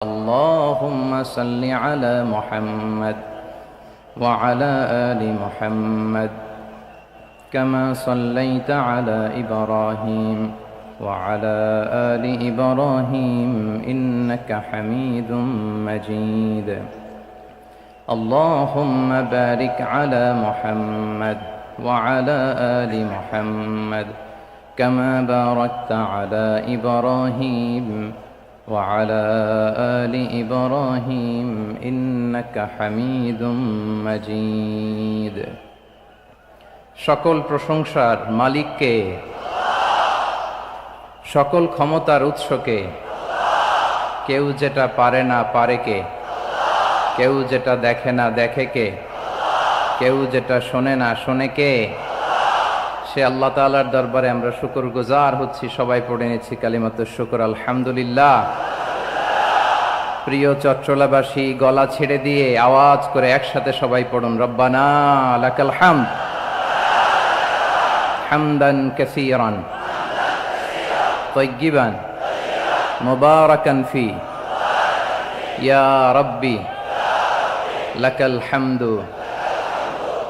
اللهم صل على محمد وعلى آل محمد كما صليت على إبراهيم وعلى آل إبراهيم إنك حميد مجيد اللهم بارك على محمد وعلى آل محمد كما باركت على إبراهيم وعلى آل إبراهيم إنك حميد مجيد সকল প্রশংসার মালিককে, সকল ক্ষমতার উৎসকে। কেউ যেটা পারে না পারে কে, কেউ যেটা দেখে না দেখে কে, কেউ যেটা শোনে না শোনে কে। সে আল্লাহ তাআলার দরবারে আমরা শুকরগুজার হচ্ছি। সবাই পড়ে নিচ্ছি কালিমাতুশ শুকর, আলহামদুলিল্লাহ। প্রিয় চট্টলাবাসী, গলা ছেড়ে দিয়ে আওয়াজ করে একসাথে সবাই পড়ুন, রব্বানা লাকাল হামদ হামদান কাসীরান তাইয়্যিবান মুবারাকান ফি ইয়া রাব্বি লাকাল হামদু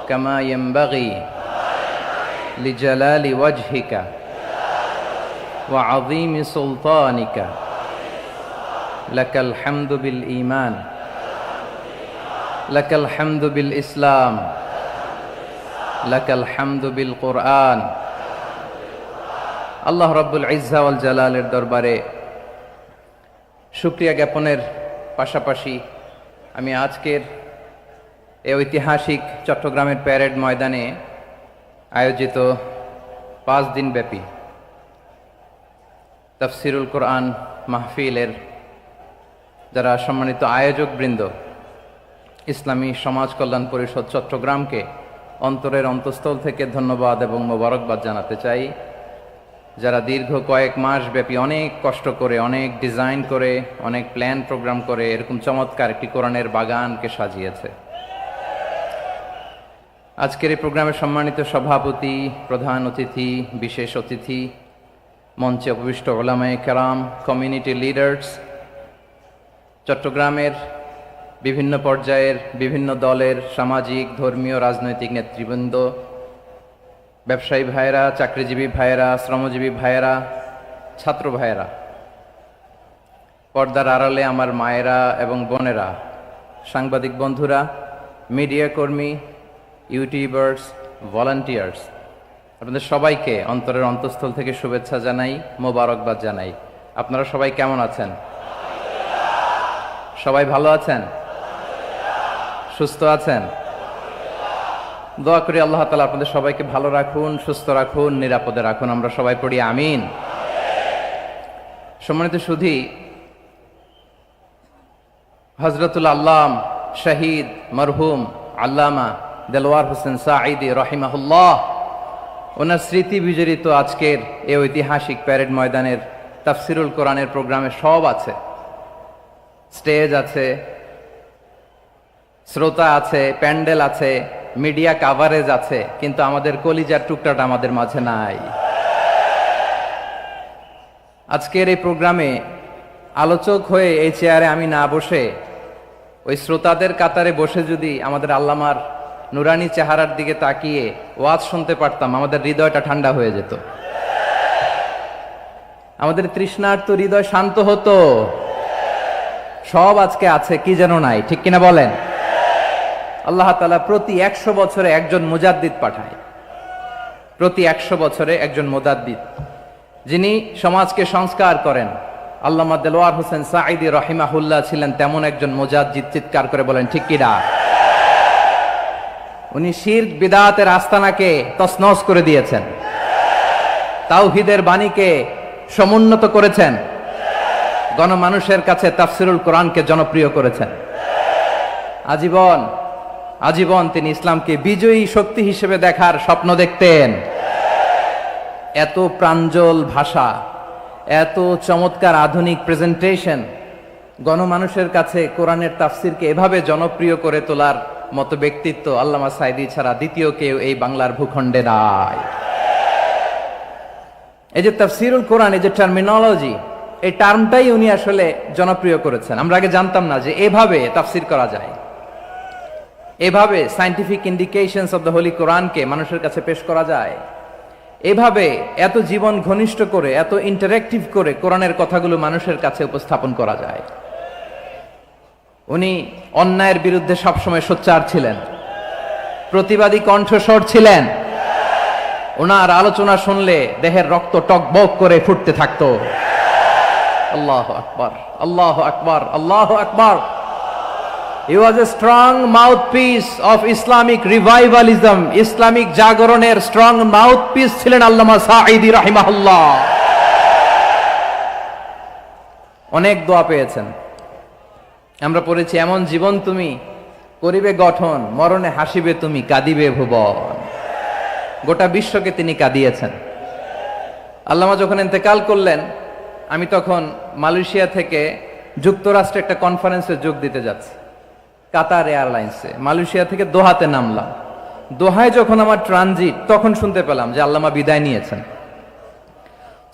কামা ইয়ানবাগি লিজালালি ওয়াজহিকা ওয়া আযীমি সুলতানিকা লাকাল হামদু বিল ঈমান লাকাল হামদু বিল ইসলাম লাকাল হামদু বিল কুরআন। আল্লাহ রাব্বুল ইজ্জা ওয়াল জালালের দরবারে শুকরিয়া জ্ঞাপনের পাশাপাশি আমি আজকের এই ঐতিহাসিক চট্টগ্রামের প্যারেড ময়দানে আয়োজিত 5 দিন ব্যাপী তাফসিরুল কোরআন মাহফিলের যারা সম্মানিত আয়োজক বৃন্দ, ইসলামী সমাজ কল্যাণ পরিষদ চট্টগ্রামকে অন্তরের অন্তঃস্থল থেকে ধন্যবাদ এবং মোবারকবাদ জানাতে চাই, যারা দীর্ঘ কয়েক মাস ব্যাপী অনেক কষ্ট করে, অনেক ডিজাইন করে, অনেক প্ল্যান প্রোগ্রাম করে এরকম চমৎকার একটি কোরআনের বাগানকে সাজিয়েছে। আজকের এই প্রোগ্রামের সম্মানিত সভাপতি, প্রধান অতিথি, বিশেষ অতিথি, মঞ্চে উপবিষ্ট উলামায়ে কেরাম, কমিউনিটি লিডার্স, চট্টগ্রামের বিভিন্ন পর্যায়ের বিভিন্ন দলের সামাজিক, ধর্মীয়, রাজনৈতিক নেতৃবৃন্দ, ব্যবসায়ী ভাইয়েরা, চাকরিজীবী ভাইয়েরা, শ্রমজীবী ভাইয়েরা, ছাত্র ভাইয়েরা, পর্দার আড়ালে আমার মায়েরা এবং বোনেরা, সাংবাদিক বন্ধুরা, মিডিয়া কর্মী, ইউটিউবার্স, ভলান্টিয়ার্স, আপনাদের সবাইকে অন্তরের অন্তঃস্থল থেকে শুভেচ্ছা জানাই, মোবারকবাদ জানাই। আপনারা সবাই কেমন আছেন? সবাই ভালো আছেন? সুস্থ আছেন? দোয়া করি আল্লাহ তাআলা আপনাদের সবাইকে ভালো রাখুন, সুস্থ রাখুন, নিরাপদে রাখুন। আমরা সবাই পড়ি আমিন। সম্মানিত সুধী, হযরতুল আল্লাম শহীদ মরহুম আল্লামা দেলওয়ার হোসেন সাঈদী রাহিমাহুল্লাহ, ওনার স্মৃতি বিজড়িত আজকের এই ঐতিহাসিক প্যারেড ময়দানের তাফসিরুল কোরআনের প্রোগ্রামে সব আছে। স্টেজ আছে, শ্রোতা আছে, প্যান্ডেল আছে, মিডিয়া কাভারেজ আছে, কিন্তু আমাদের কলিজার টুকরাটা আমাদের মাঝে নাই। আজকের এই প্রোগ্রামে আলোচক হয়ে এই চেয়ারে আমি না বসে ওই শ্রোতাদের কাতারে বসে যদি আমাদের আল্লামার নুরানি চেহারার দিকে তাকিয়ে ওয়াজ শুনতে পারতাম, আমাদের হৃদয়টা ঠান্ডা হয়ে যেত, আমাদের তৃষ্ণার্ত হৃদয় শান্ত হতো। সব আজকে আছে, কি যেন নাই, ঠিক কিনা বলেন? আল্লাহ তাআলা প্রতি 100 বছরে একজন মুজাদ্দিদ পাঠায়, প্রতি 100 বছরে একজন মুজাদ্দিদ, যিনি সমাজকে সংস্কার করেন। আল্লামা দেলওয়ার হোসেন সাঈদী রাহিমাহুল্লাহ ছিলেন তেমন একজন মুজাদ্দিদ। চিৎকার করে বলেন ঠিক কিনা? উনি শিরক বিদআতের আস্তানাকে তছনছ করে দিয়েছেন, তাওহীদের বাণীকে সমুন্নত করেছেন, গণমানুষের কাছে তাফসিরুল কোরআনকে জনপ্রিয় করেছেন। আজীবন আজীবন তিনি ইসলামকে বিজয়ী শক্তি হিসেবে দেখার স্বপ্ন দেখতেন। এত প্রাঞ্জল ভাষা, এত চমৎকার আধুনিক প্রেজেন্টেশন, গণমানুষের কাছে কোরআনের তাফসিরকে এভাবে জনপ্রিয় করে তোলার মতো ব্যক্তিত্ব আল্লামা সাঈদী ছাড়া দ্বিতীয় কেউ এই বাংলার ভূখণ্ডে নাই। এই যে তাফসিরুল কোরআন, এই যে টার্মিনোলজি, এই টার্মটাই উনি আসলে জনপ্রিয় করেছেন। আমরা আগে জানতাম না যে এভাবে তাফসির করা যায়, এভাবে scientific indications of the Holi কোরআনকে মানুষের কাছে পেশ করা যায়, এভাবে এত জীবন ঘনিষ্ঠ করে, এত ইন্টারেক্টিভ করে কোরআনের কথাগুলো মানুষের কাছে উপস্থাপন করা যায়। উনি অন্যায়ের বিরুদ্ধে সবসময় সোচ্চার ছিলেন, প্রতিবাদী কণ্ঠস্বর ছিলেন। ওনার আলোচনা শুনলে দেহের রক্ত টকবক করে ফুটতে থাকতো। আল্লাহু আকবার, আল্লাহু আকবার, আল্লাহু আকবার। He was a strong mouthpiece of Islamic revivalism. Islamic জাগরণের স্ট্রং মাউথপিস ছিলেন আল্লামা সাঈদী রাহিমাহুল্লাহ। অনেক দোয়া পেয়েছেন। আমরা পড়েছি, এমন জীবন তুমি করিবে গঠন, মরণে হাসিবে তুমি, কাঁদিবে ভুবন। গোটা বিশ্বকে তিনি কাঁদিয়েছেন। আল্লামা যখন ইন্তেকাল করলেন, আমি তখন মালয়েশিয়া থেকে যুক্তরাষ্ট্রে একটা কনফারেন্সে যোগ দিতে যাচ্ছি, কাতার এয়ারলাইন্সে। মালয়েশিয়া থেকে দোহাতে নামলাম। দোহায় যখন আমার ট্রানজিট, তখন শুনতে পেলাম যে আল্লামা বিদায় নিয়েছেন।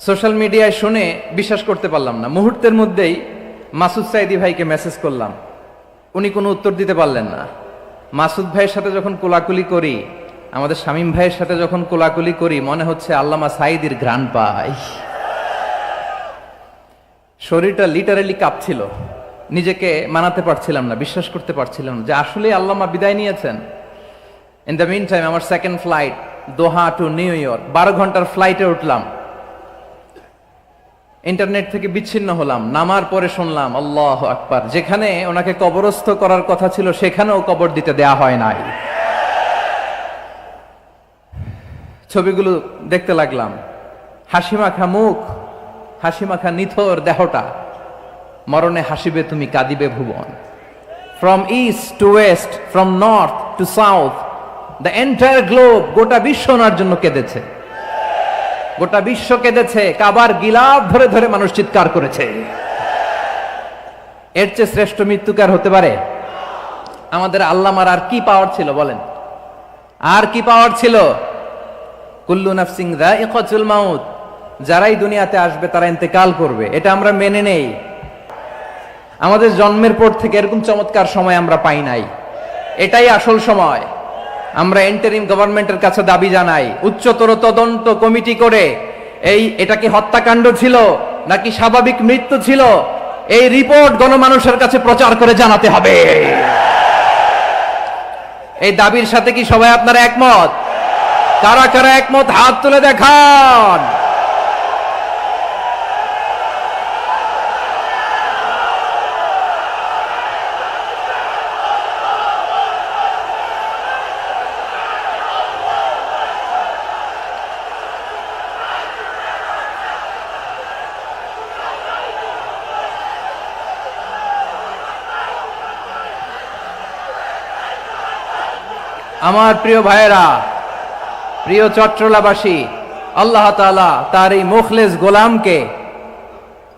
সোশ্যাল মিডিয়ায় শুনে বিশ্বাস করতে পারলাম না। মুহূর্তের মধ্যেই মাসুদ সাইদি ভাইকে মেসেজ করলাম, উনি কোনো উত্তর দিতে পারলেন না। মাসুদ ভাইয়ের সাথে যখন কোলাকুলি করি, আমাদের শামীম ভাইয়ের সাথে যখন কোলাকুলি করি, মনে হচ্ছে আল্লামা সাইদির ঘ্রাণ পাই। শরীরটা লিটারালি কাঁপছিল, নিজেকে মানাতে পারছিলাম না, বিশ্বাস করতে পারছিলাম না যে আসলে আল্লামা বিদায় নিয়েছেন। ইন দ্য মিন টাইম আমার সেকেন্ড ফ্লাইট দোহা টু নিউ ইয়র্ক, 12 ঘন্টার ফ্লাইটে উঠলাম। ইন্টারনেট থেকে বিচ্ছিন্ন হলাম। নামার পরে শুনলাম আল্লাহু আকবার, যেখানে ওনাকে কবরস্থ করার কথা ছিল সেখানেও কবর দিতে দেয়া হয় নাই। ছবিগুলো দেখতে লাগলাম, হাসিমাখা মুখ, হাসিমাখা নিথর দেহটা, মরণে হাসিবে তুমি, কাঁদিবে ভুবন। From east to west, from north to south, the entire globe, গোটা বিশ্ব ওনার জন্য কেঁদেছে, গোটা বিশ্ব কেঁদেছে। কাবার গিলাফ ধরে ধরে মানুষ চিৎকার করেছে। এর চেয়ে শ্রেষ্ঠ মৃত্যুকার হতে পারে? আমাদের আল্লামার আর কি পাওয়ার ছিল বলেন? আর কি পাওয়ার ছিল? কুল্লু নাফসিন যায়িকাতুল মাউত, যারাই দুনিয়াতে আসবে তারা ইন্তেকাল করবে, এটা আমরা মেনে নেই। আমাদের জন্মের পর থেকে এরকম চমৎকার সময় আমরা পাই নাই। এটাই আসল সময়। আমরা ইন্টারিম গভর্নমেন্টের কাছে দাবি জানাই, উচ্চতর তদন্ত কমিটি করে এটা কি হত্যাকাণ্ড ছিল নাকি স্বাভাবিক মৃত্যু ছিল, এই রিপোর্ট গণমানুষের কাছে প্রচার করে জানাতে হবে। এই দাবির সাথে কি সবাই আপনারা একমত? কারা কারা একমত হাত তুলে দেখান। আমার প্রিয় ভাইয়েরা, প্রিয় চট্টলাবাসী, আল্লাহ তাআলা তার এই মুখলেস গোলামকে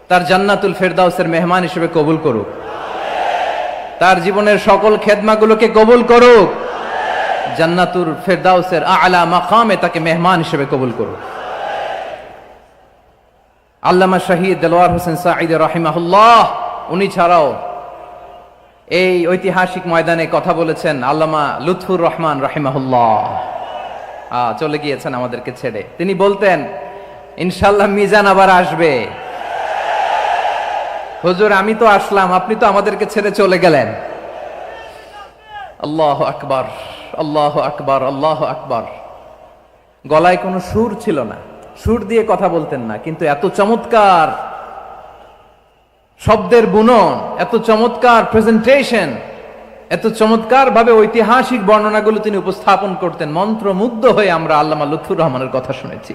তার জান্নাতুল ফেরদাউসের মেহমান হিসেবে কবুল করুক, তার জীবনের সকল খেদমাগুলোকে কবুল করুক, জান্নাতুল ফেরদাউসের আলা মাকামে তাকে মেহমান হিসেবে কবুল করুক। আল্লামা শহীদ দেলোয়ার হোসেন সাঈদী রাহিমাহুল্লাহ, উনি ছাড়াও এই ঐতিহাসিক ময়দানে কথা বলেছেন আল্লামা লুৎফুর রহমান রাহিমাহুল্লাহ। চলে গিয়েছেন আমাদেরকে ছেড়ে। তিনি বলতেন, ইনশাআল্লাহ মিজান আবার আসবে। হুজুর, আমি তো আসলাম, আপনি তো আমাদেরকে ছেড়ে চলে গেলেন। আল্লাহু আকবার, আল্লাহু আকবার, আল্লাহু আকবার। গলায় কোনো সুর ছিল না, সুর দিয়ে কথা বলতেন না, কিন্তু এত চমৎকার শব্দের বুনন, এত চমৎকার প্রেজেন্টেশন, এত চমৎকার ভাবে ঐতিহাসিক বর্ণনাগুলো তিনি উপস্থাপন করতেন। মন্ত্রমুগ্ধ হয়ে আমরা আল্লামা লুৎফুর রহমানের কথা শুনেছি।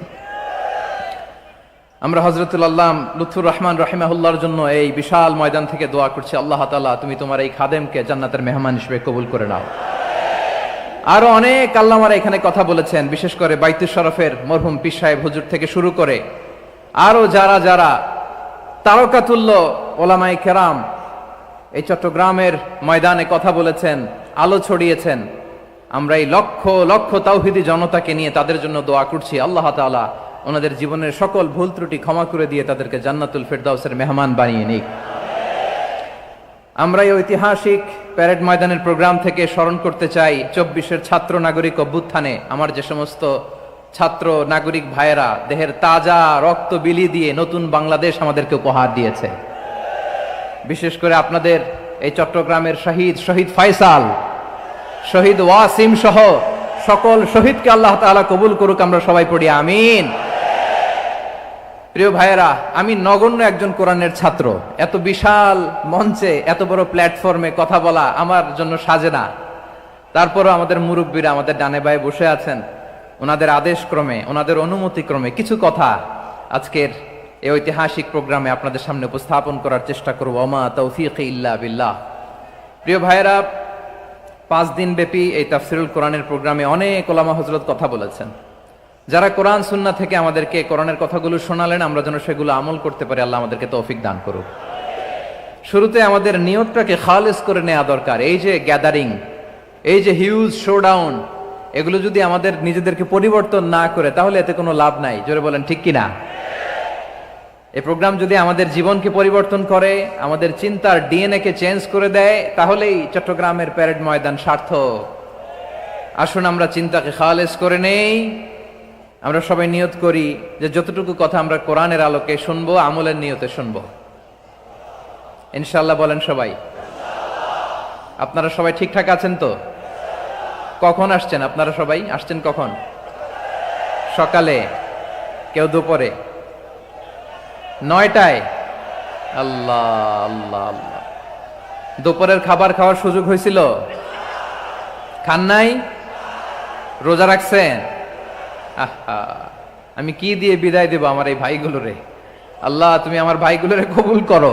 আমরা হযরতুল আল্লাম লুৎফুর রহমান রাহিমাহুল্লাহর জন্য এই বিশাল ময়দান থেকে দোয়া করছি, আল্লাহ তাআলা তুমি তোমার এই খাদেমকে জান্নাতের মেহমান হিসেবে কবুল করে নাও। আরো অনেক আল্লামারা এখানে কথা বলেছেন, বিশেষ করে বাইতুল শরফের মরহুম পীর সাহেব হুজুর থেকে শুরু করে আরো যারা যারা তারকাতুল্য ওলামায়ে কেরাম এই চট্টগ্রামের ময়দানে কথা বলেছেন, আলো ছড়িয়েছেন। আমরা এই লক্ষ লক্ষ তাওহীদি জনতাকে নিয়ে তাদের জন্য দোয়া করছি, আল্লাহ তাআলা ওনাদের জীবনের সকল ভুল ত্রুটি ক্ষমা করে দিয়ে তাদেরকে জান্নাতুল ফেরদাউসের মেহমান বানিয়ে নিক। আমরা এই ঐতিহাসিক প্যারেড ময়দানের প্রোগ্রাম থেকে স্মরণ করতে চাই 24-এর ছাত্র নাগরিক অভ্যুত্থানে আমার যে সমস্ত ছাত্র নাগরিক ভাইয়েরা দেহের তাজা রক্ত বিলি দিয়ে নতুন বাংলাদেশ আমাদেরকে উপহার দিয়েছে। বিশেষ করে আপনাদের এই চট্টগ্রামের শহীদ ফাইসাল, শহীদ ওয়াসিম সহ সকল শহীদকে আল্লাহ তাআলা কবুল করুক, আমরা সবাই পড়ি আমিন। প্রিয় ভাইয়েরা, আমি নগণ্য একজন কোরআনের ছাত্র, এত বিশাল মঞ্চে এত বড় প্ল্যাটফর্মে কথা বলা আমার জন্য সাজে না। তারপরও আমাদের মুরব্বীরা আমাদের ডানে বায়ে বসে আছেন, ওনাদের আদেশ ক্রমে, ওনাদের অনুমতি ক্রমে কিছু কথা আজকের এই ঐতিহাসিক প্রোগ্রামে আপনাদের সামনে উপস্থাপন করার চেষ্টা করব। ওমা তৌফিক ইল্লা বিল্লাহ। প্রিয় ভাইয়েরা, 5 দিন ব্যাপী এই তাফসিরুল কোরআনের প্রোগ্রামে অনেক ওলামা হযরত কথা বলেছেন। যারা কোরআন সুন্নাহ থেকে আমাদেরকে কোরআনের কথাগুলো শোনালেন, আমরা যেন সেগুলো আমল করতে পারি, আল্লাহ আমাদেরকে তৌফিক দান করুক। শুরুতে আমাদের নিয়তটাকে খালেস করে নেওয়া দরকার। এই যে গ্যাদারিং, এই যে হিউজ শোডাউন, এগুলো যদি আমাদের নিজেদেরকে পরিবর্তন না করে তাহলে এতে কোনো লাভ নাই। জোরে বলেন ঠিক কিনা? এই প্রোগ্রাম যদি আমাদের জীবনকে পরিবর্তন করে, আমাদের চিন্তার ডিএনএ কে চেঞ্জ করে দেয়, তাহলেই চট্টগ্রামের প্যারেড ময়দান সার্থক। আসুন আমরা চিন্তাকে খালেস করে নেই। আমরা সবাই নিয়ত করি যে যতটুকু কথা আমরা কোরআনের আলোকে শুনবো, আমলের নিয়তে শুনবো ইনশাআল্লাহ। বলেন সবাই। আপনারা সবাই ঠিকঠাক আছেন তো? কখন আসছেন আপনারা? সবাই আসছেন কখন? সকালে, কেউ দুপুরে, 9টায়? আল্লাহ আল্লাহ আল্লাহ। দুপুরের খাবার খাওয়ার সুযোগ হয়েছিল? খান নাই? রোজা রাখছেন? আহা, আমি কি দিয়ে বিদায় দেব আমার এই ভাইগুলোরে? আল্লাহ তুমি আমার ভাইগুলোরে কবুল করো।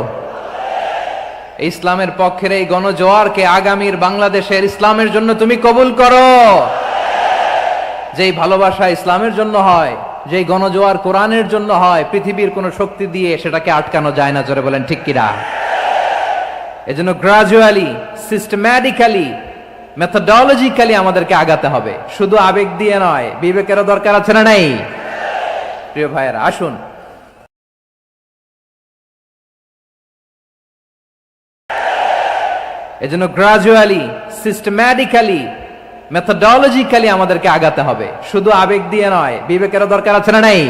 ইসলামের পক্ষের এই গণজোয়ারকে আগামীর বাংলাদেশের ইসলামের জন্য তুমি কবুল করো। যেই ভালোবাসা ইসলামের জন্য হয়, যেই গণজোয়ার কোরআনের জন্য হয়, পৃথিবীর কোন শক্তি দিয়ে সেটাকে আটকানো যায় না। জোরে বলেন ঠিক কিনা? এজন্য গ্রাজুয়ালি, সিস্টেম্যাটিক্যালি, মেথোডোলজিক্যালি আমাদেরকে আগাতে হবে, শুধু আবেগ দিয়ে নয়। বিবেকেরও দরকার আছে না নাই? প্রিয় ভাইয়েরা, আসুন এজন্য গ্রাজুয়ালি, সিস্টেম্যাটিক্যালি, মেথোডোলজিক্যালি আমাদেরকে আগাতে হবে, শুধু আবেগ দিয়ে নয়। বিবেকেরও দরকার আছে না নাই?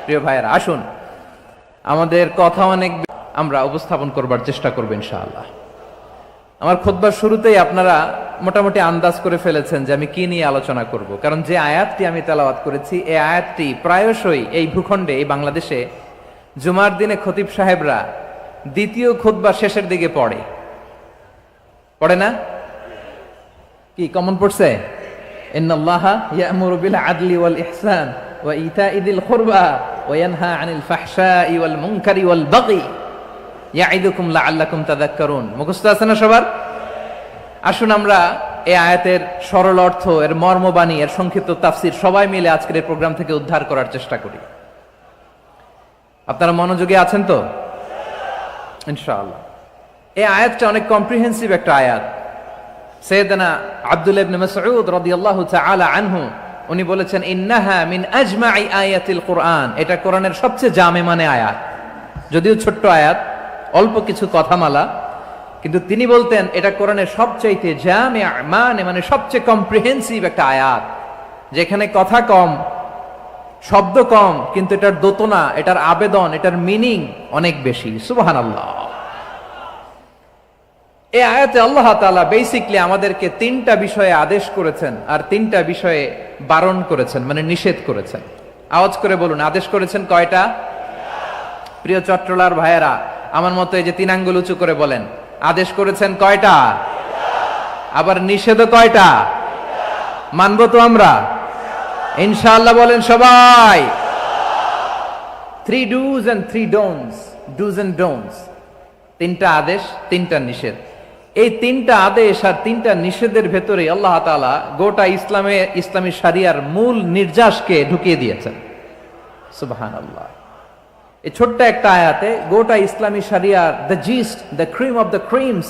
প্রিয় ভাইয়েরা, আসুন আমাদের কথা অনেক আমরা উপস্থাপন করবার চেষ্টা করব ইনশাআল্লাহ। আমার খুতবার শুরুতেই আপনারা মোটামুটি আন্দাজ করে ফেলেছেন যে আমি কি নিয়ে আলোচনা করব, কারণ যে আয়াতটি আমি তেলাওয়াত করেছি এই আয়াতটি প্রায়শই এই ভূখণ্ডে, এই বাংলাদেশে জুমার দিনে খতিব সাহেবরা দ্বিতীয় খুতবার শেষের দিকে পড়ে না? কি কমন পড়ছে? ইন্নাল্লাহা ইয়া'মুরু বিল আদলি ওয়াল ইহসান ওয়া ইতা'i যিল কুরবা ওয়া ইয়ানহা আনিল ফাহশাই ওয়াল মুনকারি ওয়াল বাগি ইয়া'iদুকুম লাআল্লাকুম তাযাক্কারুন। মুখস্থ আছে না সবার? আসুন আমরা এই আয়াতের সরল অর্থ, এর মর্মবাণী, এর সংক্ষিপ্ত তাফসীর সবাই মিলে আজকের এই প্রোগ্রাম থেকে উদ্ধার করার চেষ্টা করি। আপনারা মনোযোগী আছেন তো? ইনশাআল্লাহ। এই আয়াতটা অনেক কম্প্রিহেন্সিভ একটা আয়াত। সাইয়েদনা আব্দুল্লাহ ইবনে মাসউদ রাদিয়াল্লাহু তাআলা আনহু উনি বলেছেন, ইন্নাহা মিন আজমাই আয়াতিল কুরআন। এটা কোরআনের সবচেয়ে জামে মানে আয়াত। যদিও ছোট্ট আয়াত, অল্প কিছু কথামালা, কিন্তু তিনি বলতেন এটা কোরআনের সবচাইতে জামে মানে সবচেয়ে কম্প্রিহেন্সিভ একটা আয়াত, যেখানে কথা কম, শব্দ কম, কিন্তু এটার দোতনা, এটার আবেদন, এটার মিনিং অনেক বেশি। সুবহানাল্লাহ। এই আয়াতে আল্লাহ তাআলা বেসিক্যালি আমাদেরকে 3টা বিষয়ে আদেশ করেছেন আর 3টা বিষয়ে বারণ করেছেন, মানে নিষেধ করেছেন। আওয়াজ করে বলুন, আদেশ করেছেন কয়টা? প্রিয় চট্টলার ভাইয়েরা, আমার মতো এই যে 3 আঙ্গুল উঁচু করে বলেন, আদেশ করেছেন কয়টা? আবার নিষেধও কয়টা? মানবো তো আমরা ইনশাআল্লাহ? বলেন সবাই। 3 do's and 3 don'ts, do's and don'ts। 3টা আদেশ, 3টা নিষেধ। এই 3টা আদেশ আর 3টা নিষেধের ভেতরে আল্লাহ তাআলা গোটা ইসলামী শরিয়ার মূল নির্যাসকে ঢুকিয়ে দিয়েছেন। সুবহানাল্লাহ। এই ছোট্ট একটা আয়াতে গোটা ইসলামী শরিয়ার, the gist, the cream of the creams,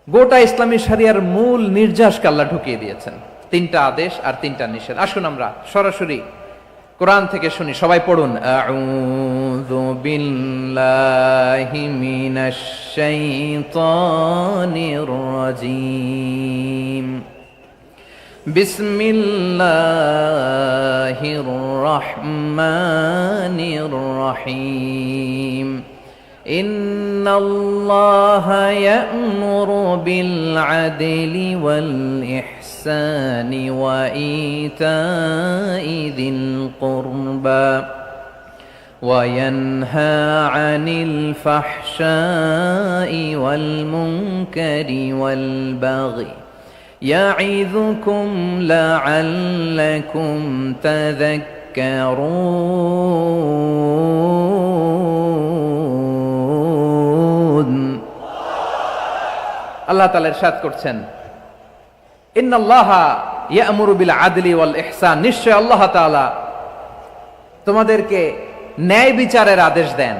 গোটা ইসলামী শরিয়ার মূল নির্যাসকে আল্লাহ ঢুকিয়ে দিয়েছেন। 3টা আদেশ আর 3টা নিষেধ। আসুন আমরা সরাসরি কোরআন থেকে শুনি, সবাই পড়ুন। আউযু বিল্লাহি মিনাশ শাইতানির রাজীম। বিসমিল্লাহির রহমানির রহিম। ইন্নাল্লাহা ইয়া'মুরু বিল আদলি ওয়াল ইহসানি ওয়া ইতাই যিল কুরবা ওয়া ইয়ানহা আনিল ফাহশাই ওয়াল মুনকারি ওয়াল বাগি يعظكم لعلكم تذكرون। আল্লাহ তাআলা ইরশাদ করছেন, ইন্নাল্লাহা ইয়া'মুরু বিল আদলি ওয়াল ইহসান, নিশ্চয় আল্লাহ তাআলা তোমাদেরকে ন্যায় বিচারের আদেশ দেন,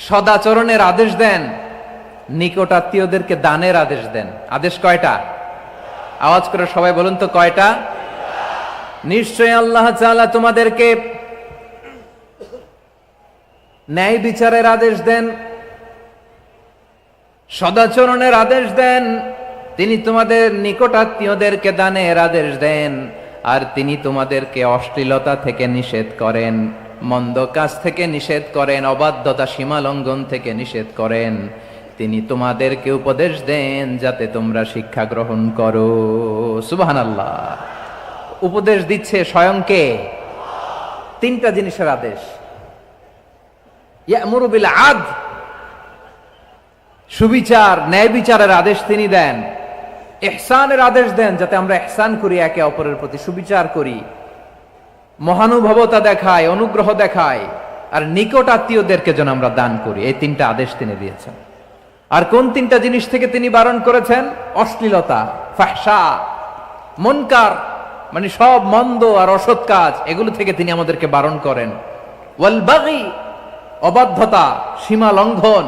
সদাচরণের আদেশ দেন, নিকটাত্মীয়দেরকে দানের আদেশ দেন। আদেশ কয়টা? আওয়াজ করে সবাই বলুন তো, কয়টা? নিশ্চয় আল্লাহ তাআলা তোমাদেরকে ন্যায় বিচারের আদেশ দেন, সদাচরণের আদেশ দেন, তিনি তোমাদের নিকটাত্মীয়দেরকে দানের আদেশ দেন, আর তিনি তোমাদেরকে অশ্লীলতা থেকে নিষেধ করেন, মন্দ কাজ থেকে নিষেধ করেন, অবাধ্যতা সীমা লঙ্ঘন থেকে নিষেধ করেন। তিনি তোমাদেরকে উপদেশ দেন যাতে তোমরা শিক্ষা গ্রহণ করো। সুবহানাল্লাহ। উপদেশ দিচ্ছে স্বয়ং কে? তিনটা জিনিসের আদেশ। ইয়া'মুরু বিল আদল, সুবিচার ন্যায় বিচারের আদেশ তিনি দেন। ইহসানের আদেশ দেন, যাতে আমরা ইহসান করি, একে অপরের প্রতি সুবিচার করি, মহানুভবতা দেখায়, অনুগ্রহ দেখায়, আর নিকট আত্মীয়দেরকে যেন আমরা দান করি। এই তিনটা আদেশ তিনি দিয়েছেন। আর কোন তিনটা জিনিস থেকে তিনি বারণ করেছেন? অশ্লীলতা, ফাহশা, মুনকার, মানে সব মন্দ আর অসৎ কাজ, এগুলো থেকে তিনি আমাদেরকে বারণ করেন। ওয়াল বাগি, অবাধ্যতা, সীমা লঙ্ঘন,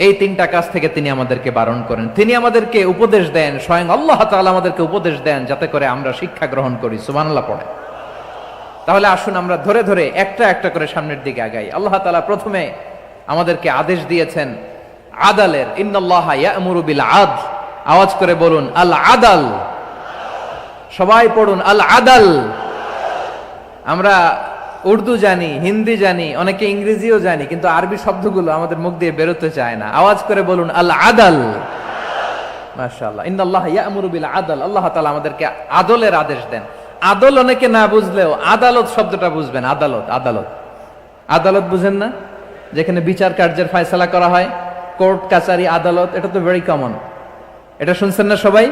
এই তিনটা কাজ থেকে তিনি আমাদেরকে বারণ করেন। তিনি আমাদেরকে উপদেশ দেন, স্বয়ং আল্লাহ তাআলা আমাদেরকে উপদেশ দেন যাতে করে আমরা শিক্ষা গ্রহণ করি। সুবহানাল্লাহ পড়ে। তাহলে আসুন আমরা ধরে ধরে একটা একটা করে সামনের দিকে আগাই। আল্লাহ তাআলা প্রথমে আমাদেরকে আদেশ দিয়েছেন আদালের। ইন্নাল্লাহা ইয়া'মুরু বিল আদল। আওয়াজ করে বলুন আল আদাল। সবাই পড়ুন আল আদাল। আমরা উর্দু জানি, হিন্দি জানি, অনেকে ইংরেজিও জানি, কিন্তু আরবি শব্দগুলো আমাদের মুখ দিয়ে বেরোতে চায় না। আওয়াজ করে বলুন আল আদাল। মাশাআল্লাহ। ইন্নাল্লাহা ইয়া'মুরু বিল আদল। আল্লাহ তাআলা আমাদেরকে আদলের আদেশ দেন। আদল অনেকে না বুঝলেও আদালত শব্দটা বুঝবেন। আদালত, আদালত, আদালত বুঝেন না? যেখানে বিচার কার্যের ফয়সালা করা হয়, কোর্ট কাচারি আদালত, এটা তো ভেরি কমন। এটা শুনছেন না সবাই?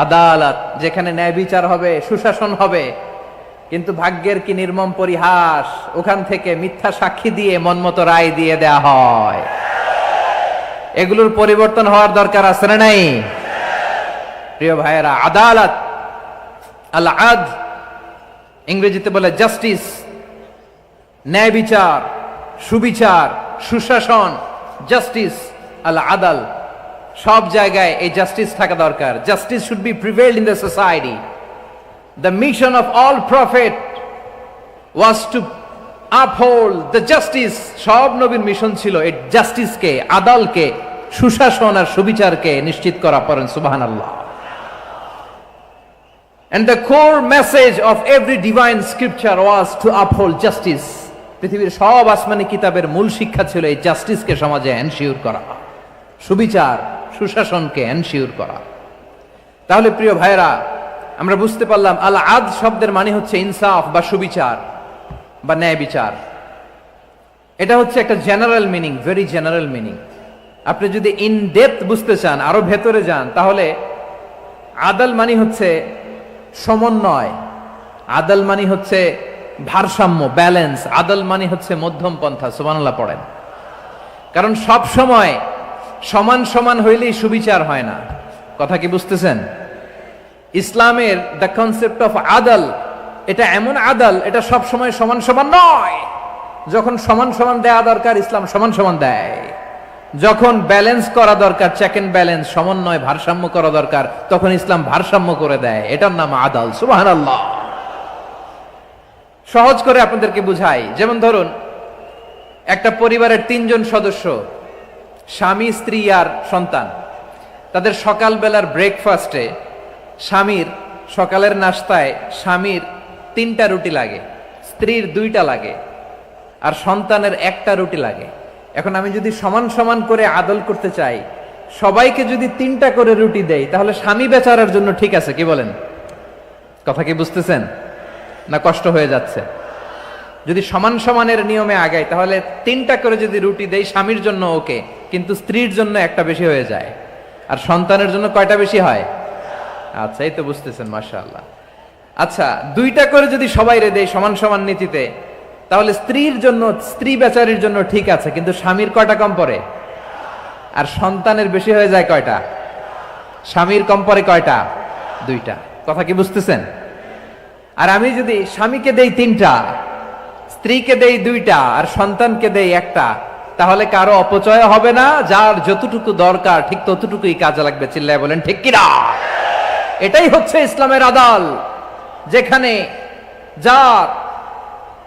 আদালত, যেখানে ন্যায় বিচার হবে, সুশাসন হবে। কিন্তু ভাগ্যের কি নির্মম পরিহাস, ওখান থেকে মিথ্যা সাক্ষী দিয়ে মনমতো রায় দিয়ে দেয়া হয়। এগুলোর পরিবর্তন হওয়ার দরকার আছে না নাই? প্রিয় ভাইয়েরা, আদালত, আল আদল, ইংরেজিতে বলে জাস্টিস, ন্যায় বিচার, সুবিচার, সুশাসন, জাস্টিস, আল আদল, সব জায়গায় এই জাস্টিস থাকা দরকার। Justice should be prevailed in the society. The mission of all prophet was to uphold the justice. সব নবীর মিশন ছিল এই জাস্টিসকে, আদালকে, সুশাসন আর সুবিচারকে নিশ্চিত করা। পড়েন সুবহানাল্লাহ। And the core message of every divine scripture was to uphold justice. পৃথিবীর সব আসমানি কিতাবের মূল শিক্ষা ছিল এই জাস্টিসকে সমাজে এনশিওর করা, সুবিচার, সুশাসনকে এনশিওর করা। তাহলে প্রিয় ভাইরা, আমরা বুঝতে পারলাম আল আদল শব্দের মানে হচ্ছে ইনসাফ বা সুবিচার বা ন্যায় বিচার। এটা হচ্ছে একটা general meaning, very general meaning. আপনি যদি ইন ডেপথ বুঝতে চান, আরো ভেতরে যান, তাহলে আদল মানে হচ্ছে সমন্বয়, আদল মানে হচ্ছে ভারসাম্য, ব্যালেন্স। আদল মানে হচ্ছে মধ্যম পন্থা। সুবহানাল্লাহ পড়েন। কারণ সব সময় সমান সমান হইলেই সুবিচার হয় না। কথা কি বুঝতেছেন? ইসলামের দ্য কনসেপ্ট অফ আদল, এটা এমন আদল, এটা সব সময় সমান সমান নয়। যখন সমান সমান দেয়া দরকার, ইসলাম সমান সমান দেয়। যখন ব্যালেন্স করা দরকার, চেক এন্ড ব্যালেন্স, সমন্বয়, ভারসাম্য করা দরকার, তখন ইসলাম ভারসাম্য করে দেয়। এটার নাম আদল। সুবহানাল্লাহ। সহজ করে আপনাদেরকে বুঝাই। যেমন ধরুন, একটা পরিবারের 3 জন সদস্য, স্বামী, স্ত্রী আর সন্তান। তাদের সকালবেলার ব্রেকফাস্টে স্বামীর, সকালের নাস্তায় স্বামীর 3টা রুটি লাগে, স্ত্রীর 2টা লাগে, আর সন্তানের 1টা রুটি লাগে। এখন আমি যদি সমান সমান করে আদল করতে চাই, সবাইকে যদি 3টা করে রুটি দেই, তাহলে স্বামী বেচারার জন্য ঠিক আছে, কি বলেন? কথা কি বুঝতেছেন না কষ্ট হয়ে যাচ্ছে? যদি সমান সমানের নিয়মে আগাই, তাহলে 3টা করে যদি রুটি দেই স্বামীর জন্য ওকে, কিন্তু স্ত্রীর জন্য 1টা বেশি হয়ে যায়। আর সন্তানের জন্য কয়টা বেশি হয়? আচ্ছা, এই তো বুঝতেছেন, মাশাআল্লাহ। আচ্ছা, 2টা করে যদি সবাই রে দেই সমান সমান নীতিতে, তাহলে স্ত্রীর জন্য, স্ত্রী বেচারির জন্য ঠিক আছে, কিন্তু স্বামীর কয়টা কম পড়ে? আর সন্তানের বেশি হয়ে যায় কয়টা? স্বামীর কম পড়ে কয়টা? 2টা। কথা কি বুঝতেছেন? আর আমি যদি স্বামীকে দেই 3টা, স্ত্রীকে দেই 2টা, আর সন্তানকে দেই 1টা, তাহলে কারো অপচয় হবে না। যার যতটুকু দরকার ঠিক ততটুকুই কাজে লাগবে। চিল্লায় বলেন ঠিক কিনা? এটাই হচ্ছে ইসলামের আদল, যেখানে যার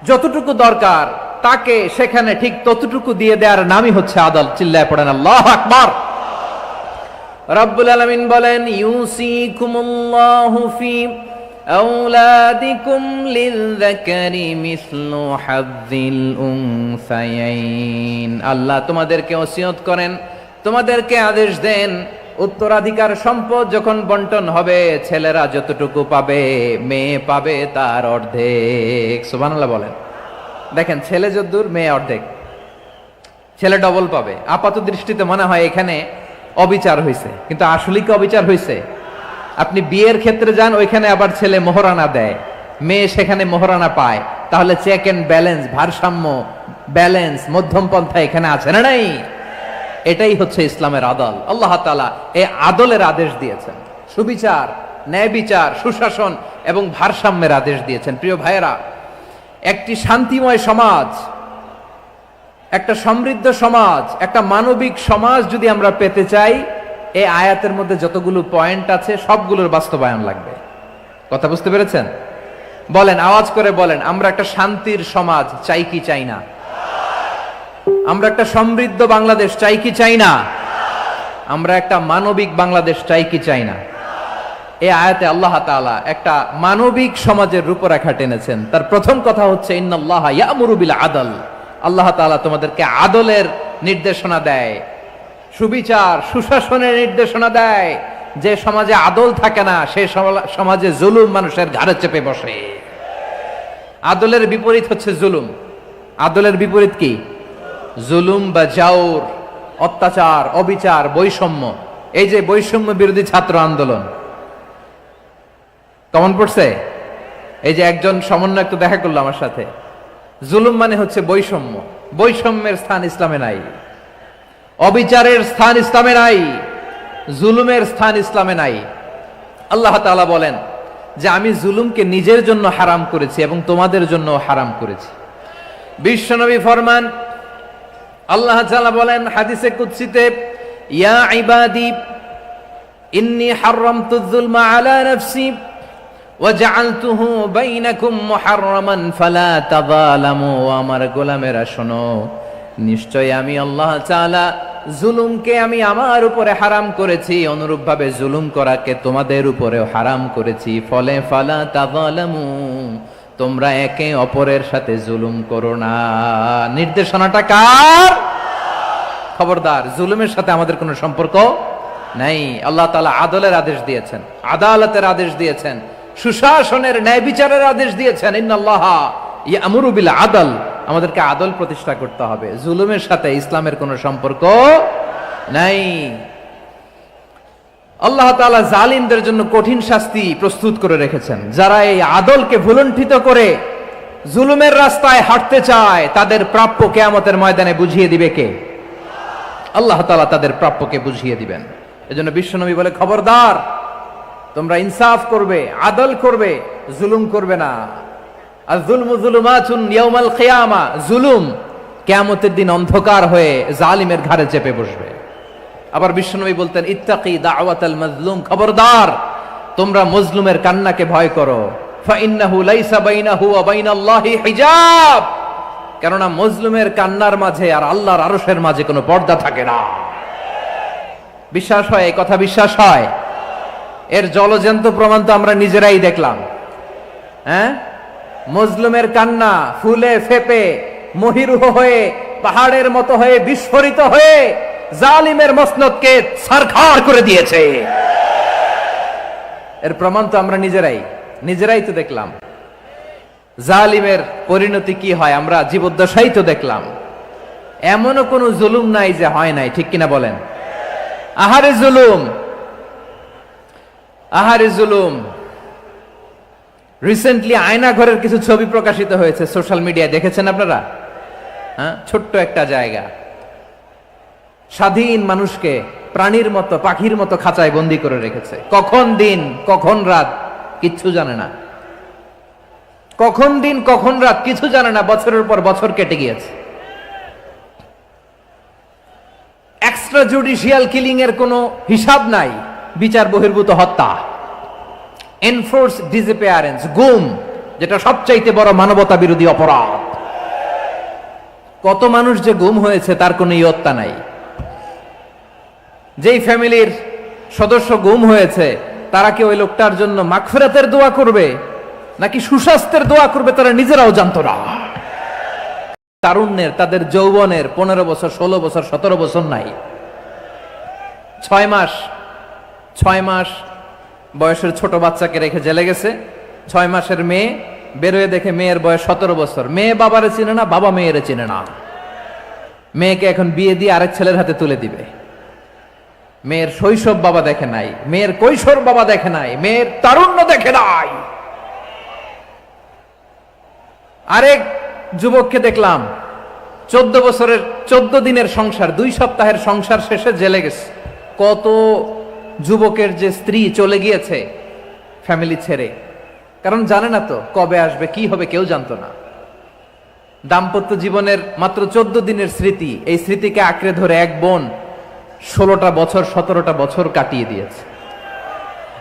যতটুকু দরকার তাকে সেখানে ঠিক ততটুকু দিয়ে দেওয়ার নামই হচ্ছে আদল। চিল্লায় পড়েন আল্লাহু আকবার। রব্বুল আলামিন বলেন, ইউসিকুমুল্লাহু ফি আওলাদিকুম লিযযাকারি মিসলু হাযযিল উনসায়াইন। আল্লাহ তোমাদেরকে ওসিয়ত করেন, তোমাদেরকে আদেশ দেন, উত্তরাধিকার সম্পদ যখন বন্টন হবে, ছেলেরা যতটুকু পাবে, মেয়ে পাবে তার অর্ধেক। সুবহানাল্লাহ বলেন। দেখেন, ছেলে যদ্দূর, মেয়ে অর্ধেক, ছেলে ডবল পাবে। আপাত দৃষ্টিতে মনে হয় এখানে অবিচার হয়েছে, কিন্তু আসলে কি অবিচার হয়েছে? আপনি বিয়ের ক্ষেত্রে যান, ওইখানে আবার ছেলে মোহরানা দেয়, মেয়ে সেখানে মোহরানা পায়। তাহলে চেক এন্ড ব্যালেন্স, ভারসাম্য, ব্যালেন্স, মধ্যম পন্থা এখানে আছে না নাই? এটাই হচ্ছে ইসলামের আদল। আল্লাহ তাআলা এই আদলের আদেশ দিয়েছেন, সুবিচার, ন্যায় বিচার, সুশাসন এবং ভারসাম্যের আদেশ দিয়েছেন। প্রিয় ভাইয়েরা, একটি শান্তিময় সমাজ, একটা সমৃদ্ধ সমাজ, একটা মানবিক সমাজ যদি আমরা পেতে চাই, এই আয়াতের মধ্যে যতগুলো পয়েন্ট আছে সবগুলোর বাস্তবায়ন লাগবে। কথা বুঝতে পেরেছেন? বলেন, আওয়াজ করে বলেন, আমরা একটা শান্তির সমাজ চাই কি চাই না? আমরা একটা সমৃদ্ধ বাংলাদেশ চাই কি চাই না? আমরা একটা মানবিক বাংলাদেশ চাই কি চাই না? এই আয়াতে আল্লাহ তাআলা একটা মানবিক সমাজের রূপরেখা টেনেছেন। তার প্রথম কথা হচ্ছে, ইন্নাল্লাহা ইয়ামুরু বিল আদল। আল্লাহ তাআলা তোমাদেরকে আদলের নির্দেশনা দেয়, সুবিচার, সুশাসনের নির্দেশনা দেয়। যে সমাজে আদল থাকে না, সেই সমাজে জুলুম মানুষের ঘাড়ে চেপে বসে। আদলের বিপরীত হচ্ছে জুলুম। আদলের বিপরীত কি? জুলুম বা জাওর, অত্যাচার, অবিচার, বৈষম্য। এই যে বৈষম্য বিরোধী ছাত্র আন্দোলন কেমন পড়ছে? এই যে একজন সমন্বয়ক তো দেখা করলো আমার সাথে। জুলুম মানে হচ্ছে বৈষম্য। বৈষম্যের স্থান ইসলামে নাই, অবিচারের স্থান ইসলামে নাই, জুলুমের স্থান ইসলামে নাই। আল্লাহ তাআলা বলেন যে আমি জুলুমকে নিজের জন্য হারাম করেছি এবং তোমাদের জন্য হারাম করেছি। বিশ্বনবী ফরমান, আল্লাহ তাআলা বলেন হাদিসে কুদসিতে, ইয়া ইবাদি ইন্নী হারামতুয যুলমা আলা নাফসি ওয়া জাআলতুহু বাইনাকুম মুহাররামান ফালা তাযালামু। আমার গোলামেরা শোনো, নিশ্চয় আমি আল্লাহ তাআলা জুলুমকে আমি আমার উপরে হারাম করেছি, অনুরূপভাবে জুলুম করাকে তোমাদের উপরেও হারাম করেছি। ফলে ফালা তাযালামু, তোমরা একে অপরের সাথে জুলুম করো না। নির্দেশনাটা কার? খবরদার, জুলুমের সাথে আমাদের কোনো সম্পর্ক নাই। আল্লাহ তাআলা আদলের আদেশ দিয়েছেন, আদালতের আদেশ দিয়েছেন, সুশাসনের, ন্যায় বিচারের আদেশ দিয়েছেন। ইন্নাল্লাহা ইয়ামুরু বিল আদল। আমাদেরকে আদল প্রতিষ্ঠা করতে হবে। জুলুমের সাথে ইসলামের কোনো সম্পর্ক নাই। আল্লাহ তাআলা জালিমদের জন্য কঠিন শাস্তি প্রস্তুত করে রেখেছেন। যারা এই আদলকে ভুলুণ্ঠিত করে জুলুমের রাস্তায় হাঁটতে চায়, তাদের প্রাপ্য কিয়ামতের ময়দানে বুঝিয়ে দিবে কে? আল্লাহ তাআলা তাদের প্রাপ্যকে বুঝিয়ে দিবেন। এজন্য বিশ্বনবী বলে, খবরদার, তোমরা ইনসাফ করবে, আদল করবে, জুলুম করবে না। আর যুলমু যুলুমাতুন ইয়াউমাল কিয়ামা, জুলুম কিয়ামতের দিন অন্ধকার হয়ে জালিমের ঘাড়ে চেপে বসবে। আবার বিশ্বনবী বলতেন, ইত্তাকি দাওয়াতাল মাজলুম, খবরদার, তোমরা মজলুমের কান্নাকে ভয় করো। ফাইন্নাহু লাইসা বাইনাহু ওয়া বাইনাল্লাহি হিজাব, কেননা মজলুমের কান্নার মাঝে আর আল্লাহর আরশের মাঝে কোনো পর্দা থাকে না। বিশ্বাস হয়? এই কথা বিশ্বাস হয়? এর জলজ্যান্ত প্রমাণ তো আমরা নিজেরাই দেখলাম। হ্যাঁ, মজলুমের কান্না ফুলে ফেপে মহিরুহ হয়ে পাহাড়ের মতো হয়ে বিস্ফোরিত হয়ে জালিমের মসনদকে ছারখার করে দিয়েছে। এর প্রমাণ তো আমরা নিজেরাই তো দেখলাম। জালিমের পরিণতি কি হয় আমরা জীবদ্দশাই তো দেখলাম। এমনও কোনো জুলুম নাই যে হয় নাই, ঠিক কিনা বলেন? আহারে জুলুম, আহারে জুলুম। রিসেন্টলি আয়না ঘরের কিছু ছবি প্রকাশিত হয়েছে সোশ্যাল মিডিয়ায়, দেখেছেন আপনারা? হ্যাঁ, ছোট্ট একটা জায়গা, স্বাধীন মানুষকে প্রাণীর মতো পাখির মতো খাঁচায় বন্দি করে রেখেছে। কখন দিন কখন রাত কিচ্ছু জানে না, কখন দিন কখন রাত কিছু জানে না। বছরের পর বছর কেটে গিয়েছে। এক্সট্রা জুডিশিয়াল কিলিং এর কোনো হিসাব নাই, বিচার বহির্ভূত হত্যা, এনফোর্স ডিসঅ্যাপিয়ারেন্স, গুম, যেটা সবচাইতে বড় মানবতা বিরোধী অপরাধ। কত মানুষ যে গুম হয়েছে তার কোনো ইয়ত্তা নাই। যেই ফ্যামিলির সদস্য গুম হয়েছে তারা কি ওই লোকটার জন্য মাগফিরাতের দোয়া করবে নাকি সুস্বাস্থ্যের দোয়া করবে তারা নিজেরাও জানতো না। তারুণ্যের, তাদের যৌবনের 15 বছর 16 বছর 17 বছর নাই। 6 মাস বয়সের ছোট বাচ্চাকে রেখে জেলে গেছে। 6 মাসের মেয়ে বেরোয় দেখে মেয়ের বয়স 17 বছর। মেয়ে বাবারে চিনে না, বাবা মেয়েরে চিনে না। মেয়েকে এখন বিয়ে দিয়ে আরেক ছেলের হাতে তুলে দিবে। মেয়ের শৈশব বাবা দেখে নাই, মেয়ের কৈশোর বাবা দেখে নাই, মেয়ের তারুণ্য দেখে নাই। আরেক যুবককে দেখলাম 14 বছরের 14 দিনের সংসার, 2 সপ্তাহের সংসার শেষে জেলে গেছে। কত যুবকের যে স্ত্রী চলে গিয়েছে ফ্যামিলি ছেড়ে, কারণ জানে না তো কবে আসবে কি হবে, কেউ জানতো না। দাম্পত্য জীবনের মাত্র 14 দিনের স্মৃতি, এই স্মৃতিকে আঁকড়ে ধরে এক বোন 16টা বছর 17টা বছর কাটিয়ে দিয়েছে।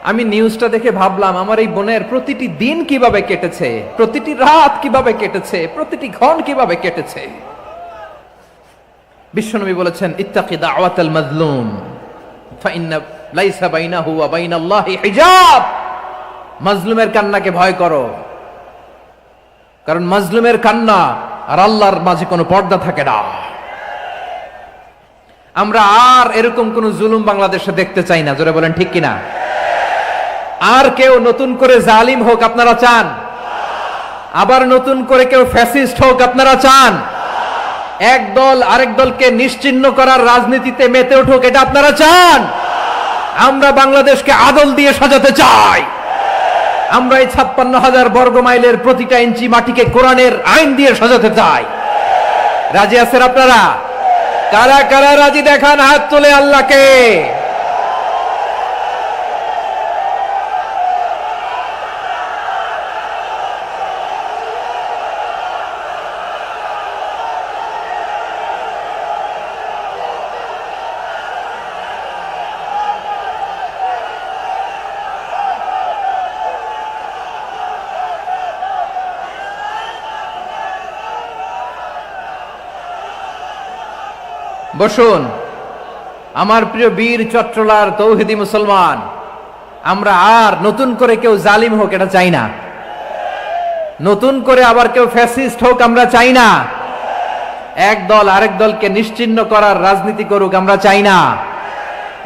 আমি নিউজটা দেখে ভাবলাম আমার এই বোনের প্রতিটি দিন কিভাবে কেটেছে, প্রতিটি রাত কিভাবে কেটেছে, প্রতিটি ক্ষণ কিভাবে কেটেছে। বিশ্বনবী বলেছেন, ইত্তাকি দাওয়াতাল মাজলুম ফাইন্না লাইসা বাইনাহু ওয়া বাইনাল্লাহি হিজাব। মাজলুমের কান্নাকে ভয় করো, কারণ মাজলুমের কান্না আর আল্লাহর মাঝে কোনো পর্দা থাকে না। আমরা আর এরকম কোন জুলুম বাংলাদেশে দেখতে চাই না। জোরে বলেন ঠিক কিনা? আর কেউ নতুন করে জালিম হোক আপনারা চান? আবার নতুন করে কেউ ফ্যাসিস্ট হোক আপনারা চান? এক দল আরেক দলকে নিশ্চিহ্ন করার রাজনীতিতে মেতে উঠুক এটা আপনারা চান? আমরা বাংলাদেশকে আদল দিয়ে সাজাতে চাই। আমরা এই 56,000 বর্গ মাইলের প্রতিটা ইঞ্চি মাটিকে কোরআনের আইন দিয়ে সাজাতে চাই। রাজি আছেন আপনারা? কারা কারা রাজি দেখান হাত তুলে আল্লাহকে। বসুন আমার প্রিয় বীর চট্টলার তৌহিদি মুসলমান, আমরা আর নতুন করে কেউ জালিম হোক এটা চাই না। নতুন করে আবার কেউ ফ্যাসিস্ট হোক আমরা চাই না। এক দল আরেক দলকে নিশ্চিহ্ন করার রাজনীতি করুক আমরা চাই না।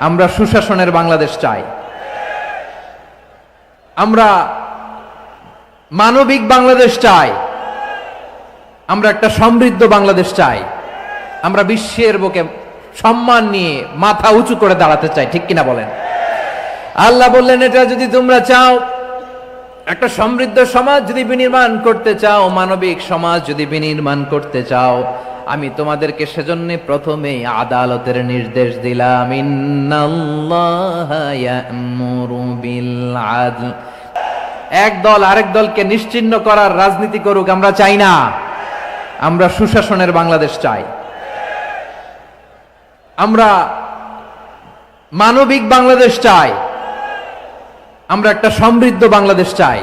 আমরা সুশাসনের বাংলাদেশ চাই। আমরা মানবিক বাংলাদেশ চাই। আমরা একটা সমৃদ্ধ বাংলাদেশ চাই। আমরা বিশ্বের বুকে সম্মান নিয়ে মাথা উঁচু করে দাঁড়াতে চাই, ঠিক কিনা বলেন? আল্লাহ বললেন, এটা যদি তোমরা চাও, একটা সমৃদ্ধ সমাজ যদি বিনির্মাণ করতে চাও, মানবিক সমাজ যদি বিনির্মাণ করতে চাও, আমি তোমাদেরকে সেজন্য প্রথমেই আদালতের নির্দেশ দিলাম। ইন্নাল্লাহা ইয়া'মুরু বিল আদল। এক দল আরেক দলকে নিশ্চিহ্ন করার রাজনীতি করুক আমরা চাই না। আমরা সুশাসনের বাংলাদেশ চাই। আমরা মানবিক বাংলাদেশ চাই। আমরা একটা সমৃদ্ধ বাংলাদেশ চাই।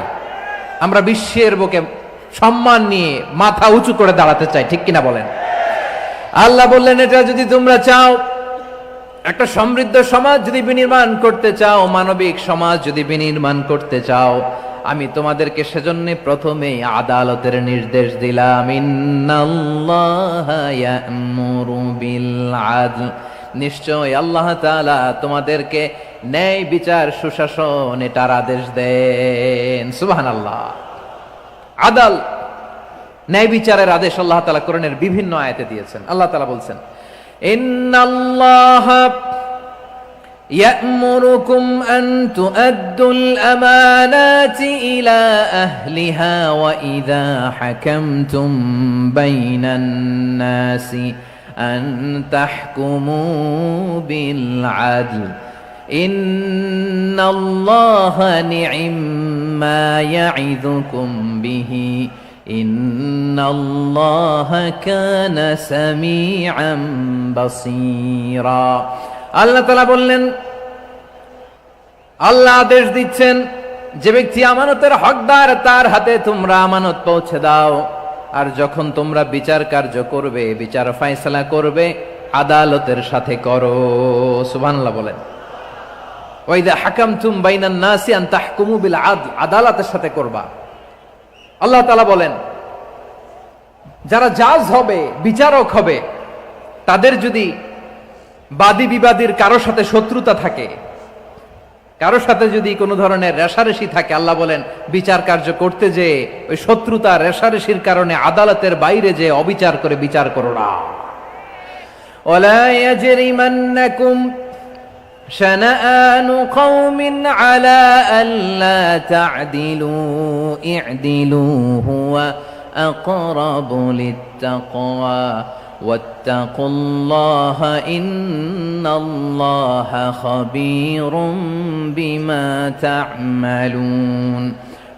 আমরা বিশ্বের বুকে সম্মান নিয়ে মাথা উঁচু করে দাঁড়াতে চাই, ঠিক কিনা বলেন? আল্লাহ বললেন, এটা যদি তোমরা চাও, একটা সমৃদ্ধ সমাজ যদি বিনির্মাণ করতে চাও, মানবিক সমাজ যদি বিনির্মাণ করতে চাও, আমি তোমাদেরকে সেজন্য প্রথমেই আদালতের নির্দেশ দিলাম। ইন্নাল্লাহা ইয়া'মুরু বিল আদল, নিশ্চয় আল্লাহ তাআলা তোমাদেরকে ন্যায় বিচার সুশাসন এটার আদেশ দেন। সুবহানাল্লাহ। আদাল, ন্যায় বিচারের আদেশ আল্লাহ তাআলা কোরআনের বিভিন্ন আয়াতে দিয়েছেন। আল্লাহ তাআলা বলছেন, ইন্নাল্লাহা يأمركم أن تؤدوا الأمانات إلى أهلها وإذا حكمتم بين الناس أن تحكموا بالعدل إن الله نعم ما يعظكم به إن الله كان سميعا بصيرا। আল্লাহ তাআলা বললেন, আল্লাহ আদেশ দিচ্ছেন, যে ব্যক্তি আমানতের হকদার তার হাতে তোমরা আমানত পৌঁছে দাও, আর যখন তোমরা বিচার কার্য করবে, বিচার ফয়সালা করবে, আদালতের সাথে করো। সুবহানাল্লাহ বলেন। ওয়া ইযা হাকামতুম বাইনান নাসি আন তাহকুমু বিল আদল, আদালতের সাথে করবা। আল্লাহ তাআলা বলেন, যারা জাজ হবে, বিচারক হবে, তাদের যদি বাদী বিবাদীর কারো সাথে শত্রুতা থাকে, কারো সাথে যদি কোনো ধরনের রেষারেষি থাকে, আল্লাহ বলেন বিচার কার্য করতে যে ওই শত্রুতা রেষারেষির কারণে আদালতের বাইরে যে অবিচার করে বিচার করো না। ওয়ালা ইয়াজরিমান্নাকুম শানাআনু কওমিন আলা আল্লা তা'দিলু ই'দিলু হুয়া আকরাবু লিত্তাকওয়া ওয়াত্তাকুল্লাহা ইন্নাল্লাহা খাবীরুম বিমা তা'মালুন।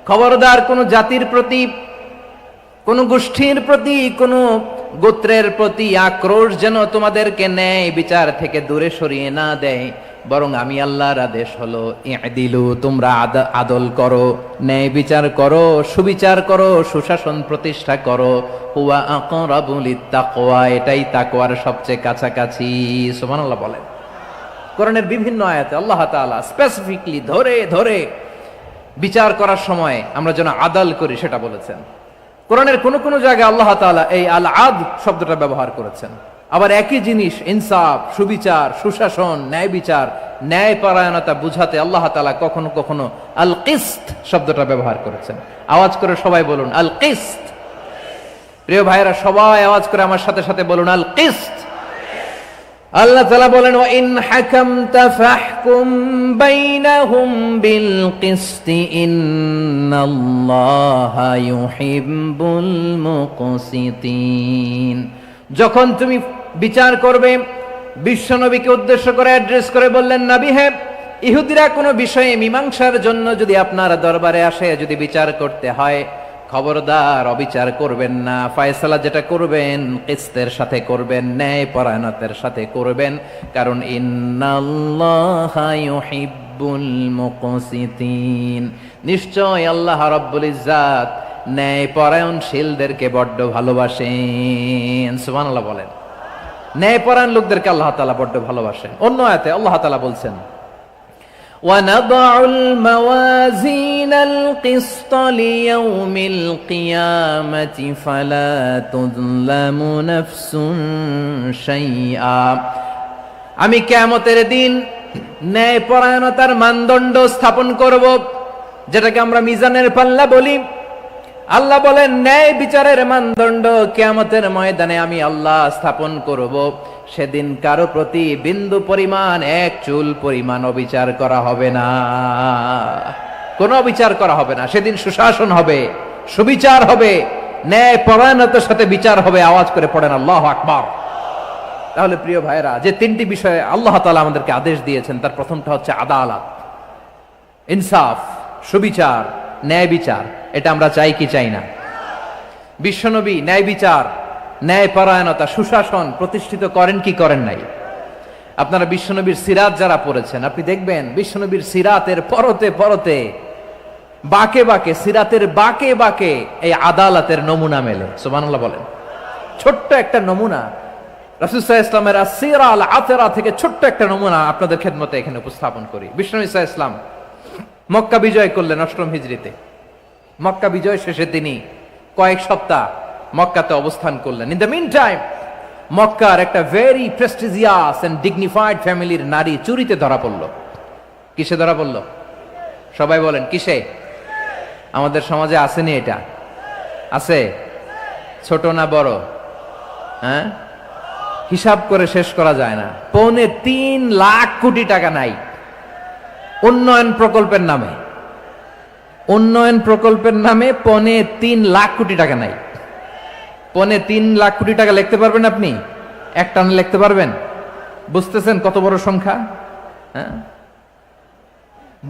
খবরদার কোন জাতির প্রতি, কোন গোষ্ঠীর প্রতি, কোন গোত্রের প্রতি আক্রোশ যেন তোমাদেরকে ন্যায় বিচার থেকে দূরে সরিয়ে না দেয়, বরং আমি আল্লাহর আদেশ হলো ই'দিলু, তোমরা আদল করো, ন্যায় বিচার করো, সুবিচার করো, সুশাসন প্রতিষ্ঠা করো। হুয়া আকরাবু লিত্তাকওয়া, এটাই তাকওয়ার সবচেয়ে কাছাকাছি। সুবহানাল্লাহ বলেন। কোরআনের বিভিন্ন আয়াতে আল্লাহ তাআলা স্পেসিফিকলি ধরে ধরে বিচার করার সময় আমরা যেন আদাল করি সেটা বলেছেন। কোরআনের কোন কোন জায়গায় আল্লাহ তাআলা এই আল আদল শব্দটা ব্যবহার করেছেন। আবার একই জিনিস ইনসাফ, সুবিচার, সুশাসন, ন্যায় বিচার, ন্যায় পরায়ণতা বুঝাতে আল্লাহ তাআলা কখনো কখনো আল কিসত শব্দটা ব্যবহার করেছেন। আওয়াজ করে সবাই বলুন আল কিসত। প্রিয় ভাইরা, সবাই আওয়াজ করে আমার সাথে সাথে বলুন আল কিসত। আল্লাহ তাআলা বলেন, ওয়া ইন হাকামতা ফাহকুম বাইনাহুম বিল কিসতি ইন্নাল্লাহা ইউহিব্বুল মুকসিতিন। যখন তুমি বিচার করবে, বিশ্বনবীকে উদ্দেশ্য করে অ্যাড্রেস করে বললেন, নবী হে, ইহুদিরা কোনো বিষয়ে মীমাংসার জন্য যদি আপনার দরবারে আসে, যদি বিচার করতে হয়, খবরদার অবিচার করবেন না। ফয়সালা যেটা করবেন কিসতের সাথে করবেন, ন্যায় পরায়ণতার সাথে করবেন, কারণ ইন্নাল্লাহা ইউহিব্বুল মুকসিতিন, নিশ্চয় আল্লাহ রাব্বুল ইজ্জাত ন্যায় পরায়ণশীলদেরকে বড্ড ভালোবাসেন। সুবহানাল্লাহ বলেন। ন্যায় পরায়ণ লোকদেরকে আল্লাহ তাআলা বড্ড ভালোবাসেন। অন্য আয়াতে আল্লাহ তাআলা বলছেন, وَنَضَعُ الْمَوَازِينَ الْقِسْطَ لِيَوْمِ الْقِيَامَةِ فَلَا تُظْلَمُ نَفْسٌ شَيْئًا। আমি কিয়ামতের দিন ন্যায় পরায়ণতার মানদণ্ড স্থাপন করব, যেটাকে আমরা মিজানের পাল্লা বলি। আল্লাহ বলেন, ন্যায় বিচারের মানদণ্ড কিয়ামতের ময়দানে আমি আল্লাহ স্থাপন করব। সেদিন কারো প্রতি বিন্দু পরিমাণ, এক চুল পরিমাণ অবিচার করা হবে না, কোনো অবিচার করা হবে না। সেদিন সুশাসন হবে, সুবিচার হবে, ন্যায় পরায়ণতার সাথে বিচার হবে। আওয়াজ করে পড়েন আল্লাহু আকবার। তাহলে প্রিয় ভাইরা, যে তিনটি বিষয়ে আল্লাহ তাআলা আমাদেরকে আদেশ দিয়েছেন, তার প্রথমটা হচ্ছে আদালত, ইনসাফ, সুবিচার, ন্যায় বিচার। এটা আমরা চাই কি চাই না? বিশ্বনবী ন্যায় বিচার, ন্যায় পরায়ণতা, সুশাসন প্রতিষ্ঠিত করেন কি করেন নাই? আপনারা বিশ্বনবীর সিরাত যারা পড়েছেন, আপনি দেখবেন বিশ্বনবীর সিরাতের পরতে পরতে বাকে বাকে, সিরাতের বাকে বাকে এই আদালতের নমুনা মেলে। সুবহানাল্লাহ বলেন। ছোট্ট একটা নমুনা রাসূল সাল্লাল্লাহু আলাইহি ওয়াসাল্লামের আসসিরা আল আতরা থেকে ছোট্ট একটা নমুনা আপনাদের খেদমতে এখানে উপস্থাপন করি। বিশ্বনবী সাল্লাল্লাহু আলাইহি ওয়াসাল্লাম মক্কা বিজয় করলেন ৮ম হিজরিতে। মক্কা বিজয় শেষে তিনি কয়েক সপ্তাহ মক্কাতে অবস্থান করলেন। ইন দ্য মিন টাইম মক্কার একটা ভেরি প্রেস্টিজিয়াস এন্ড ডিগনিফাইড ফ্যামিলির নারী চুরিতে ধরা পড়ল। কিসে ধরা পড়ল? সবাই বলেন কিসে? আমাদের সমাজে আসেনি এটা? আছে? ছোট না বড়? হ্যাঁ, হিসাব করে শেষ করা যায় না। ৩.৫ লাখ কোটি টাকা নাই উন্নয়ন প্রকল্পের নামে। উন্নয়ন প্রকল্পের নামে ৩.৫ লাখ কোটি টাকা নাই। ৩.৫ লাখ কোটি টাকা লিখতে পারবেন আপনি? এক টানে লিখতে পারবেন? বুঝতেছেন কত বড় সংখ্যা? হ্যাঁ,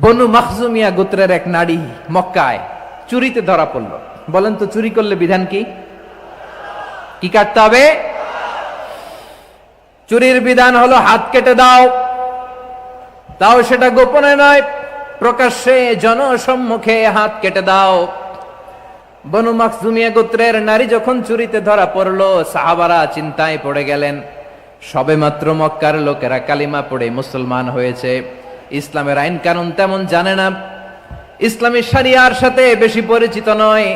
বনু মাখজুমিয়া গোত্রের এক নারী মক্কায় চুরিতে ধরা পড়ল। বলেন তো চুরি করলে বিধান কি? কি কাটতে হবে? চুরির বিধান হলো হাত কেটে দাও। তাও সেটা গোপনে নয়, প্রকাশ্যে জনসম্মুখে হাত কেটে দাও। বনু মাখজুমিয়া গোত্রের নারী যখন চুরিতে ধরা পড়লো, সাহাবারা চিন্তায় পড়ে গেলেন। সবেমাত্র মক্কার লোকেরা কালিমা পড়ে মুসলমান হয়েছে, ইসলামের আইন কানুন তেমন জানে না, ইসলামী শরিয়ার সাথে বেশি পরিচিত নয়।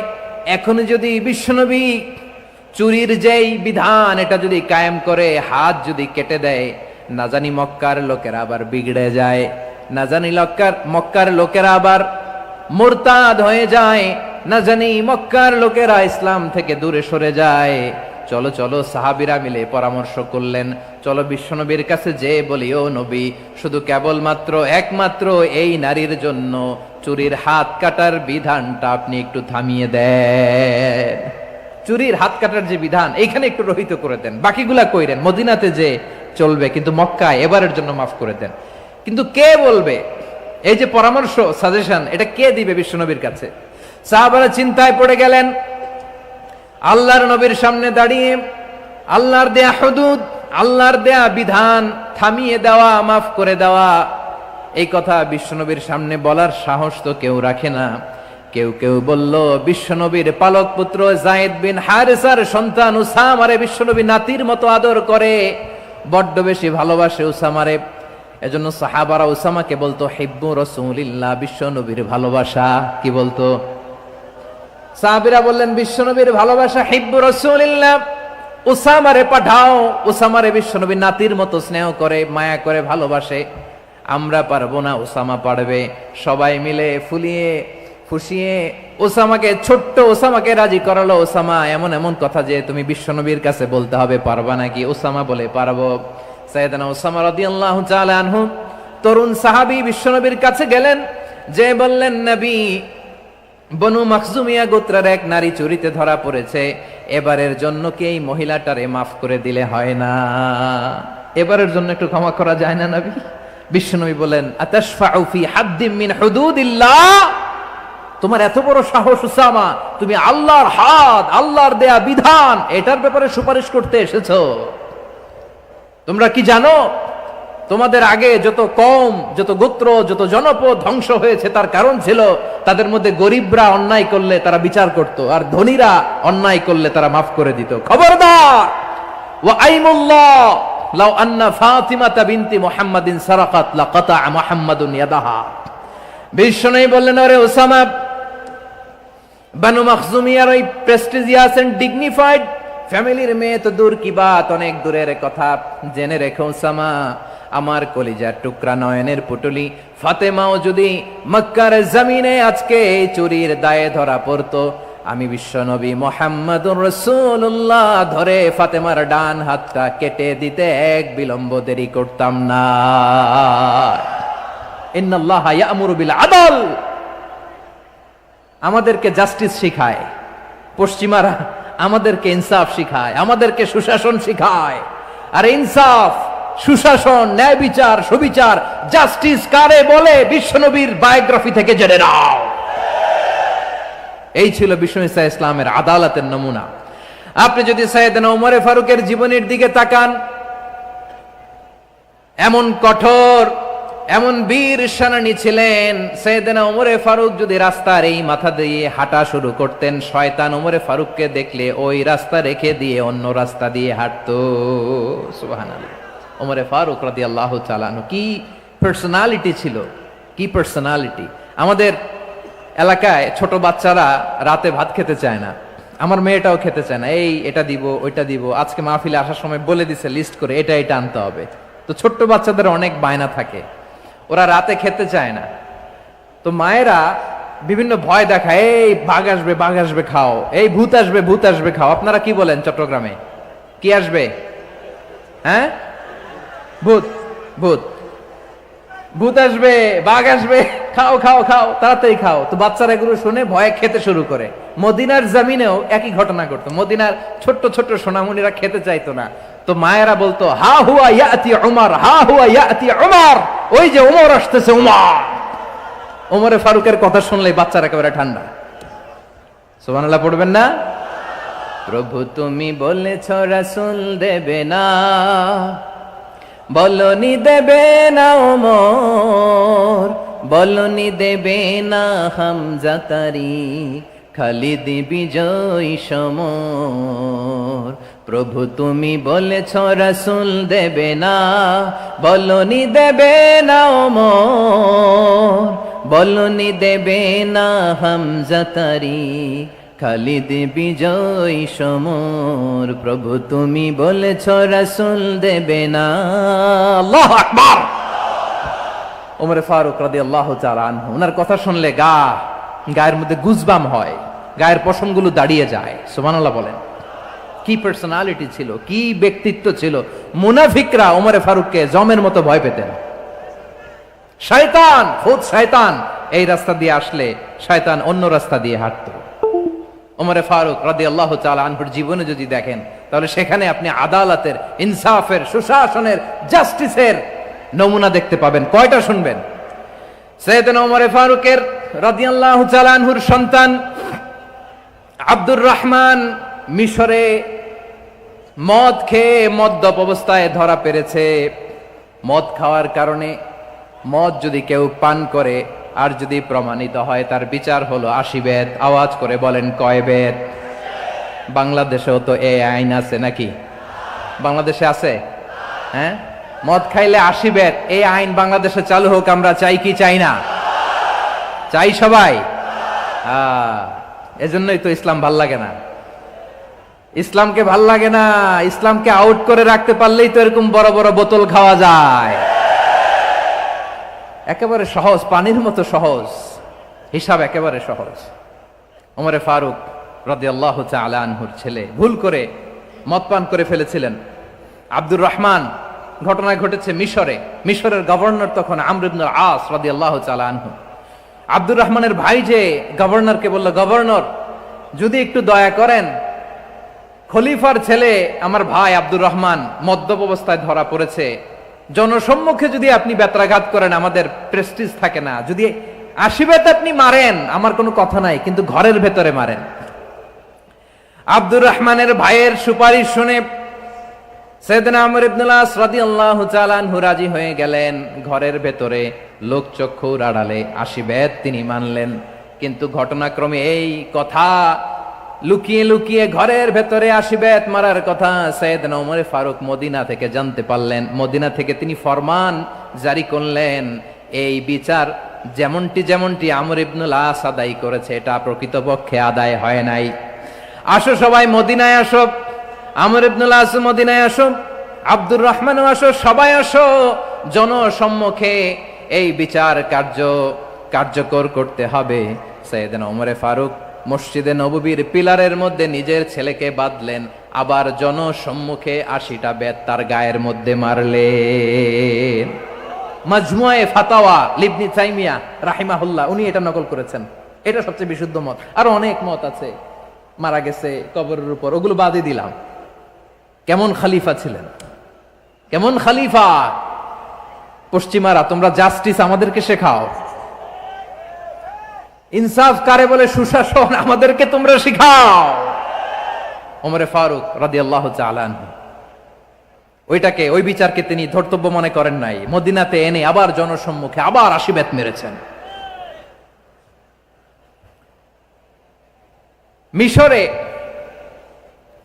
এখন যদি বিশ্বনবী চুরির যেই বিধান এটা যদি কায়েম করে হাত যদি কেটে দেয়, না জানি মক্কার লোকেরা আবার বিগড়ে যায়, না জানি মক্কার লোকেরা আবার মুরতাদ হয়ে যায়, না জানি মক্কার লোকেরা ইসলাম থেকে দূরে সরে যায়। চলো চলো, সাহাবীরা মিলে পরামর্শ করলেন, চলো বিশ্বনবীর কাছে যে বলি, ও নবী, শুধু কেবলমাত্র একমাত্র এই নারীর জন্য চুরির হাত কাটার বিধানটা আপনি একটু থামিয়ে দেন। চুরির হাত কাটার যে বিধান এইখানে একটু রহিত করে দেন, বাকিগুলা কইরেন মদিনাতে যে চলবে, কিন্তু মক্কায় এবারের জন্য মাফ করে দেন। কিন্তু কে বলবে? এই যে পরামর্শ, সাজেশন, এটা কে দিবে বিশ্বনবীর কাছে? সাহাবারা চিন্তায় পড়ে গেলেন। আল্লাহর নবীর সামনে দাঁড়িয়ে আল্লাহর দেয়া হুদুদ, আল্লাহর দেয়া বিধান থামিয়ে দেওয়া, মাফ করে দেওয়া, এই কথা বিশ্বনবীর সামনে বলার সাহস তো কেউ রাখে না। কেউ কেউ বলল, বিশ্বনবীর পালক পুত্র যায়েদ বিন হারেসার সন্তান উসামারে বিশ্বনবী নাতির মতো আদর করে, বড্ড বেশি ভালোবাসে উসামারে। এজন্য সাহাবারা উসামাকে বলতো হিব্বু রাসূলিল্লাহ, বিশ্বনবীর ভালোবাসা। কি বলতো? সাহাবীরা বললেন, বিশ্বনবীর ভালোবাসা হিব্বু রাসূলিল্লাহ, উসামারে পাঠাও। উসামারে বিশ্বনবী নাতির মতো স্নেহ করে, মায়া করে, ভালোবাসে। আমরা পারবো না, উসামা পারবে। সবাই মিলে ফুলিয়ে ফুসিয়ে ওসামাকে, ছোট্ট ওসামাকে রাজি করালো। ওসামা এমন এমন কথা যে তুমি বিশ্বনবীর কাছে বলতে হবে, পারবা নাকি? ওসামা বলে, পারবো। সাইয়েদনা ওসামা রাদিয়াল্লাহু তাআলা আনহু তরুণ সাহাবী বিশ্বনবীর কাছে গেলেন, যে বললেন, নবী, বনু মাখজুমিয়া গোত্রের এক নারী চুরিতে ধরা পড়েছে, এবারের জন্য কি এই মহিলাটারে মাফ করে দিলে হয় না? এবারের জন্য একটু ক্ষমা করা যায় না নবী? বিশ্বনবী বলেন, আতাশফাউ ফি হাদ্দিম মিন হুদুদিল্লাহ, তোমার এত বড় সাহস উসামা, তুমি আল্লাহর হাত, আল্লাহর দেয়া বিধান, এটার ব্যাপারে সুপারিশ করতে এসেছো? তোমরা কি জানো তোমাদের আগে যত কওম, যত গোত্র, যত জনপদ ধ্বংস হয়েছে তার কারণ ছিল তাদের মধ্যে গরিবরা অন্যায় করলে তারা বিচার করত, আর ধনীরা অন্যায় করলে তারা মাফ করে দিত। খবরদার! ওয়া আইমুল্লাহ লাউ আন্না ফাতিমাতা বিনতি মুহাম্মাদিন সারাকাত লাকাতা মুহাম্মাদুন ইয়াদাহা। বিশ্বনবী বললেন, আরে ওসামা, বানু মাখজুমিয়ার ওই প্রেস্টিজিয়াস এন্ড ডিগনিফাইড ফ্যামিলির মেয়ে তো দূর কি বাত, অনেক দূরের কথা। জেনে রেখো ওসামা, আমার কলিজার টুকরা, নয়নের পুটুলি ফাতেমাও যদি মক্কার জমিনে আজকে এই চুরির দায়ে ধরা পড়তো, আমি বিশ্বনবী মুহাম্মাদুর রাসূলুল্লাহ ধরে ফাতেমার ডান হাতটা কেটে দিতে এক বিলম্ব দেরি করতাম না। ইন্নাল্লাহা ইয়া'মুরু বিল আদল, আমাদেরকে জাস্টিস শিখায় পশ্চিমারা, আমাদেরকে ইনসাফ শিখায়, আমাদেরকে সুশাসন শিখায়। আর ইনসাফ, সুশাসন, ন্যায় বিচার, সুবিচার, জাস্টিস কারে বলে বিশ্বনবীর বায়োগ্রাফি থেকে জেনে নাও। এই ছিল বিশ্বনবী সাল্লাল্লাহু আলাইহি ওয়াসাল্লামের আদালতের নমুনা। আপনি যদি সাইয়েদনা ওমর ফারুকের জীবনের দিকে তাকান, এমন কঠোর, এমন বীর সেনানী ছিলেন। সাইয়েদনা ওমরে ফারুক যদি রাস্তার এই মাথা দিয়ে হাঁটা শুরু করতেন, শয়তান ওমরে ফারুককে দেখলে ওই রাস্তা রেখে দিয়ে অন্য রাস্তা দিয়ে হাঁটতো। সুবহানাল্লাহ। ওমরে ফারুক রাদিয়াল্লাহু তাআলা আনহু কি পার্সোনালিটি ছিল, কি পার্সোনালিটি। আমাদের এলাকায় ছোট বাচ্চারা রাতে ভাত খেতে চায় না, আমার মেয়েটাও খেতে চায় না। এই এটা দিব ওইটা দিব, আজকে মাহফিলে আসার সময় বলে দিছে লিস্ট করে এটা এটা আনতে হবে। তো ছোট্ট বাচ্চাদের অনেক বায়না থাকে, ওরা রাতে খেতে চায় না। তো মায়েরা বিভিন্ন ভয় দেখায়, এই বাঘ আসবে খাও, এই ভূত আসবে খাও। আপনারা কি বলেন চট্টগ্রামে? কি আসবে? হ্যাঁ, ভূত ভূত ভূত আসবে, বাঘ আসবে, খাও খাও খাও, তাড়াতাড়ি খাও। তো বাচ্চারা এগুলো শুনে ভয়ে খেতে শুরু করে। মদিনার জমিনেও একই ঘটনা ঘটতো। মদিনার ছোট্ট ছোট্ট সোনামণিরা খেতে চাইতো না। তো মায়েরা বলতো, হা হুয়া ইয়াতি উমর, হা হুয়া ইয়াতি উমর, ওই যে উমর আসতেছে, উমর। ওমরে ফারুকের কথা শুনলে বাচ্চারা একেবারে ঠান্ডা। সুবহানাল্লাহ পড়বেন না? প্রভু তুমি বলেছ রাসূল দেবে না, বলনি দেবে না ওমর, বলনি দেবে না হামজা তারিক, খালিদ বিজয় সমর। প্রভু তুমি বলেছ রাসূল দেবে না, বলনি দেবে না ওমর, বলনি দেবে না হামজা তারিক, খালিদ বিজয় সমর। প্রভু তুমি বলেছ রাসূল দেবে না। আল্লাহু আকবার। ওমরে ফারুক রাদিয়াল্লাহু তাআলা আনহু, ওনার কথা শুনলে গায়ের মধ্যে গুজবাম হয়, গায়ের পশমগুলো দাঁড়িয়ে যায়। সুবহানাল্লাহ বলেন। কি পার্সোনালিটি ছিল, কি ব্যক্তিত্ব ছিল। মুনাফিকরা ওমরে ফারুককে জমের মতো ভয় পেতেন। শয়তান, খুদ শয়তান এই রাস্তা দিয়ে আসলে শয়তান অন্য রাস্তা দিয়ে হাঁটতো। ওমরে ফারুক রাদিয়াল্লাহু তাআলা আনহুর জীবনে যদি দেখেন, তাহলে সেখানে আপনি আদালতের, ইনসাফের, সুশাসনের, জাস্টিসের নমুনা দেখতে পাবেন। কয়টা শুনবেন? সাইয়েদনা ওমরে ফারুকের রাদিয়াল্লাহু তাআলা আনহুর সন্তান আব্দুর রহমান মিশরে মদ খেয়ে মদ্যপ অবস্থায় ধরা পড়েছে। মদ খাওয়ার কারণে, মদ যদি কেউ পান করে আর যদি প্রমাণিত হয়, তার বিচার হলো 80 বেত। আওয়াজ করে বলেন কয় বেত? বাংলাদেশেও তো এই আইন আছে নাকি? বাংলাদেশে আছে? হ্যাঁ, মদ খাইলে 80 বেত, এই আইন বাংলাদেশে চালু হোক। আমরা চাই কি চাই না? চাই সবাই। এজন্যই তো ইসলাম ভাল লাগে না। ইসলামকে ভাল লাগে না। ইসলামকে আউট করে রাখতে পারলেই তো এরকম বড় বড় বোতল খাওয়া যায়। একেবারে সহজ, পানির মতো সহজ হিসাব, একেবারে সহজ। ওমরে ফারুক রাদিয়াল্লাহু তাআলা আনহুর ছেলে ভুল করে মদ পান করে ফেলেছিলেন। আব্দুর রহমান, ঘটনা ঘটেছে মিশরে। মিশরের গভর্নর তখন আমর ইবনে আস রাদিয়াল্লাহু তাআলা আনহু। আব্দুর রহমানের ভাই যে গভর্নরকে বলল, গভর্নর যদি একটু দয়া করেন, খলিফার ছেলে আমার ভাই আব্দুর রহমান মদ্যপ অবস্থায় ধরা পড়েছে, জনসম্মুখে যদি আপনি বেত্রাঘাত করেন আমাদের প্রেস্টিজ থাকে না, যদি 80 বেত আপনি মারেন আমার কোনো কথা নাই, কিন্তু ঘরের ভেতরে মারেন। আব্দুর রহমানের ভাইয়ের সুপারিশ শুনে সাইয়েদনা আমর ইবনে আস রাদিয়াল্লাহু তাআলা আনহু রাজি হয়ে গেলেন। ঘরের ভেতরে লোকচক্ষুর আড়ালে 80 বেত তিনি মানলেন। কিন্তু ঘটনাক্রমে এই কথা লুকিয়ে লুকিয়ে ঘরের ভেতরে 80 বেত মারার কথা সাইয়েদনা ওমর ফারুক মদিনা থেকে জানতে পারলেন। মদিনা থেকে তিনি ফরমান জারি করলেন, এই বিচার যেমনটি আমর ইবনে আস আদায় করেছে, এটা প্রকৃতপক্ষে আদায় হয় নাই। আসো সবাই মদিনায় আসো, আমর ইবনে আস মদিনায় আসো, আব্দুর রহমানও আসো, সবাই আসো, জনসম্মুখে এই বিচার কার্যকর করতে হবে। সাইয়েদনা ওমর ফারুক মসজিদে নববীর পিলারের মধ্যে নিজের ছেলেকে বাঁধলেন, আবার জনসম্মুখে 80টা বেত তার গায়ের মধ্যে মারলেন। মাজমুয়ে ফাতাওয়া ইবনে তাইমিয়া রাহিমাহুল্লাহ উনি এটা নকল করেছেন। এটা সবচেয়ে বিশুদ্ধ মত। আরো অনেক মত আছে, মারা গেছে কবরের উপর, ওগুলো বাদই দিলাম। কেমন খলিফা ছিলেন, কেমন খলিফা! পশ্চিমারা তোমরা জাস্টিস আমাদেরকে শেখাও, ইনসাফ কারে বলে, সুশাসন আমাদেরকে তোমরা শিখাও। ওমরে ফারুক রাদিয়াল্লাহু তাআলা আনহু ওই বিচারকে তিনি ধর্তব্য মনে করেন নাই, মদিনাতে এনে আবার জনসম্মুখে আবার আশীর্বাদ মেরেছেন। মিশরে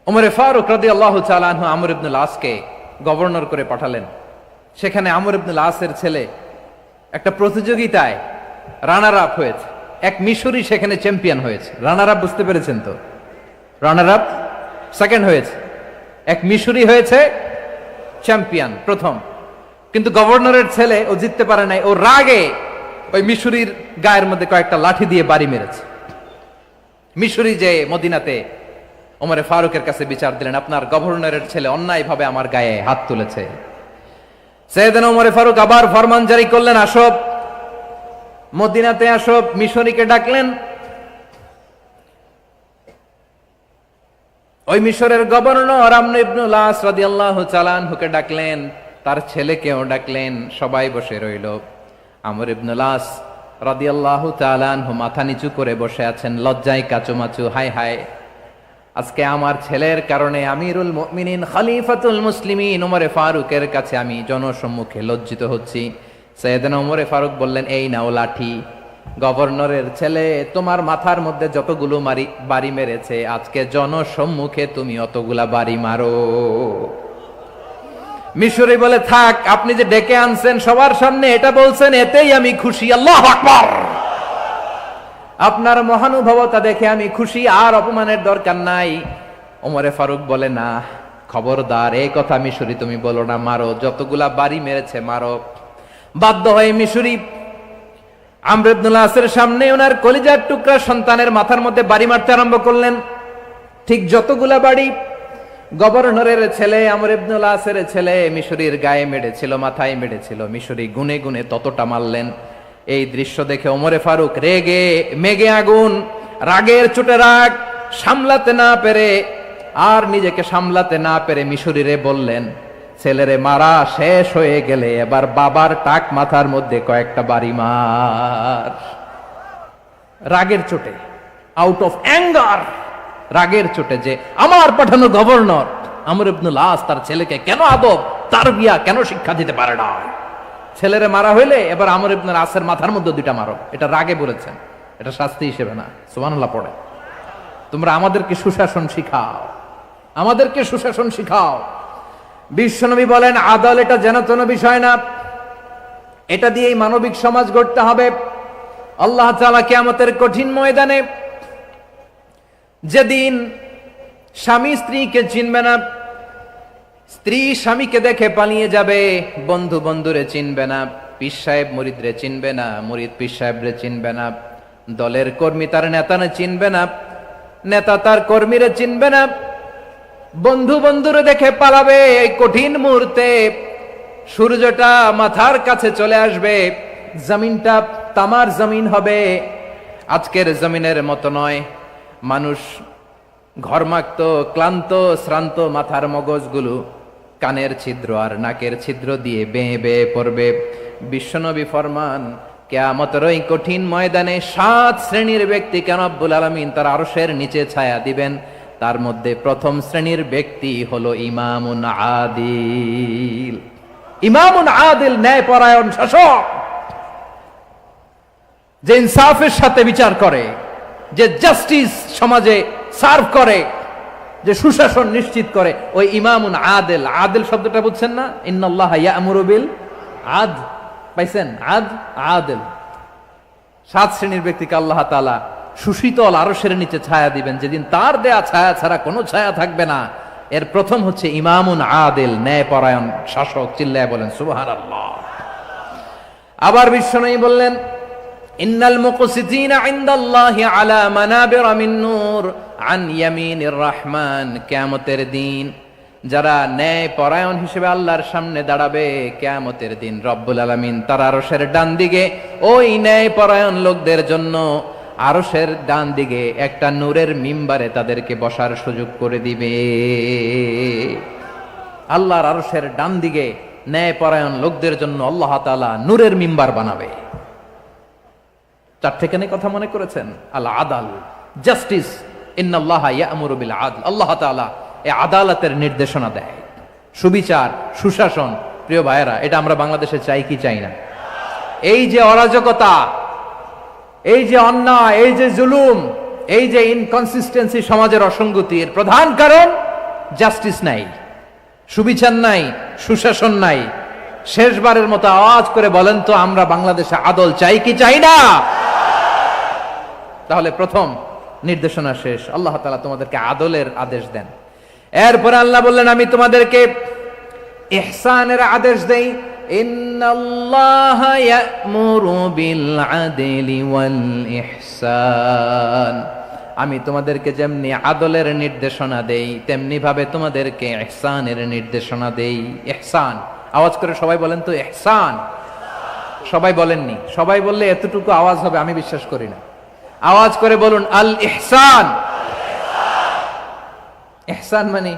ওমরে ফারুক রাদিয়াল্লাহু তাআলা আনহু আমর ইবনুল আসকে গভর্নর করে পাঠালেন। সেখানে আমর ইবনুল আসের ছেলে একটা প্রতিযোগিতায় রানার আপ হয়েছে, এক মিশরি সেখানে চ্যাম্পিয়ন হয়েছে। রানার আপ বুঝতে পেরেছেন তো? রানার আপ সেকেন্ড হয়েছে, এক মিশরি হয়েছে চ্যাম্পিয়ন প্রথম। কিন্তু গভর্নরের ছেলে ও জিততে পারে নাই, ও রাগে ওই মিশরির গায়ের মধ্যে কয়েকটা লাঠি দিয়ে বাড়ি মেরেছে। মিশরি যে মদিনাতে ওমরে ফারুকের কাছে বিচার দিলেন, আপনার গভর্নরের ছেলে অন্যায়ভাবে আমার গায়ে হাত তুলেছে। সাইয়েদনা ওমরে ফারুক আবার ফরমান জারি করলেন, আসো মদিনাতে আসো। মিশরীকে ডাকলেন। ওই মিশরের গভর্নর আমর ইবনুল আস রাদিয়াল্লাহু তাআলা আনহুকে ডাকলেন, তার ছেলেকেও ডাকলেন, সবাই বসে রইল। আমর ইবনুল আস রাদিয়াল্লাহু তাআলা আনহু মাথা নিচু করে বসে আছেন, লজ্জায় কাচুমাচু। হায় হায়, আজকে আমার ছেলের কারণে আমিরুল মুমিনিন খলিফাতুল মুসলিমিন ওমরে ফারুকের কাছে আমি জনসম্মুখে লজ্জিত হচ্ছি। সাইয়েদনা ওমরে ফারুক বললেন, এই নাও লাঠি, গভর্নরের ছেলে তোমার মাথার মধ্যে যতগুলো বাড়ি মেরেছে, আজকে জনসম্মুখে তুমি অতগুলা বাড়ি মারো। মিশরি বলে, থাক, আপনি যে ডেকে আনছেন সবার সামনে এটা বলছেন, এতেই আমি খুশি। আল্লাহু আকবার। আপনার মহানুভবতা দেখে আমি খুশি, আর অপমানের দরকার নাই। ওমরে ফারুক বলে, না, খবরদার, এই কথা মিশরি তুমি বলো না, মারো, যতগুলা বাড়ি মেরেছে মারো। বাধ্য হয়ে মিশরি আমর ইবনুল আসের সামনে ওনার কলিজার টুকরা সন্তানের মাথার মধ্যে বাড়ি মারতে আরম্ভ করলেন। ঠিক যতগুলা বাড়ি গভর্নরের ছেলে আমর ইবনুল আসের ছেলে মিশরির গায়ে মেরেছিল, মাথায় মেরেছিল, মিশরি গুনে গুনে ততটা মারলেন। এই দৃশ্য দেখে ওমরে ফারুক রেগে মেগে আগুন, রাগের চোটে রাগ সামলাতে না পেরে, আর নিজেকে সামলাতে না পেরে মিশরিরে বললেন, ছেলেরে মারা শেষ হয়ে গেলে এবার বাবার টাক মাথার মধ্যে কয়েকটা বাড়ি মার। রাগের চোটে, আউট অফ অ্যাঙ্গার, রাগের চোটে, যে আমার পাঠানো গভর্নর আমর ইবনুল আস তার ছেলেকে কেন আদব তারবিয়া কেন শিক্ষা দিতে পারে না। ছেলেরে মারা হইলে এবার আমর ইবনুল আসের মাথার মধ্যে দুইটা মারো। এটা রাগে বলেছেন, এটা শাস্তি হিসেবে না। সুবহানাল্লাহ পড়ে। তোমরা আমাদেরকে সুশাসন শিখাও, আমাদেরকে সুশাসন শিখাও। বিশ্বনবী বলেন, আদল এটা যেন তেন বিষয় না, এটা দিয়েই মানবিক সমাজ গড়তে হবে। আল্লাহ তাআলা কিয়ামতের কঠিন ময়দানে, যেদিন স্বামী স্ত্রীকে চিনবে না, স্ত্রী স্বামীকে দেখে পালিয়ে যাবে, বন্ধু বন্ধুরে চিনবে না, পীর সাহেব মুরিদরে চিনবে না, মুরিদ পীর সাহেবরে চিনবে না, দলের কর্মী তার নেতারে চিনবে না, নেতা তার কর্মীরে চিনবে না, বন্ধু বন্ধুরে দেখে পালাবে। এই কঠিন মুহূর্তে সূর্যটা মাথার কাছে চলে আসবে, জমিনটা তামার জমিন হবে। আজকের জমিনের মতো নয়, মানুষ ঘর্মাক্ত, ক্লান্ত, শ্রান্ত মাথার মগজগুলো কানের ছিদ্র আর নাকের ছিদ্র দিয়ে বেয়ে বেয়ে পড়বে। বিশ্বনবী ফরমান, কিয়ামতের ওই কঠিন ময়দানে 7 শ্রেণীর ব্যক্তিকে রব্বুল আলামিন তার আরশের নিচে ছায়া দিবেন। তার মধ্যে প্রথম শ্রেণীর ব্যক্তি হলো ইমামুন আদিল। ইমামুন আদিল, ন্যায়পরায়ণ শাসক, যে ইনসাফের সাথে বিচার করে, যে জাস্টিস সমাজে সার্ভ করে, যে সুশাসন নিশ্চিত করে, ওই ইমামুন আদিল। আদিল শব্দটা বুঝছেন না? ইন্নাল্লাহা ইয়া'মুরু বিল আদল, পাইছেন? আদিল। 7 শ্রেণীর ব্যক্তিকে আল্লাহ তাআলা সুশীতল আরশের নিচে ছায়া দিবেন, যেদিন তার দেয়া ছায়া ছাড়া কোনো ছায়া থাকবে না। এর প্রথম হচ্ছে ইমামুন আদিল, ন্যায়পরায়ণ শাসক। চিল্লায় বলেন সুবহানাল্লাহ। আবার বিশ্বনবী বললেন, ইন্নাল মুকসিতিনা ইনদাল্লাহি আলা মানাবিরা মিন নূর আন ইয়ামিনির রহমান। কিয়ামতের দিন যারা ন্যায়পরায়ণ হিসেবে আল্লাহর সামনে দাঁড়াবে, কিয়ামতের দিন রব্বুল আলামিন তার আরশের ডান দিকে ওই ন্যায়পরায়ণ লোকদের জন্য আরশের ডান দিকে একটা নূরের মিম্বারে তাদেরকে বসার সুযোগ করে দিবে। আল্লাহর আরশের ডান দিকে ন্যায়পরায়ণ লোকদের জন্য আল্লাহ তাআলা নূরের মিম্বার বানাবে। 4টেখানে কথা মনে করেছেন? আল আদাল, জাস্টিস। ইন্নাল্লাহা ইয়া'মুরু বিল আদল। আল্লাহ তাআলা এই আদালতের নির্দেশনা দেয়। সুবিচার, সুশাসন। প্রিয় ভাইয়েরা, এটা আমরা বাংলাদেশে চাই কি চাই না? এই যে অরাজকতা, এই যে অন্যায়, এই যে জুলুম, এই যে ইনকনসিস্টেন্সি, সমাজের অসঙ্গতি, এর প্রধান কারণ জাস্টিস নাই, সুবিচার নাই, সুশাসন নাই। শেষবারের মতো আওয়াজ করে বলেন তো, আমরা বাংলাদেশে আদল চাই কি চাই না? তাহলে প্রথম নির্দেশনা শেষ, আল্লাহ তাআলা তোমাদেরকে আদলের আদেশ দেন। এরপরে আল্লাহ বললেন, আমি তোমাদেরকে ইহসানের আদেশ দেই। ইন্নাল্লাহা ইয়া'মুরু বিল আদলি ওয়াল ইহসান। আমি তোমাদেরকে যেমনি আদলের নির্দেশনা দেই, তেমনি ভাবে তোমাদেরকে ইহসানের নির্দেশনা দেই। ইহসান, আওয়াজ করে সবাই বলেন তো ইহসান। সবাই বলেননি, সবাই বললে এতটুকু আওয়াজ হবে আমি বিশ্বাস করি না। আওয়াজ করে বলুন আল ইহসান। ইহসান মানে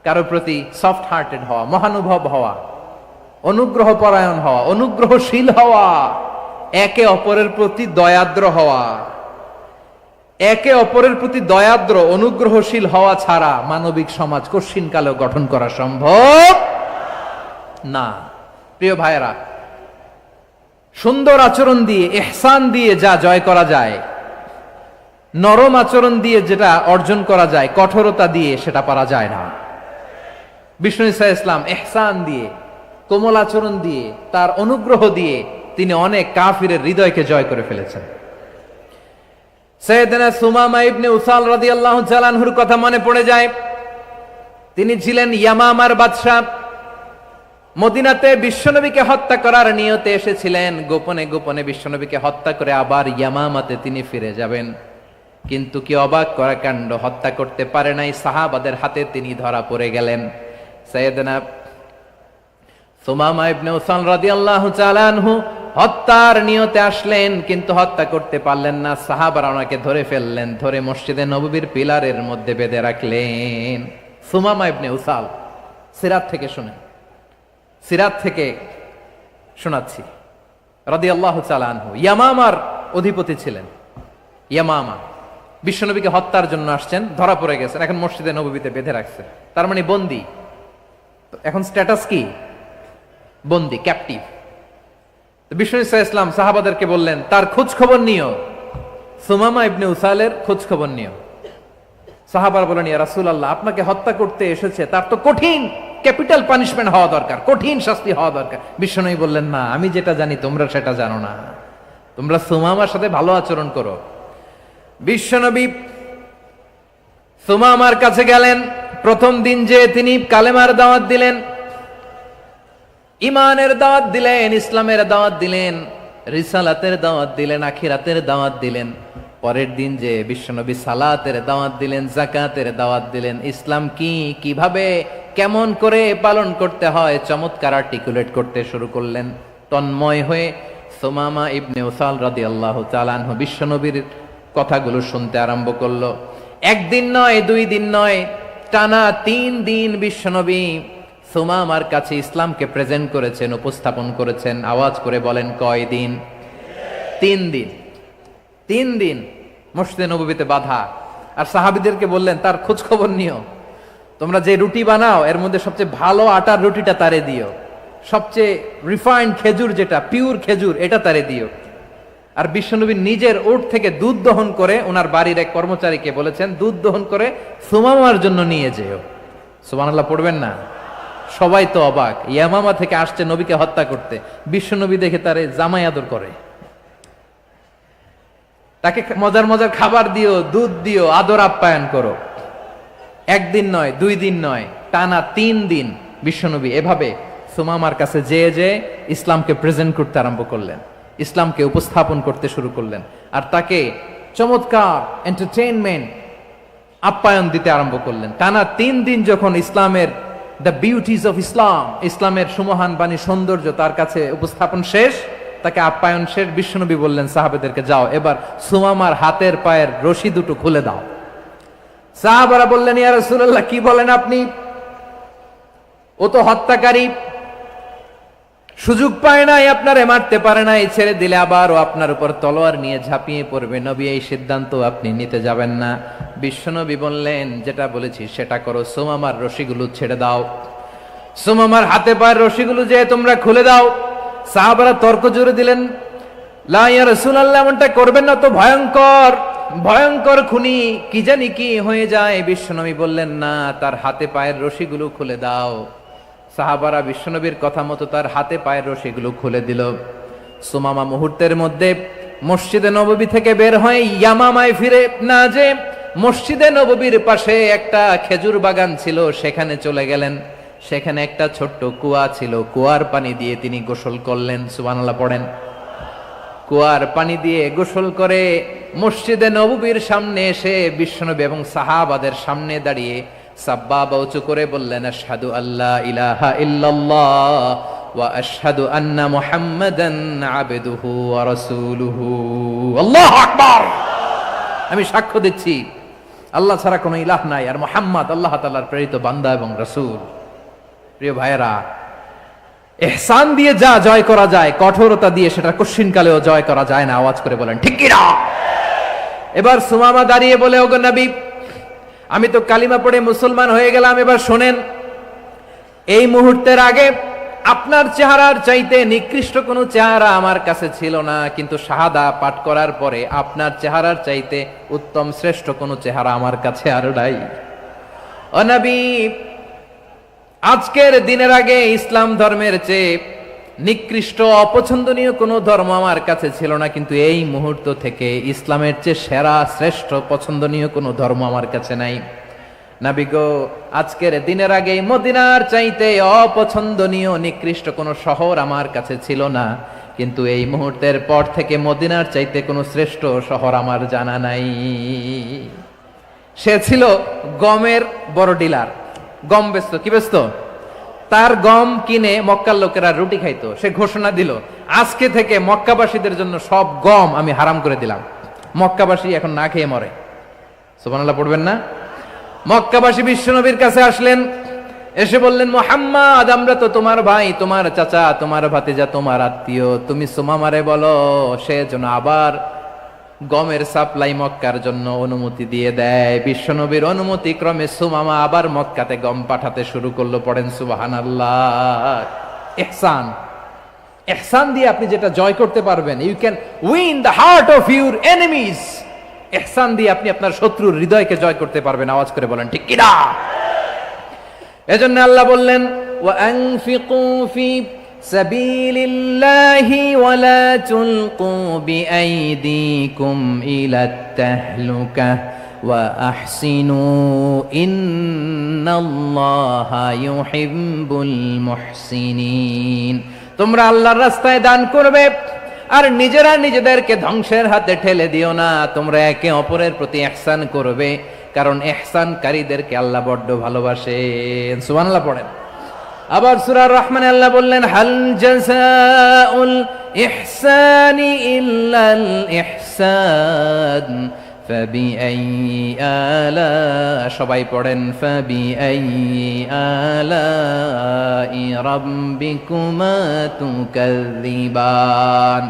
কারো প্রতি সফট হার্টেড হওয়া, মহানুভব হওয়া, অনুগ্রহ পরায়ণ হওয়া, অনুগ্রহশীল হওয়া, একে অপরের প্রতি দয়াদ্র হওয়া। একে অপরের প্রতি দয়াদ্র, অনুগ্রহশীল হওয়া ছাড়া মানবিক সমাজ কশিনকালেও গঠন করা সম্ভব না। প্রিয় ভাইয়েরা, সুন্দর আচরণ দিয়ে, ইহসান দিয়ে যা জয় করা যায়, নরম আচরণ দিয়ে যেটা অর্জন করা যায়, কঠোরতা দিয়ে সেটা পারা যায় না। বিষ্ণু ঈসা ইসলাম ইহসান দিয়ে, কোমল আচরণ দিয়ে, তার অনুগ্রহ দিয়ে তিনি অনেক কাফিরের হৃদয়কে জয় করে ফেলেছেন। সাইয়েদনা সুমামা ইবনে উসাল রাদিয়াল্লাহু তাআলা আনহুর কথা মনে পড়ে যায়। তিনি ছিলেন ইয়ামামার বাদশা। মদিনাতে বিশ্বনবীকে হত্যা করার নিয়তে এসেছিলেন। গোপনে গোপনে বিশ্বনবীকে হত্যা করে আবার ইয়ামামাতে তিনি ফিরে যাবেন। কিন্তু কি অবাক করা কাণ্ড, হত্যা করতে পারে নাই, সাহাবাদের হাতে তিনি ধরা পড়ে গেলেন। সাইয়েদনা সুমামা ইবনে উসাল রাদিয়াল্লাহু তাআলা আনহু হত্যার নিয়তে আসলেন, কিন্তু হত্যা করতে পারলেন না। সাহাবারা ওনাকে ধরে ফেললেন, ধরে মসজিদে নববীর পিলারের মধ্যে বেঁধে রাখলেন। সুমামা ইবনে উসাল, সিরাত থেকে শুনেন, সিরাত থেকে শোনাচ্ছি। রাদিয়াল্লাহু তাআলা আনহু ইয়ামামার অধিপতি ছিলেন। ইয়ামামা বিশ্বনবীকে হত্যার জন্য আসছেন, ধরা পড়ে গেছেন, এখন মসজিদে নববীতে বেঁধে রাখছে, তার মানে বন্দী। এখন স্ট্যাটাস কি? বন্দী, ক্যাপটিভ। বিষ্ণু ঈসা ইসলাম সাহাবাদেরকে বললেন, তার খোঁজ খবর নিও, সুমামা ইবনে উসালের খোঁজ খবর নিও। সাহাবারা বলেন, ইয়া রাসূলুল্লাহ, আপনাকে হত্যা করতে এসেছে, তার তো কঠিন ক্যাপিটাল পানিশমেন্ট হওয়া দরকার, কঠিন শাস্তি হওয়া দরকার। বিশ্বনবী বললেন, না, আমি যেটা জানি তোমরা সেটা জানো না, তোমরা সুমামার সাথে ভালো আচরণ করো। বিশ্বনবী সুমামার কাছে গেলেন। প্রথম দিন যে তিনি কালেমার দাওয়াত দিলেন, ইমানের দাওয়াত দিলেন, ইসলামের দাওয়াত দিলেন, রিসালাতের দাওয়াত দিলেন, আখিরাতের দাওয়াত দিলেন। পরের দিন যে বিশ্বনবী সালাতের দাওয়াত দিলেন, যাকাতের দাওয়াত দিলেন, ইসলাম কি, কিভাবে, কেমন করে পালন করতে হয় চমৎকার আর্টিকুলেট করতে শুরু করলেন। তন্ময় হয়ে সুমামা ইবনে উসাল রাদিয়াল্লাহু তাআলা আনহু বিশ্বনবীর কথাগুলো শুনতে আরম্ভ করলো। একদিন নয়, 2 দিন নয়, টানা 3 দিন বিশ্বনবী সুমামার কাছে ইসলামকে প্রেজেন্ট করেছেন, উপস্থাপন করেছেন। আওয়াজ করে বলেন, কয় দিন? 3 দিন। 3 দিন মসজিদে নববীতে বাধা। আর সাহাবীদেরকে বললেন, তার খোঁজ খবর নিও, তোমরা যে রুটি বানাও এর মধ্যে সবচেয়ে ভালো আটার রুটিটা তারে দিও, সবচেয়ে রিফাইন্ড খেজুর, যেটা পিওর খেজুর, এটা তারে দিও। আর বিশ্বনবী নিজের উট থেকে দুধ দহন করে ওনার বাড়ির এক কর্মচারীকে বলেছেন, দুধ দহন করে সুমামার জন্য নিয়ে যেও। সুবহানাল্লাহ পড়বেন না? সবাই তো অবাক, ইয়ামামা থেকে আসছে নবীকে হত্যা করতে, বিশ্বনবী দেখে তারে জামাই আদর করে, তাকে মজার মজার খাবার দিও, দুধ দিও, আদর আপ্যায়ন করো। একদিন নয়, 2 দিন নয়, টানা 3 দিন বিশ্বনবী এভাবে সুমামার কাছে যেয়ে যেয়ে ইসলামকে প্রেজেন্ট করতে আরম্ভ করলেন, ইসলামকে উপস্থাপন করতে শুরু করলেন। আর তাকে চমৎকার এন্টারটেইনমেন্ট, আপ্যায়ন দিতে আরম্ভ করলেন। টানা 3 দিন যখন ইসলামের দ্য বিউটিজ অফ ইসলাম, ইসলামের সুমহান বাণী, সৌন্দর্য তার কাছে উপস্থাপন শেষ, তাকে আপ্যায়ন শেষ, বিশ্বনবী বললেন সাহাবাদেরকে, যাও এবার সুমামার হাতের পায়ের রশি দুটো খুলে দাও। সাহাবারা বললেন, ইয়া রাসূলুল্লাহ, কি বলেন আপনি? ও তো হত্যাকারী, সুযোগ পায় নাই, আপনারে মারতে পারে নাই, ছেড়ে দিলে আবার ও আপনার উপর তলোয়ার নিয়ে ঝাঁপিয়ে পড়বে। নবী, এই সিদ্ধান্ত আপনি নিতে যাবেন না। বিশ্বনবী বললেন, যেটা বলেছি সেটা করো, সুমামার রশিগুলো ছেড়ে দাও। সুমামার হাতে পায়ের রশিগুলো যে তোমরা খুলে দাও। সাহাবারা তর্ক জুড়ে দিলেন, লা ইয়া রাসূলুল্লাহ, এমনটা করবেন না, তো ভয়ঙ্কর ভয়ঙ্কর খুনি, কি জানি কি হয়ে যায়। বিশ্বনবী বললেন, না, তার হাতে পায়ের রশিগুলো খুলে দাও। সাহাবারা বিশ্বনবীর কথা মতো তার হাতে পায়ের রশিগুলো খুলে দিল। সুমামা মুহূর্তের মধ্যে মসজিদে নববী থেকে বের হয়ে ইয়ামামায় ফিরে না যে মসজিদে নববীর পাশে একটা খেজুর বাগান ছিল, সেখানে চলে গেলেন। সেখানে একটা ছোট্ট কুয়া ছিল, কুয়ার পানি দিয়ে তিনি গোসল করলেন। সুবহানাল্লাহ পড়েন। কুয়ার পানি দিয়ে গোসল করে মসজিদে নববীর সামনে এসে বিশ্বনবী এবং সাহাবাদের সামনে দাঁড়িয়ে সাব্বাবা উঁচু করে বললেন, আশহাদু আল্লা ইলাহা ইল্লাল্লাহ ওয়া আশহাদু আন্না মুহাম্মাদান আবদুহু ওয়া রাসূলুহু। আল্লাহু আকবার। আমি সাক্ষ্য দিচ্ছি আল্লাহ ছাড়া কোনো ইলাহ নাই, আর মুহাম্মদ আল্লাহ তাআলার প্রেরিত বান্দা এবং রাসূল। প্রিয় ভাইয়েরা, ইহসান দিয়ে যা জয় করা যায়, কঠোরতা দিয়ে সেটা কঠিনকালেও জয় করা যায় না। আওয়াজ করে বলেন ঠিক কি না? এবার সুমামা দাঁড়িয়ে বলে, ওগো নবী, আমি তো কালিমা পড়ে মুসলমান হয়ে গেলাম, এবার শোনেন, এই মুহূর্তের আগে আপনার চেহারার চাইতে নিকৃষ্ট কোনো চেহারা আমার কাছে ছিল না, কিন্তু শাহাদা পাঠ করার পরে আপনার চেহারার চাইতে উত্তম শ্রেষ্ঠ কোনো চেহারা আমার কাছে আর নাই। ও নবী, আজকের দিনের আগে ইসলাম ধর্মের চেয়ে নিকৃষ্ট অপছন্দনীয় কোনো ধর্ম আমার কাছে ছিল না, কিন্তু এই মুহূর্ত থেকে ইসলামের চেয়ে সেরা শ্রেষ্ঠ পছন্দনীয় কোনো ধর্ম আমার কাছে নাই। নবী গো, আজকের দিনের আগে মদিনার চাইতে অপছন্দনীয় নিকৃষ্ট কোনো শহর আমার কাছে ছিল না, কিন্তু এই মুহূর্তের পর থেকে মদিনার চাইতে কোনো শ্রেষ্ঠ শহর আমার জানা নাই। সে ছিল গমের বড় ডিলার, গম বেচতো। কি বেচতো? তার গম কিনে মক্কার লোকেরা রুটি খাইতো। সে ঘোষণা দিল, আজকে থেকে মক্কাবাসীদের জন্য সব গম আমি হারাম করে দিলাম, মক্কাবাসী এখন না খেয়ে মরে। সুবহানাল্লাহ পড়বেন না? মক্কাবাসী বিশ্বনবীর কাছে আসলেন, এসে বললেন, মুহাম্মদ, আমরা তো তোমার ভাই, তোমার চাচা, তোমার ভাতিজা, তোমার আত্মীয়, তুমি সুমামারে বলো সে যেন আবার গমের সাপ্লাই মক্কার জন্য অনুমতি দিয়ে দেয়। বিশ্বনবীর অনুমতি ক্রমে সুমামা আবার মক্কাতে গম পাঠাতে শুরু করলো। পড়েন সুবহানাল্লাহ। ইহসান, ইহসান দিয়ে আপনি যেটা জয় করতে পারবেন, you can win the heart of your enemies. ইহসান দিয়ে আপনি আপনার শত্রুর হৃদয়কে জয় করতে পারবেন। আওয়াজ করে বলেন ঠিক কি না? এজন্য আল্লাহ বললেন, ওয়া আনফিকু ফি সাবিলিল্লাহি ওয়া লা তুলকু বিআইদিকুম ইলাত তাহলুকা ওয়া আহসিনু ইন্নাল্লাহা ইউহিব্বুল মুহসিনিন। তোমরা আল্লাহর রাস্তায় দান করবে আর নিজেরা নিজেদেরকে ধ্বংসের হাতে ঠেলে দিও না। তোমরা একে অপরের প্রতি ইহসান করবে, কারণ ইহসানকারীদেরকে আল্লাহ বড্ড ভালোবাসেন। সুবহানাল্লাহ পড়েন। আবার সূরা রহমানে আল্লাহ বললেন, হাল জাযাউল ইহসানি ইল্লাল ইহসান ফাবিআইয়ি আলা, সবাই পড়েন, ফাবিআইয়ি আলাই রাব্বিকুমা তুকাযযিবান।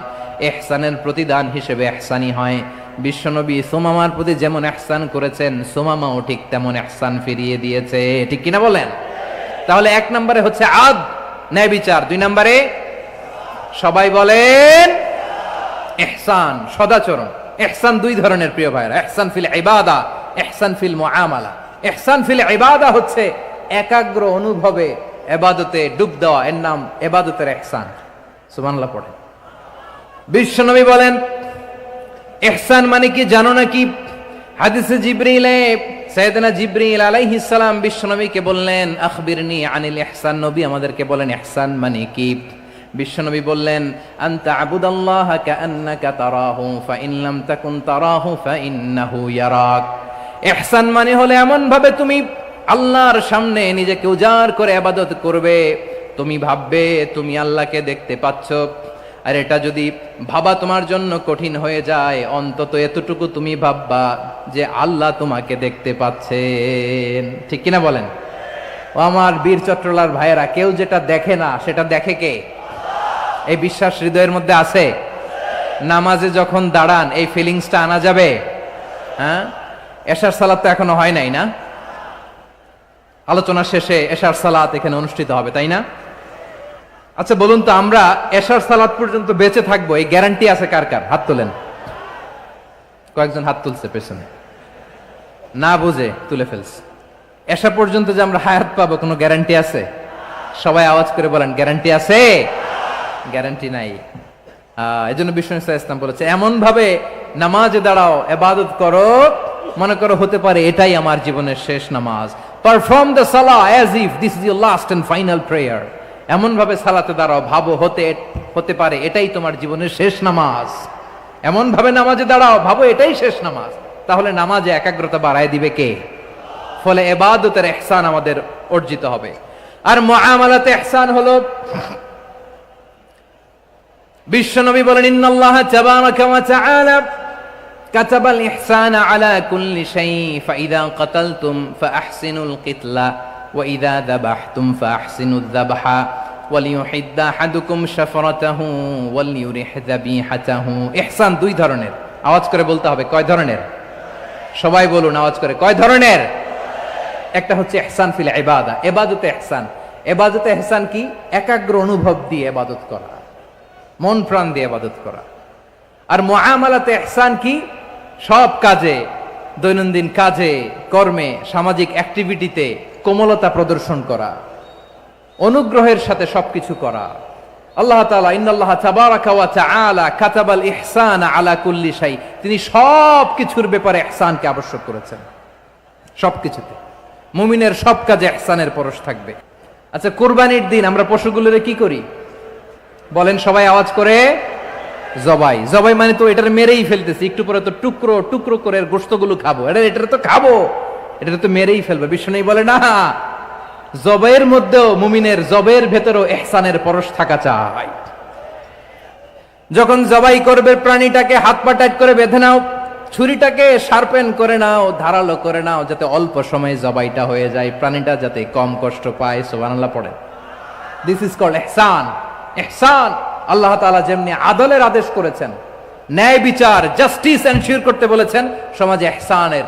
ইহসানের প্রতিদান হিসেবে ইহসানি হয়। বিশ্বনবী সুমামার প্রতি যেমন ইহসান করেছেন, সুমামাও ঠিক তেমন ইহসান ফিরিয়ে দিয়েছে। ঠিক কিনা বলেন? তাহলে এক নম্বরে হচ্ছে আদ, ন্যায় বিচার। দুই নম্বরে সবাই বলেন ইহসান, সদাচরণ। ইহসান দুই ধরনের প্রিয় ভাইরা, ইহসান ফিল ইবাদা, ইহসান ফিল মুআমালা। ইহসান ফিল ইবাদা হচ্ছে একাগ্র অনুভবে ইবাদতে ডুব দেওয়া, এর নাম ইবাদতের ইহসান। সুবহানাল্লাহ পড়ে। বিশ্বনবী বলেন ইহসান মানে কি জানো নাকি? হাদিসে জিবরিলে সাইয়েদনা জিবরিল আলাইহিস সালাম বিশ্বনবীকে বললেন, আখবিরনি আনিল ইহসান। নবী আমাদেরকে বলেন ইহসান মানে কি? বিশ্বনবী বললেন, আনতা আবুদাল্লাহা কাআন্নাকা তারাহু ফাইন লাম তাকুন তারাহু ফাইন্নাহু ইয়ারাক। ইহসান মানে হলো এমন ভাবে তুমি আল্লাহর সামনে নিজেকে উজাড় করে ইবাদত করবে, তুমি ভাববে তুমি আল্লাহকে দেখতে পাচ্ছ। আর এটা যদি ভাবা তোমার জন্য কঠিন হয়ে যায়, অন্তত এতটুকু তুমি ভাববা যে আল্লাহ তোমাকে দেখতে পাচ্ছেন। ঠিক কিনা বলেন? ও আমার বীর চট্টলার ভাইয়েরা, কেউ যেটা দেখে না সেটা দেখে কে? এই বিশ্বাস হৃদয়ের মধ্যে আছে? নামাজে যখন দাঁড়ান এই ফিলিংসটা আনা যাবে? হ্যাঁ, এশার সালাত তো এখনো হয় নাই না? আলোচনা শেষে এশার সালাত এখানে অনুষ্ঠিত হবে, তাই না? আচ্ছা বলুন তো, আমরা এশার সালাত পর্যন্ত বেঁচে থাকবো এই গ্যারান্টি আছে কার কার? হাত তোলেন। কয়েকজন হাত তুলছে পেছনে, না বুঝে তুলে ফেলছে। এশা পর্যন্ত যে আমরা হায়াত পাবো কোনো গ্যারান্টি আছে? সবাই আওয়াজ করে বলেন, গ্যারান্টি আছে? গ্যারান্টি নাই। এই জন্য বিষ্ণু ইসলাম বলেছে, এমন ভাবে নামাজে দাঁড়াও, ইবাদত করো, মনে করো হতে পারে এটাই আমার জীবনের শেষ নামাজ। পারফর্ম দ্য সালাহ as if this is your last and final prayer. এমন ভাবে সালাতে দাঁড়াও, ভাবো হতে পারে এটাই তোমার জীবনের শেষ নামাজ। এমন ভাবে নামাজে দাঁড়াও, ভাবো এটাই শেষ নামাজ। তাহলে নামাজে একাগ্রতা বাড়ায় দিবে কে? ফলে ইবাদতের ইহসান আমাদের অর্জিত হবে। আর মুআমালাতে ইহসান হলো, বিশ্বনবী বলেন, ইন্নাল্লাহা তাবারাকা ওয়া তাআলা কাতাবাল ইহসানা আলা কুল্লি শাই, ফাইযা কাতালতুম ফাআহসিনুল কিতলা ওয়া ইযা যাবাহতুম ফাআহসিনুয যাবহা ওয়ালিয়ুহিদ্দা আহাদুকুম শাফরাতাহু ওয়ালিয়ুরিহ যাবিহাতাহু। ইহসান দুই ধরনের, আওয়াজ করে বলতে হবে। কয় ধরনের? সবাই বলুন আওয়াজ করে, কয় ধরনের? একটা হচ্ছে ইহসান ফিল ইবাদা, ইবাদতে ইহসান। ইবাদতে ইহসান কি? একাগ্র অনুভব দিয়ে ইবাদত করা, মন প্রাণ দিয়ে ইবাদত করা। আর মুআমালাতে ইহসান কি? সব কাজে, দৈনন্দিন কাজে, কর্মে, সামাজিক অ্যাক্টিভিটিতে কোমলতা প্রদর্শন করা, অনুগ্রহের সাথে সবকিছু করা। আল্লাহ তাআলা ইন্নাল্লাহা তাবারাকা ওয়া তাআলা কাতাবাল ইহসানা আলা কুল্লি শাই, তিনি সব কিছুর ব্যাপারে ইহসানকে আবশ্যক করেছেন। সবকিছুতে মুমিনের সব কাজে ইহসানের পরশ থাকবে। আচ্ছা, কুরবানির দিন আমরা পশুগুলোরে কি করি বলেন সবাই আওয়াজ করে? জবাই। জবাই মানে তো এটার মেরেই ফেলতেছি, একটু পরে তো টুকরো টুকরো করে গোশতগুলো খাবো, এটা তো খাবো, এটা তো মেরেই ফেলবে। বিষ্ণু বলে না, জবাইয়ের মধ্যেও মুমিনের জবের ভেতরেও ইহসানের পরশ থাকা চাই। যখন জবাই করবে প্রাণীটাকে হাত পা টাইট করে বেঁধে নাও, ছুরিটাকে শার্পেন করে নাও, ধারালো করে নাও, যাতে অল্প সময়ে জবাইটা হয়ে যায়, প্রাণীটা যাতে কম কষ্ট পায়। সুবহানাল্লাহ পড়ে। দিস ইজ কল্ড ইহসান। ইহসান আল্লাহ তাআলা যেমনি আদলের আদেশ করেছেন, ন্যায় বিচার, জাস্টিস এনশিওর করতে বলেছেন, সমাজে ইহসানের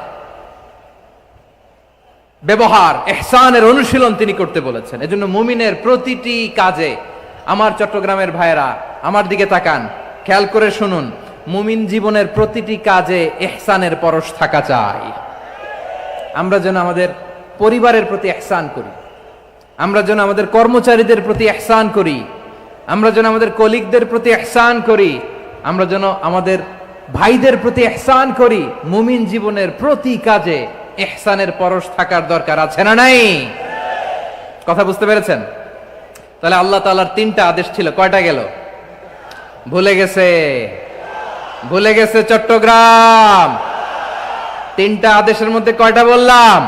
ব্যবহার, ইহসানের অনুশীলন তিনি করতে বলেছেন। এজন্য মুমিনের প্রতিটি কাজে, আমার চট্টগ্রামের ভাইয়েরা আমার দিকে তাকান, খেয়াল করে শুনুন, মুমিন জীবনের প্রতিটি কাজে ইহসানের পরশ থাকা চাই। আমরা যেন আমাদের পরিবারের প্রতি ইহসান করি, আমরা যেন আমাদের কর্মচারীদের প্রতি ইহসান করি, আমরা যেন আমাদের কলিগদের প্রতি ইহসান করি, আমরা যেন আমাদের ভাইদের প্রতি ইহসান করি। মুমিন জীবনের প্রতি কাজে ইহসানের পরশ থাকার দরকার আছে না নাই? কথা বুঝতে পেরেছেন? তাহলে আল্লাহ তাআলার তিনটা আদেশ ছিল, কয়টা গেল? ভুলে গেছে, ভুলে গেছে চট্টগ্রাম। তিনটা আদেশের মধ্যে কয়টা বললাম?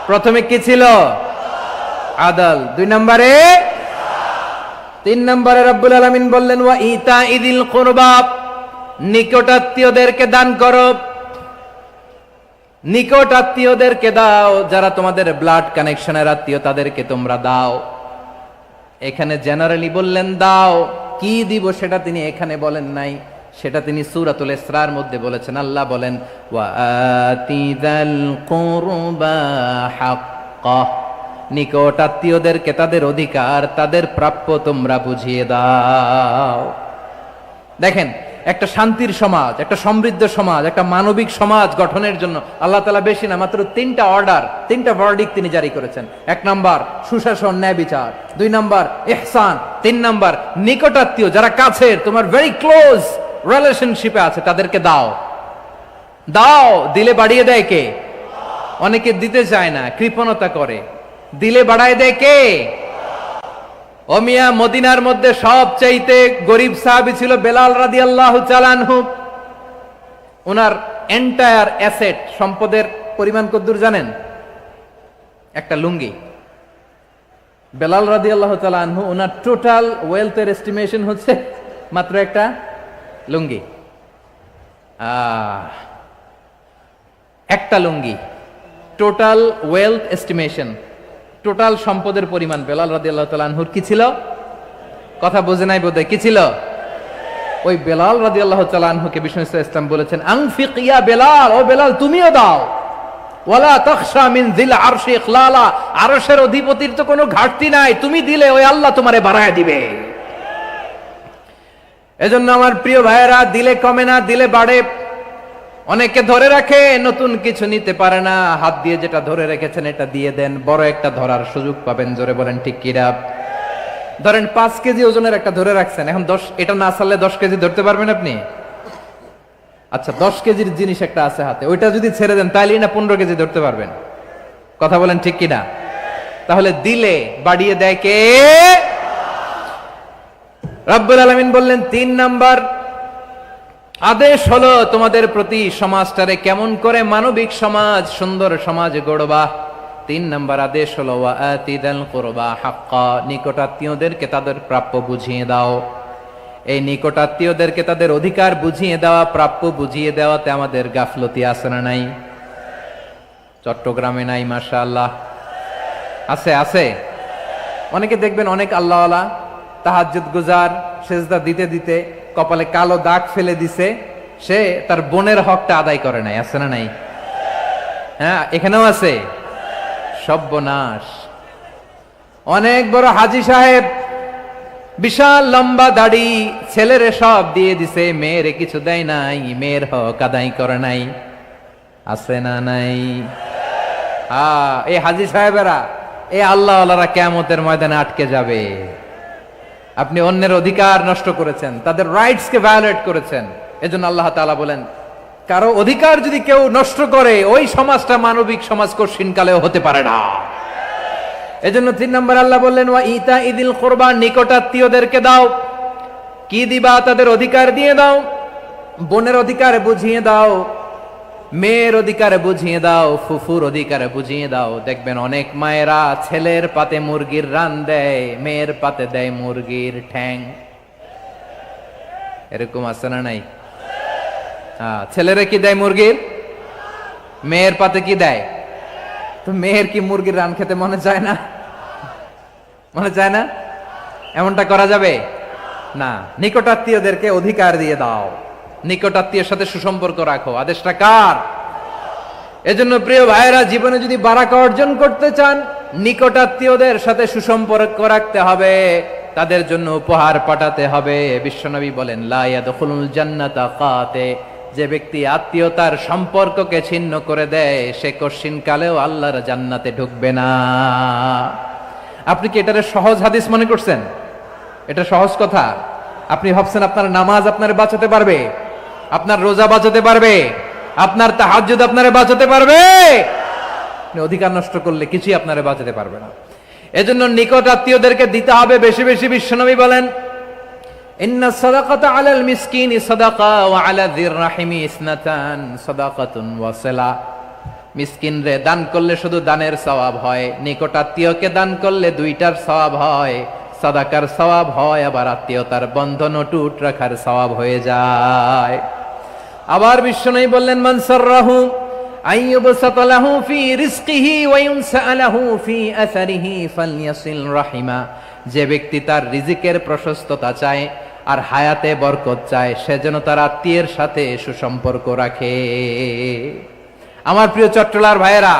প্রথমে কি ছিল? আদল। 2 নম্বরে, 3 নম্বরে রব্বুল আলামিন বললেন ওয়া ইতাইদিল কুরবা, নিকটাত্মীয়দেরকে দান করো। নিকট আত্মীয়দেরকে দাও, যারা তোমাদের ব্লাড কানেকশনের আত্মীয় তাদেরকে তোমরা দাও। এখানে জেনারেলি বললেন দাও, কি দিব সেটা তিনি এখানে বলেন নাই, সেটা তিনি সূরাতুল ইসরার মধ্যে বলেছেন। আল্লাহ বলেন ওয়া আতিযাল কুরবা হাক্কাহ, নিকট আত্মীয়দেরকে তাদের অধিকার, তাদের প্রাপ্য তোমরা বুঝিয়ে দাও। দেখেন, একটা শান্তির সমাজ, একটা সমৃদ্ধ সমাজ, একটা মানবিক সমাজ গঠনের জন্য আল্লাহ তাআলা বেশি না, মাত্র 3টা অর্ডার, 3টা ভার্ডিক্ট তিনি জারি করেছেন। 1 নাম্বার সুশাসন, ন্যায় বিচার। 2 নাম্বার ইহসান। 3 নাম্বার নিকটাত্মীয়, যারা কাছের, তোমার ভেরি ক্লোজ রিলেশনশিপে আছে, তাদেরকে দাও। দাও, দিলে বাড়িয়ে দেয় কে? অনেকে দিতে চায় না, কৃপণতা করে। দিলে বাড়ায় দেয় কে? ও মিয়া, মদিনার মধ্যে সবচাইতে গরিব সাহাবী ছিল বেলাল রাদিয়াল্লাহু তাআলা আনহু। ওনার এন্টায়ার অ্যাসেট, সম্পদের পরিমাণ কতদূর জানেন? একটা লুঙ্গি। বেলাল রাদিয়াল্লাহু তাআলা আনহু, ওনার টোটাল ওয়েলথের এস্টিমেশন হচ্ছে মাত্র একটা লুঙ্গি। একটা লুঙ্গি, টোটাল ওয়েলথ এস্টিমেশন, টোটাল সম্পদের পরিমাণ বেলাল রাদিয়াল্লাহু তাআলা আনহুর কি ছিল? কথা বোঝে নাই বোধহয়, কি ছিল? ওই বেলাল রাদিয়াল্লাহু তাআলা আনহুকে বিষ্ণু ইসলাম বলেছেন আনফিক ইয়া বেলাল, ও বেলাল তুমিও দাও। ওয়ালা তাখশা মিন যিল আরশি ইখলালা, আরশের অধিপতির তো কোনো ঘাটতি নাই, তুমি দিলে ওই আল্লাহ তোমারে বাড়ায় দিবে। এজন্য আমার প্রিয় ভাইয়েরা, দিলে কমে না, দিলে বাড়ে। অনেকে ধরে রাখে, নতুন কিছু নিতে পারে না, হাত দিয়ে যেটা ধরে রেখেছেন এটা দিয়ে দেন, বড় একটা ধরার সুযোগ পাবেন। জোরে বলেন ঠিক কিনা? ধরেন 5 কেজি ওজনের একটা ধরে রাখছেন, এখন 10, এটা না ছাড়লে 10 কেজি ধরতে পারবেন আপনি? আচ্ছা, 10 কেজির জিনিস একটা আছে হাতে, ওইটা যদি ছেড়ে দেন তাইলেই না 15 কেজি ধরতে পারবেন? কথা বলেন ঠিক কিনা? তাহলে দিলে বাড়িয়ে দেয় কে? রব্বুল আলামিন বললেন 3 নাম্বার আদেশ হলো তোমাদের প্রতি, সমাজটারে কেমন করে মানবিক সমাজ, সুন্দর সমাজ গড়বা। 3 নাম্বার আদেশ হলো ওয়া আতিদাল কুরবা হাক্কা, নিকটাত্মীয়দেরকে তাদের প্রাপ্য বুঝিয়ে দাও। এই নিকটাত্মীয়দেরকে তাদের অধিকার বুঝিয়ে দেওয়া, প্রাপ্য বুঝিয়ে দেওয়াতে আমাদের গাফলতি আছে না নাই? চট্টগ্রামে নাই? মাশাআল্লাহ আছে, আছে। অনেকে দেখবেন অনেক আল্লাহওয়ালা তাহাজ্জুদ গুজার, সেজদা দিতে দিতে কপালে কালো দাগ ফেলে দিছে, সে তার বোনের হকটা আদায় করে নাই। আছে না নাই? হ্যাঁ, এখানেও আছে। সর্বনাশ। অনেক বড় হাজী সাহেব, বিশাল লম্বা দাড়ি, ছেলেরে সব দিয়ে দিছে, মেয়েরে কিছু দেয় নাই, মেয়ের হক আদায় করে নাই। আছে না নাই? এই হাজী সাহেবেরা, এই আল্লাহওয়ালারা কিয়ামতের ময়দানে আটকে যাবে। আপনি অন্যের অধিকার নষ্ট করেছেন, তাদের রাইটস কে ভায়োলেট করেছেন। এজন্য আল্লাহ তাআলা বলেন, কারো অধিকার যদি কেউ নষ্ট করে, ওই সমাজটা মানবিক সমাজ কঠিনকালেও হতে পারে না। এজন্য 3 নম্বর আল্লাহ বললেন ওয়া ইতা ইদিল কুরবা, নিকটাত্মীয়দেরকে দাও। কি দিবা? তাদের অধিকার দিয়ে দাও। বোনের অধিকার বুঝিয়ে দাও, মেয়ের অধিকার বুঝিয়ে দাও, ফুফুর অধিকার বুঝিয়ে দাও। দেখবেন অনেক মায়েরা ছেলের পাতে মুরগির রান দেয়, মেয়ের পাতে দেয় মুরগির ঠ্যাং। এরকম আছে না নাই? ছেলেরা কি দেয়? মুরগির। মেয়ের পাতে কি দেয়? তো মেয়ের কি মুরগির রান খেতে মনে চায় না? মনে চায় না? এমনটা করা যাবে না। নিকটাত্মীয়দেরকে অধিকার দিয়ে দাও, নিকটাত্মীয়ের সাথে সুসম্পর্ক রাখো। আদেশটা কার? এজন্য প্রিয় ভাইয়েরা, জীবনে যদি বারাকা অর্জন করতে চান, নিকটাত্মীয়দের সাথে সুসম্পর্ক রাখতে হবে, তাদের জন্য উপহার পাঠাতে হবে। বিশ্বনবী বলেন লা ইয়াদখুলুল জান্নাতা কাতে, যে ব্যক্তি আত্মীয়তার সম্পর্ককে ছিন্ন করে দেয়, সে কশিনকালেও আল্লাহর জান্নাতে ঢুকবে না। আপনি কি এটারে সহজ হাদিস মনে করছেন? এটা সহজ কথা? আপনি ভাবছেন আপনার নামাজ আপনারে বাঁচাতে পারবে, আপনার রোজা বাঁচাতে পারবে, আপনার তাহাজ্জুদ আপনারে বাঁচাতে পারবে? অধিকার নষ্ট করলে কিছুই আপনারে বাঁচাতে পারবে না। এজন্য নিকট আত্মীয়দেরকে দিতে হবে বেশি বেশি। বিশ্বনবী বলেন ইন্না সাদাকাতা আলাল মিসকিনি সাদাকা ওয়া আলা যির রাহিমি ইসনাতান সাদাকাতুন ওয়া সিলা। মিসকিন রে দান করলে শুধু দানের সওয়াব হয়, নিকট আত্মীয়কে দান করলে 2টার সওয়াব হয়। সাদাকার সওয়াব হয়, আবার আত্মীয়তার বন্ধন অটুট রাখার সওয়াব হয়ে যায়। আবার বিশ্বনবী বললেন মান সাররাহু আইয়ুবসাতা লাহু ফি রিজকিহি ওয়া ইউনসা লাহু ফি আসারিহি ফালইয়াসিল রাহিমা। যে ব্যক্তি তার রিজিকের প্রশস্ততা চায় আর হায়াতে বরকত চায়, সে যেন তার আত্মীয়ের সাথে সুসম্পর্ক রাখে। আমার প্রিয় চট্টলার ভাইয়েরা,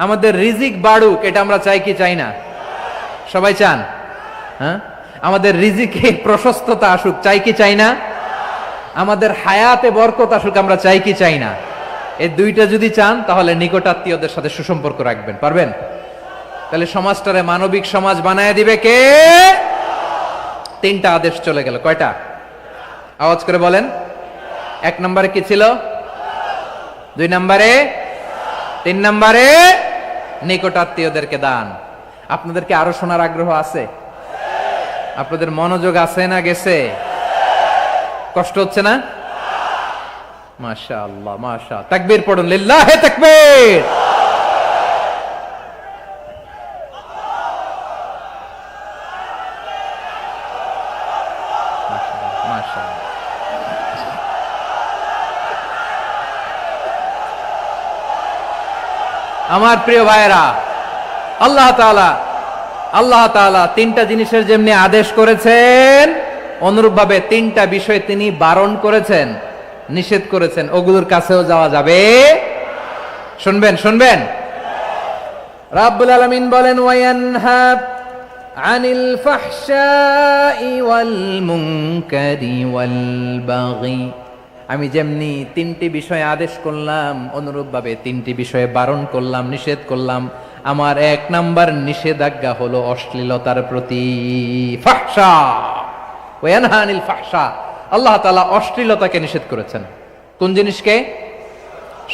আমাদের রিজিক বাড়ুক, এটা আমরা চাই কি চাই না? সবাই চান? হ্যাঁ, আমাদের রিজিকে প্রশস্ততা আসুক, চাই কি চাই না? আমাদের হায়াতে বরকত আসুক, আমরা চাই কি চাই না? এই 2টা যদি চান, তাহলে নিকটাত্মীয়দের সাথে সুসম্পর্ক রাখবেন। পারবেন? তাহলে সমাজটারে মানবিক সমাজ বানায় দিবে কে? 3টা আদেশ চলে গেল। কয়টা? আওয়াজ করে বলেন। 1 নম্বরে কি ছিল? 2 নম্বরে, 3 নম্বরে নিকটাত্মীয়দেরকে দান। আপনাদেরকে আরো শোনার আগ্রহ আছে? আপনাদের মনোযোগ আছে না গেছে? কষ্ট হচ্ছে না? মাশাআল্লাহ, মাশাআল্লাহ। তাকবীর পড়ুন, লিল্লাহি তাকবীর। আমার প্রিয় ভাইয়েরা, আল্লাহ তাআলা 3টা জিনিসের যেমনি আদেশ করেছেন, অনুরূপভাবে 3টা বিষয় তিনি বারণ করেছেন। নিষেধ করেছেন, ওগুলোর কাছেও যাওয়া যাবে। শুনবেন শুনবেন, রাব্বুল আলামিন বলেন ওয়ায়ানহা আনিল ফাহশাই ওয়াল মুনকারি ওয়াল বাগি। আমি যেমনি তিনটি বিষয়ে আদেশ করলাম, অনুরূপভাবে তিনটি বিষয়ে বারণ করলাম, নিষেধ করলাম। আমার 1 নাম্বার নিষেধাজ্ঞা হলো অশ্লীলতার প্রতি। ফাহশা, ওয়ায়ানহা আনিল ফাহশা, আল্লাহ তাআলা অশ্লীলতাকে নিষেধ করেছেন। কোন জিনিসকে?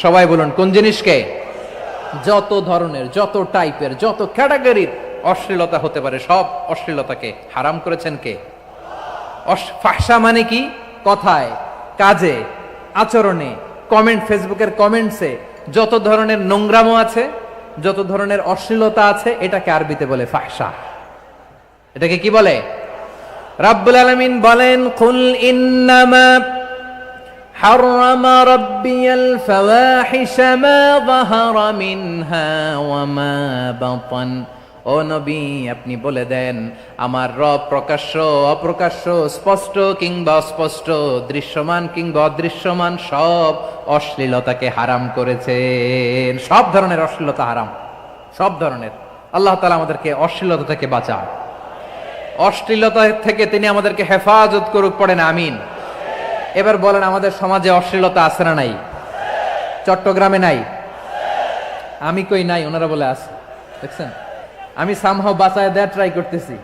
সবাই বলুন, কোন জিনিসকে? যত ধরনের, যত টাইপের, যত ক্যাটাগরির অশ্লীলতা হতে পারে, সব অশ্লীলতাকে হারাম করেছেন কে? ফাহশা মানে কি? কথায়, কাজে, আচরণে, কমেন্ট, ফেসবুকের কমেন্টসে যত ধরনের নোংরামো আছে, যত ধরনের অশ্লীলতা আছে, এটাকে আরবিতে বলে ফাহশা। এটাকে কি বলে? রাব্বুল আলামিন বলেন কুল ইন্নামা হাররামা রাব্বিয়াল ফাওয়াহিশা মা যাহারা মিনহা ওয়া মা বাতান। ও নবী, আপনি বলে দেন, আমার রব প্রকাশ্য, অপ্রকাশ্য, স্পষ্ট কিংবা অস্পষ্ট, দৃশ্যমান কিংবা অদৃশ্যমান সব অশ্লীলতাকে হারাম করেছেন। সব ধরনের অশ্লীলতা হারাম, সব ধরনের। আল্লাহ তাআলা আমাদেরকে অশ্লীলতা থেকে বাঁচান, অশ্লীলতা থেকে তিনি আমাদেরকে হেফাজত করুক, পড়েন আমিন। এবার বলেন, আমাদের সমাজে অশ্লীলতা আছে না নাই? চট্টগ্রামে নাই? আমি কই নাই, ওনারা বলে আছে। দেখছেন, আমি সামহাও বাঁচায় দেওয়ার ট্রাই করতেছি,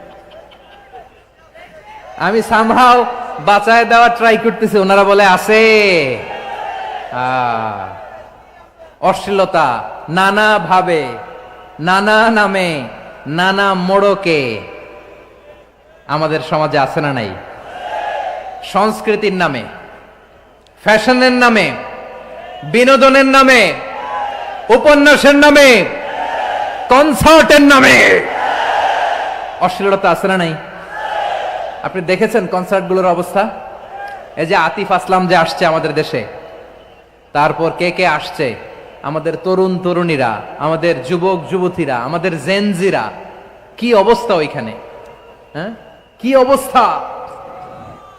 আমি সামহাও বাঁচায় দেওয়ার ট্রাই করতেছি, ওনারা বলে আছে। অশ্লীলতা নানা ভাবে, নানা নামে, নানা মোড়কে আমাদের সমাজে আছে না নাই? সংস্কৃতির নামে, ফ্যাশনের নামে, বিনোদনের নামে, উপন্যাসের নামে, কনসার্টের নামে অশ্লীলতা আছে না নাই? আপনি দেখেছেন কনসার্টগুলোর অবস্থা? এই যে আতিফ আসলাম যে আসছে আমাদের দেশে, তারপর কে কে আসছে, আমাদের তরুণ তরুণীরা, আমাদের যুবক যুবতীরা, আমাদের জেনজিরা, কি অবস্থা ওইখানে? হ্যাঁ, কি অবস্থা?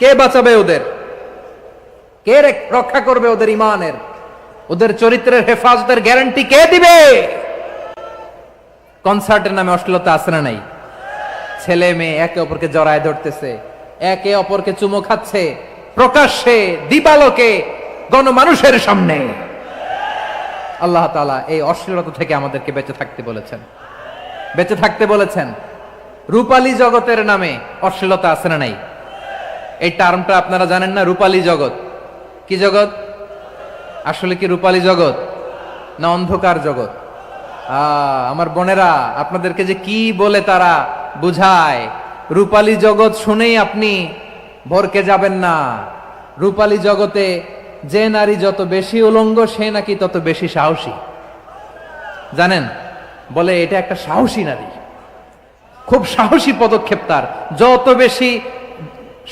কে বাঁচাবে ওদের? কে রক্ষা করবে ওদের ইমানের, ওদের চরিত্রের হেফাজতের গ্যারান্টি কে দিবে? কনসার্টের নামে অশ্লীলতা আছে না নাই? ছেলে মেয়ে একে অপরকে জড়ায় ধরতেছে, একে অপরকে চুমো খাচ্ছে, প্রকাশ্যে, দিবালোকে, গণমানুষের সামনে। আল্লাহ তাআলা এই অশ্লীলতা থেকে আমাদেরকে বেঁচে থাকতে বলেছেন, বেঁচে থাকতে বলেছেন। রূপালী জগতের নামে অশ্লীলতা আছে না নাই? এই টার্মটা আপনারা জানেন না? রূপালী জগৎ কি জগৎ? আসলে কি রূপালী জগৎ না অন্ধকার জগৎ? আমার বোনেরা, আপনাদেরকে যে কি বলে তারা বুঝায়, রূপালী জগৎ শুনেই আপনি ভরকে যাবেন না। রূপালী জগতে যে নারী যত বেশি উলঙ্গ, সে নাকি তত বেশি সাহসী। জানেন, বলে এটা একটা সাহসী নারী, খুব সাহসী পদক্ষেপ তার। যত বেশি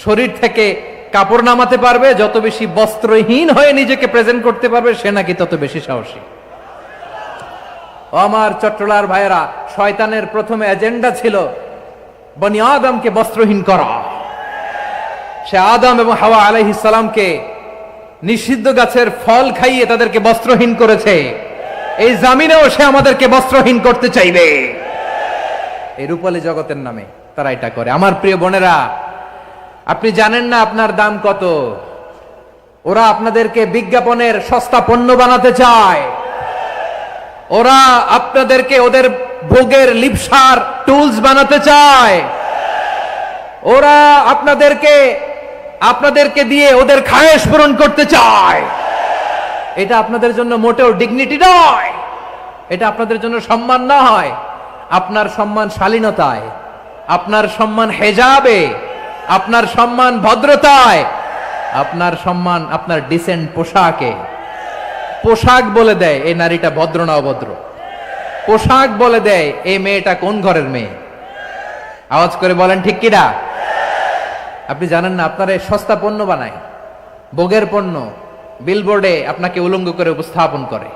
শরীর থেকে কাপড় নামাতে পারবে, যত বেশি বস্ত্রহীন হয়ে নিজেকে প্রেজেন্ট করতে পারবে, সে নাকি তত বেশি সাহসী। আমার চট্টলার ভাইয়েরা, শয়তানের প্রথম এজেন্ডা ছিল বনি আদমকে বস্ত্রহীন করা। সে আদম এবং হাওয়া আলাইহিস সালামকে নিষিদ্ধ গাছের ফল খাইয়ে তাদেরকে বস্ত্রহীন করেছে। এই জামিনেও সে আমাদেরকে বস্ত্রহীন করতে চাইবে। এই রূপালী জগতের নামে তারা এটা করে। আমার প্রিয় বোনেরা, আপনি জানেন না আপনার দাম কত। ওরা আপনাদেরকে বিজ্ঞাপনের সস্তা পণ্য বানাতে চায়। ওরা আপনাদেরকে ওদের ভোগের লিপসার টুলস বানাতে চায়। ওরা আপনাদেরকে দিয়ে ওদের খায়েশ পূরণ করতে চায়। এটা আপনাদের জন্য মোটেও ডিগনিটি নয়, এটা আপনাদের জন্য সম্মান নয়। আপনার সম্মান শালীনতায়, আপনার সম্মান হেজাবে, আপনার সম্মান ভদ্রতায়, আপনার সম্মান আপনার ডিসেন্ট পোশাকে। পোশাক বলে দেয় এই নারীটা ভদ্র না অভদ্র। পোশাক বলে দেয় এই মেয়েটা কোন ঘরের মেয়ে। আওয়াজ করে বলেন ঠিক কিনা? আপনি জানেন না, আপনার এই সস্তা পণ্য বানায়, ভোগের পণ্য, বিলবোর্ডে আপনাকে উলঙ্গ করে উপস্থাপন করে।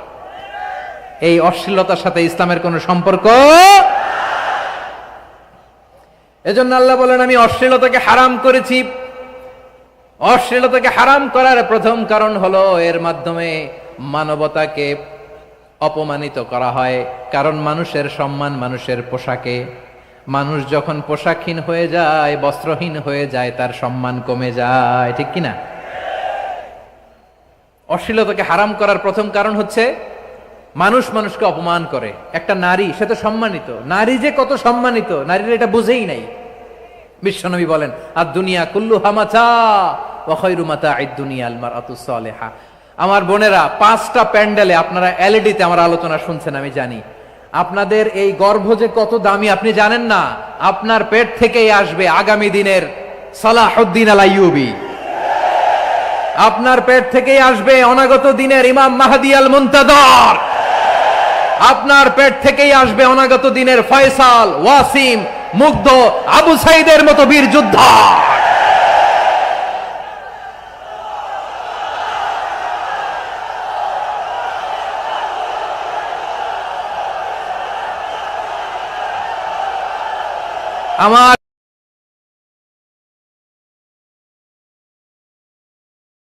এই অশ্লীলতার সাথে ইসলামের কোনো সম্পর্ক। এজন্য আল্লাহ বলেন, আমি অশ্লীলতাকে হারাম করেছি। অশ্লীলতাকে হারাম করার প্রথম কারণ হলো এর মাধ্যমে মানবতাকে অপমানিত করা হয়। কারণ মানুষের সম্মান মানুষের পোশাকে। মানুষ যখন পোশাকহীন হয়ে যায়, বস্ত্রহীন হয়ে যায়, তার সম্মান কমে যায়, ঠিক কিনা? অশ্লীলতাকে হারাম করার প্রথম কারণ হচ্ছে মানুষ মানুষকে অপমান করে। একটা নারী, সে তো সম্মানিত, নারী যে কত সম্মানিত নারীরা এটা বুঝেই নাই। বিশ্বনবী বলেন, আর দুনিয়া কুল্লুহা মাতা ওয়া খায়রু মাতা'আদ দুনিয়া আল মারআতুস সালিহা। আমার বোনেরা, 5টা প্যান্ডেলে আপনারা এলইডিতে আমার আলোচনা শুনছেন, আমি জানি। আপনাদের এই গর্ভ যে কত দামি আপনি জানেন না। আপনার পেট থেকেই আসবে আগামী দিনের সালাহুদ্দিন আল আইয়ুবী। আপনার পেট থেকেই আসবে অনাগত দিনের ইমাম মাহদী আল মুনতাদর। আপনার পেট থেকেই আসবে অনাগত দিনের ফয়সাল, ওয়াসিম, মুগ্ধ, আবু সাইদের মতো বীর যোদ্ধা। আমার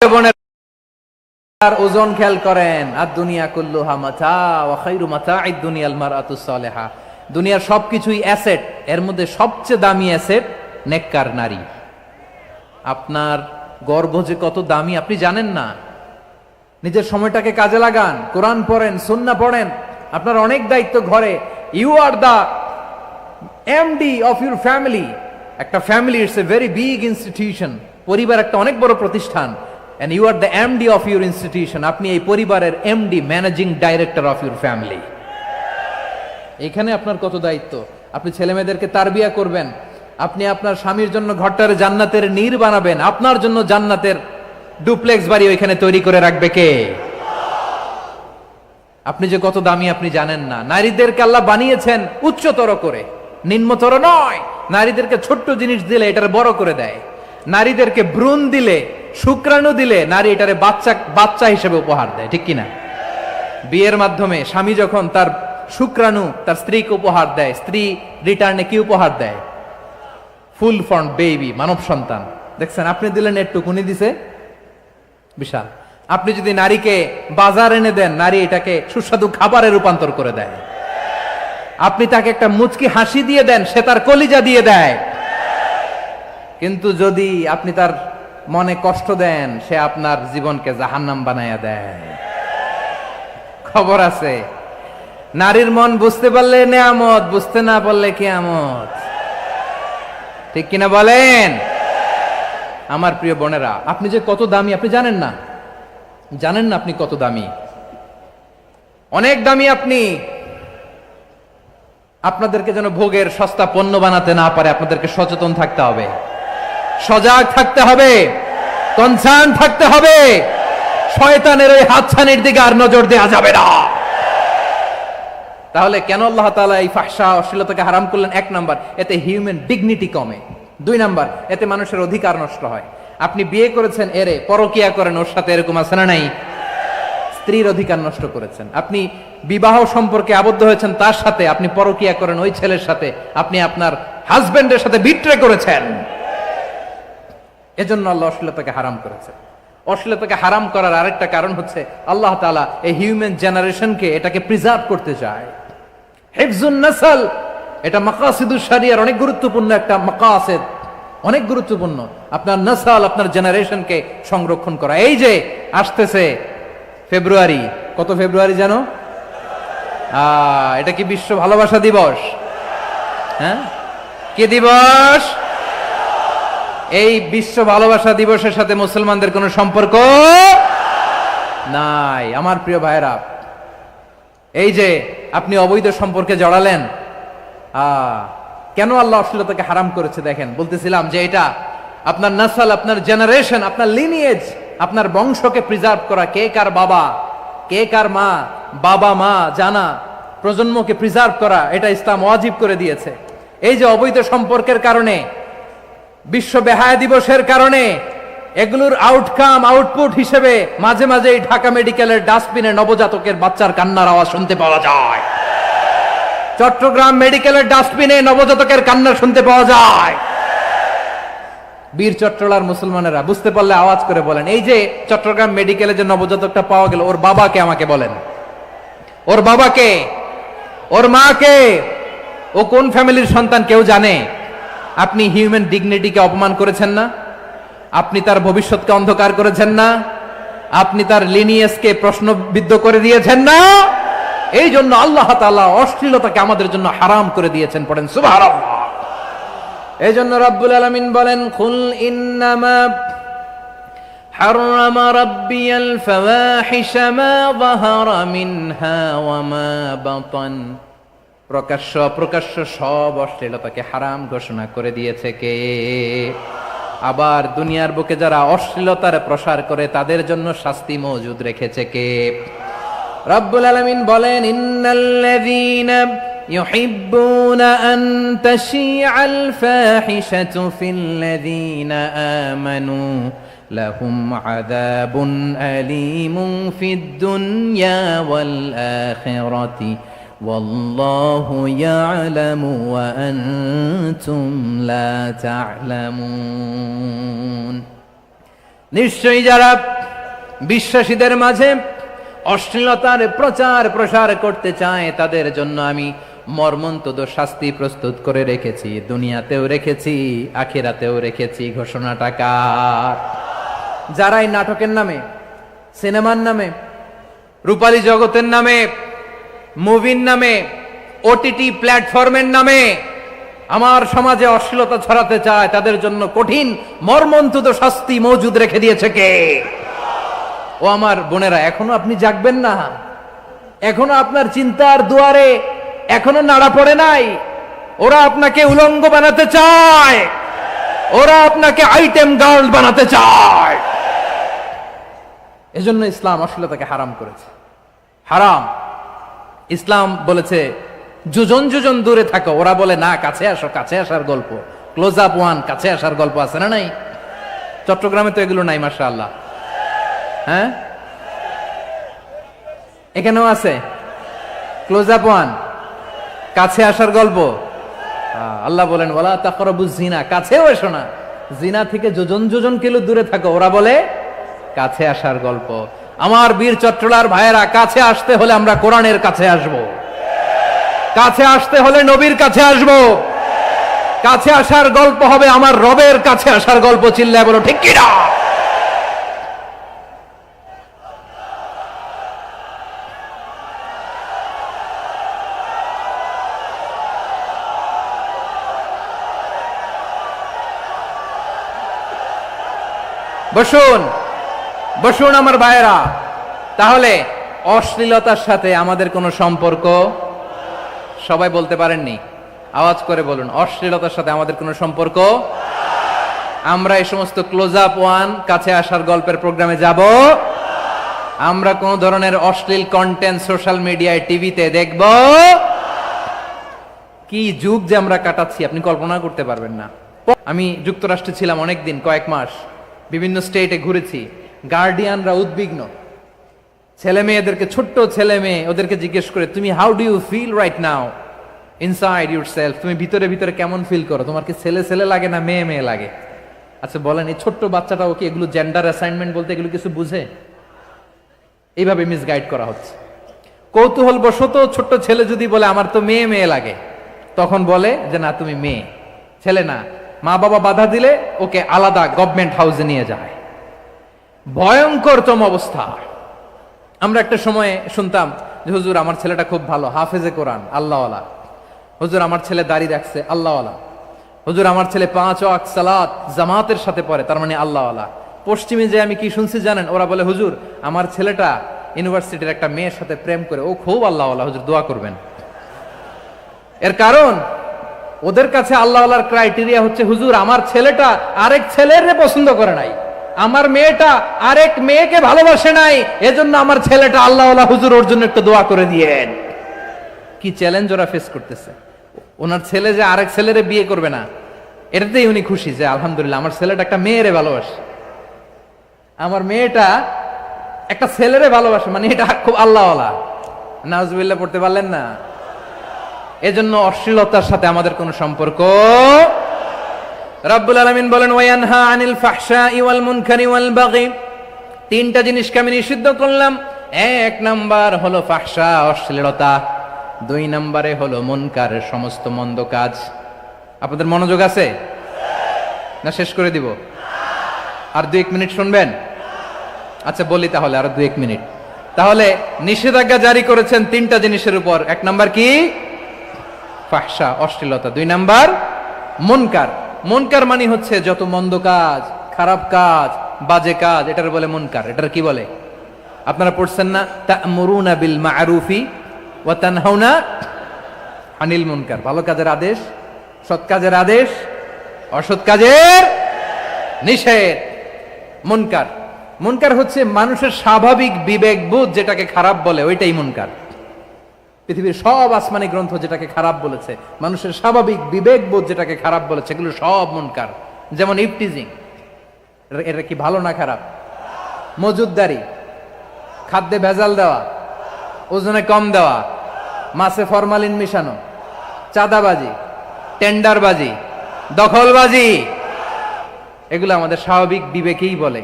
বোনের ওজন খেয়াল করেন, আর দুনিয়া কুল্লুহা মাতা ওয়া খায়রু মাতা'আদ দুনিয়া আল মারআতুস সালিহা। দুনিয়ার সবকিছুই অ্যাসেট, এর মধ্যে সবচেয়ে দামি অ্যাসেট নেককার নারী। আপনার গর্ভ যে কত দামি আপনি জানেন না। নিজের সময়টাকে কাজে লাগান, কোরআন পড়েন, সুন্নাহ পড়েন। আপনার অনেক দায়িত্ব ঘরে। You are the MD of your family. একটা family it's a very big institution. পরিবার একটা অনেক বড় প্রতিষ্ঠান। and you are the MD of your institution. আপনি এই পরিবারের MD, managing director of your family. এখানে আপনার কত দায়িত্ব। আপনি ছেলে মেয়েদেরকে তারবিয়া করবেন। আপনি আপনার স্বামীর জন্য ঘরটারে জান্নাতের নীর বানাবেন। আপনার জন্য জান্নাতের ডুপ্লেক্স বাড়ি ওইখানে তৈরি করে রাখবে কে? আপনি যে কত দামি আপনি জানেন না। নারীদেরকে আল্লাহ বানিয়েছেন উচ্চতর করে, নিম্নতর নয়। নারীদেরকে ছোট্ট জিনিস দিলে এটারে বড় করে দেয়। নারীদেরকে ভ্রূণ দিলে, শুক্রাণু দিলে নারী এটারে বাচ্চা হিসেবে উপহার দেয়, ঠিক কিনা? বিয়ের মাধ্যমে স্বামী যখন তার শুক্রাণু তার স্ত্রীকে উপহার দেয়, স্ত্রী রিটার্নে কি উপহার দেয়? ফুল ফর্ম বেবি, মানব সন্তান। দেখছেন, আপনি দিলেন একটুক, উনি দিছে বিশাল। আপনি যদি নারীকে বাজার এনে দেন, নারী এটাকে সুস্বাদু খাবারে রূপান্তর করে দেয়। আপনি তাকে একটা মুচকি হাসি দিয়ে দেন, সে তার কলিজা দিয়ে দেয়। কিন্তু যদি আপনি তার মনে কষ্ট দেন, সে আপনার জীবনকে জাহান্নাম বানায়া দেয়। খবর আছে, নারীর মন বুঝতে পারলে নেয়ামত, বুঝতে না পারলে কিয়ামত, ঠিক কিনা বলেন? আমার প্রিয় বোনেরা, আপনি যে কত দামি আপনি জানেন না। জানেন না আপনি কত দামি, অনেক দামি আপনি। আপনাদেরকে যেন ভোগের সস্তা পণ্য বানাতে না পারে, আপনাদেরকে সচেতন থাকতে হবে, সজাগ থাকতে হবে, কনসার্ন থাকতে হবে। শয়তানের ওই হাতছানির দিকে আর নজর দেওয়া যাবে না। তাহলে কেন আল্লাহ তাআলা এই ফাহশা, অশ্লীলতাকে হারাম করলেন? 1 নাম্বার, এতে হিউম্যান ডিগনিটি কমে। 2 নাম্বার, এতে মানুষের অধিকার নষ্ট হয়। আপনি বিয়ে করেছেন, এরে পরকিয়া করেন, ওর সাথে এরকম আছে না নাই? স্ত্রীর অধিকার নষ্ট করেছেন। আপনি বিবাহ সম্পর্কে আবদ্ধ হয়েছেন, তার সাথে আপনি পরকিয়া করেন ওই ছেলের সাথে, আপনি আপনার হাজবেন্ডের সাথে বিট্রে করেছেন। এজন্য আল্লাহ অশ্লীলতাকে হারাম করেছে। অশ্লীলতাকে হারাম করার আরেকটা কারণ হচ্ছে আল্লাহ তাআলা এই হিউম্যান জেনারেশনকে এটাকে প্রিজার্ভ করতে চায়। হিফজুন নাসল, এটা মাকাসিদুশ শরিয়ার অনেক গুরুত্বপূর্ণ একটা মাকাসিদ, অনেক গুরুত্বপূর্ণ। আপনার নাসল, আপনার জেনারেশনকে সংরক্ষণ করা। এই যে আসতেছে ফেব্রুয়ারি, কত ফেব্রুয়ারি জানো? এটা কি বিশ্ব ভালোবাসা দিবস? হ্যাঁ, কি দিবস? এই বিশ্ব ভালোবাসা দিবসের সাথে মুসলমানদের কোনো সম্পর্ক নাই। আমার প্রিয় ভাইরা, এই যে আপনি অবৈধ সম্পর্কে জড়ালেন, কেন আল্লাহ অশ্লীলতাকে হারাম করেছে দেখেন। বলতেছিলাম যে এটা আপনার নাসল, আপনার জেনারেশন, আপনার লিনিয়েজ, আপনার বংশকে প্রিজার্ভ করা। কে কার বাবা, কে কার মা, বাবা মা জানা, প্রজন্মকে প্রিজার্ভ করা, এটা ইসলাম ওয়াজিব করে দিয়েছে। এই যে অবৈধ সম্পর্কের কারণে, বিশ্ব বেহায়া দিবসের কারণে, এগুলোর আউটকাম, আউটপুট হিসেবে মাঝে মাঝে ঢাকা মেডিকেলের ডাস্টবিনে নবজাতকের বাচ্চার কান্নার আওয়াজ শুনতে পাওয়া যায়। চট্টগ্রাম মেডিকেলের ডাস্টবিনে নবজাতকের কান্না শুনতে পাওয়া যায়। বীর চট্টলার মুসলমানেরা বুঝতে পারলে আওয়াজ করে বলেন, এই যে চট্টগ্রাম মেডিকেলে যে নবজাতকটা পাওয়া গেল, ওর বাবাকে আমাকে বলেন, ওর বাবাকে, ওর মাকে, ও কোন ফ্যামিলির সন্তান কেউ জানে? আপনি হিউম্যান ডিগনিটিকে অপমান করেছেন না? আপনি তার ভবিষ্যৎকে অন্ধকার করেছেন না? আপনি তার লিনিয়েজকে প্রশ্নবিদ্ধ করে দিয়েছেন না? এই জন্য আল্লাহ তাআলা অশ্লীলতাকে আমাদের জন্য হারাম করে দিয়েছেন। পড়েন সুবহানাল্লাহ। এই জন্য রব্বুল আলামিন বলেন, কুল ইন্নামা হারামা রাব্বিয়াল ফাওয়াহিশা মা যাহারা মিনহা ওয়া মা বাতান। প্রকাশ্য অপ্রকাশ্য সব অশ্লীলতাকে হারাম ঘোষণা করে দিয়েছে কে? আবার দুনিয়ার বুকে যারা অশ্লীলতার প্রসার করে তাদের জন্য শাস্তি মজুদ রেখেছে কে? রব্বুল আলামিন বলেন, ইন্নাল্লাযীনা ইউহিব্বুনা আন তাশিআল ফাহিশাতু ফিল্লাযীনা আমানু লাহুম আযাবুন আলীমুন ফিদ দুনিয়া ওয়াল আখিরাতি ওয়াল্লাহু ইয়ালামু ওয়া আনতুম লা তা'লামুন। নিশ্চয়ই যারা বিশ্বাসীদের মাঝে অশ্লীলতার প্রচার প্রসার করতে চায় তাদের জন্য আমি মর্মন্তুদ শাস্তি প্রস্তুত করে রেখেছি, দুনিয়াতেও রেখেছি, আখিরাতেও রেখেছি। ঘোষণাটা কার? যারাই নাটকের নামে, সিনেমার নামে, রূপালী জগতের নামে, মুভির নামে, ওটিটি প্ল্যাটফর্মের নামে আমার সমাজে অশ্লীলতা ছড়াতে চায় তাদের জন্য কঠিন মর্মন্তুদ শাস্তি মজুদ রেখে দিয়েছে কে? ও আমার বোনেরা, এখনো আপনি জাগবেন না? এখনো আপনার চিন্তার দুয়ারে এখনো নাড়া পড়ে নাই? ওরা আপনাকে উলঙ্গ বানাতে চায়, ওরা আপনাকে আইটেম গার্ল বানাতে চায়। এজন্য ইসলাম অশ্লীলতাকে হারাম করেছে। হারাম। ইসলাম বলেছে যোজন যোজন দূরে থাকো, ওরা বলে না কাছে আসো, কাছে আসার গল্প, ক্লোজ আপ ওয়ান, কাছে আসার গল্প আছে না নাই? চট্টগ্রামে তো এগুলো নাই মাশাআল্লাহ। হ্যাঁ, এখানেও আছে ক্লোজ আপ ওয়ান, কাছে আসার গল্প। আল্লাহ বলেন ওয়ালা তাকরাবুজ জিনা, কাছেও এসো না, জিনা থেকে যোজন যোজন কিলো দূরে থাকো, ওরা বলে কাছে আসার গল্প। আমার বীর চট্টলার ভাইয়েরা, কাছে আসতে হলে আমরা কোরআনের কাছে আসব, কাছে আসতে হলে নবীর কাছে আসব, কাছে আসার গল্প হবে আমার রবের কাছে আসার গল্প। চিল্লায় বলো ঠিক কিনা? বসুন বসুন আমার ভাইয়েরা। তাহলে অশ্লীলতার সাথে আমাদের কোনো সম্পর্ক? সবাই বলতে পারেননি, আওয়াজ করে বলুন, অশ্লীলতার সাথে আমাদের কোনো সম্পর্ক? আমরা এই সমস্ত ক্লোজ আপ ওয়ান, কাছে আসার গল্পের প্রোগ্রামে যাব? আমরা কোন ধরনের অশ্লীল কন্টেন্ট সোশ্যাল মিডিয়ায়, টিভিতে দেখব? কি যুগ যে আমরা কাটাচ্ছি আপনি কল্পনা করতে পারবেন না। আমি যুক্তরাষ্ট্রে ছিলাম অনেকদিন, কয়েক মাস, বিভিন্ন স্টেটে ঘুরেছি। গার্ডিয়ানরা উদ্বিগ্ন, ছেলে মেয়েদেরকে, ছোট্ট ছেলে মেয়ে, ওদেরকে জিজ্ঞেস করে তুমি how do you feel right now inside yourself, তুমি ভিতরে ভিতরে কেমন ফিল করো, তোমার কি ছেলে ছেলে লাগে না মেয়ে মেয়ে লাগে? আচ্ছা বলেন, এই ছোট্ট বাচ্চাটাও কি এগুলো জেন্ডার অ্যাসাইনমেন্ট বলতে এগুলো কিছু বুঝে? এইভাবে মিসগাইড করা হচ্ছে। কৌতূহল বশত ছোট্ট ছেলে যদি বলে আমার তো মেয়ে মেয়ে লাগে, তখন বলে যে না তুমি মেয়ে, ছেলে না। মা বাবা বাধা দিলে ওকে আলাদা গভর্নমেন্ট হাউসে নিয়ে যায়। ভয়ঙ্করতম অবস্থা। আমরা একটা সময়ে শুনতাম যে হুজুর আমার ছেলেটা খুব ভালো, হাফেজে কোরআন, আল্লাহওয়ালা। হুজুর আমার ছেলে দাড়ি রাখছে, আল্লাহওয়ালা। হুজুর আমার ছেলে 5 ওয়াক্ত সালাত জামাতের সাথে পড়ে, তার মানে আল্লাহওয়ালা। পশ্চিমে যে আমি কি শুনছি জানেন? ওরা বলে হুজুর আমার ছেলেটা ইউনিভার্সিটির একটা মেয়ের সাথে প্রেম করে, ও খুব আল্লাহওয়ালা, হুজুর দোয়া করবেন। এর কারণ ওদের কাছে আল্লাহওয়ালার ক্রাইটেরিয়া হচ্ছে হুজুর আমার ছেলেটা আরেক ছেলের পছন্দ করে নাই, আমার মেয়েটা আরেক মেয়েকে ভালোবাসে নাই, এজন্য আমার ছেলেটা আল্লাহওয়ালা, হুজুর ওর জন্য একটু দোয়া করে দিয়েন। কি চ্যালেঞ্জ ওরা ফেস করতেছে। ওনার ছেলে যে আরেক ছেলেরে বিয়ে করবে না, এটাতেই উনি খুশি যে আলহামদুলিল্লাহ আমার ছেলেটা একটা মেয়েরে ভালোবাসে, আমার মেয়েটা একটা ছেলেরে ভালোবাসে, মানে এটা খুব আল্লাহওয়ালা। নাউজুবিল্লাহ পড়তে পারলেন না? এজন্য অশ্লীলতার সাথে আমাদের কোনো সম্পর্ক। রাব্বুল আলামিন বলেন ওয়ায়ানহা আনিল ফাহশাই ওয়াল মুনকারি ওয়াল বাগি, তিনটা জিনিসকে আমি নিষিদ্ধ করলাম। এক নাম্বার হলো ফাহশা, অশ্লীলতা। দুই নম্বরে হলো মুনকার, সমস্ত মন্দ কাজ। আপনাদের মনোযোগ আছে না? শেষ করে দিব? আর 2-1 মিনিট শুনবেন? আচ্ছা বলি তাহলে, আর 2-1 মিনিট। তাহলে নিষেধাজ্ঞা জারি করেছেন তিনটা জিনিসের উপর। এক নাম্বার কি? ফাহশা, অশ্লীলতা। 2 নাম্বার মুনকার। মুনকার মানে হচ্ছে যত মন্দ কাজ, খারাপ কাজ, বাজে কাজ, এটার বলে মুনকার। এটার কি বলে? আপনারা পড়ছেন না, তা'মুরুনা বিল মা'রুফি ওয়া তানহাউনা আনিল মুনকার। ভালো কাজের আদেশ, সৎ কাজের আদেশ, অসৎ কাজের নিষেধ। মুনকার, মুনকার হচ্ছে মানুষের স্বাভাবিক বিবেক বোধ যেটাকে খারাপ বলে, ওইটাই মুনকার। পৃথিবীর সব আসমানি গ্রন্থ যেটাকে খারাপ বলেছে, মানুষের স্বাভাবিক বিবেক বোধ যেটাকে খারাপ বলেছে, এগুলো সব মুনকার। যেমন ইফটিজিং, এটা কি ভালো না খারাপ? মজুদদারি, খাদ্যে ভেজাল দেওয়া, ওজনে কম দেওয়া, মাছে ফরমালিন মিশানো, চাঁদাবাজি, টেন্ডারবাজি, দখলবাজি, এগুলো আমাদের স্বাভাবিক বিবেকেই বলে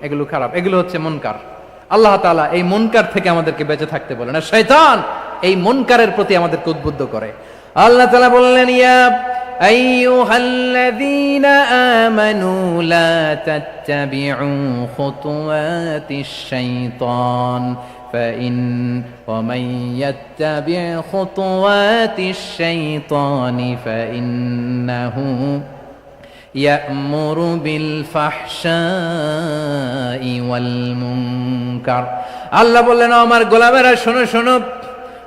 এগুলো খারাপ, এগুলো হচ্ছে মুনকার। আল্লাহ তাআলা এই মুনকার থেকে আমাদেরকে বেঁচে থাকতে বলেন, আর শয়তান এই মুনকারের প্রতি আমাদেরকে উদ্বুদ্ধ করে। আল্লাহ তাআলা বললেন, ইয়া আইয়ুহাল্লাযীনা আমানু লা তাত্তাবিউ খুতুওয়াতিশ শাইতান ফাইন ওয়া মান ইয়াত্তাবি' খুতুওয়াতিশ শাইতানি ফাইন্নাহু ইয়া'মুরু বিল ফাহশাই ওয়াল মুনকার। আল্লাহ বললেন, ও আমার গোলামেরা শোনো শোনো,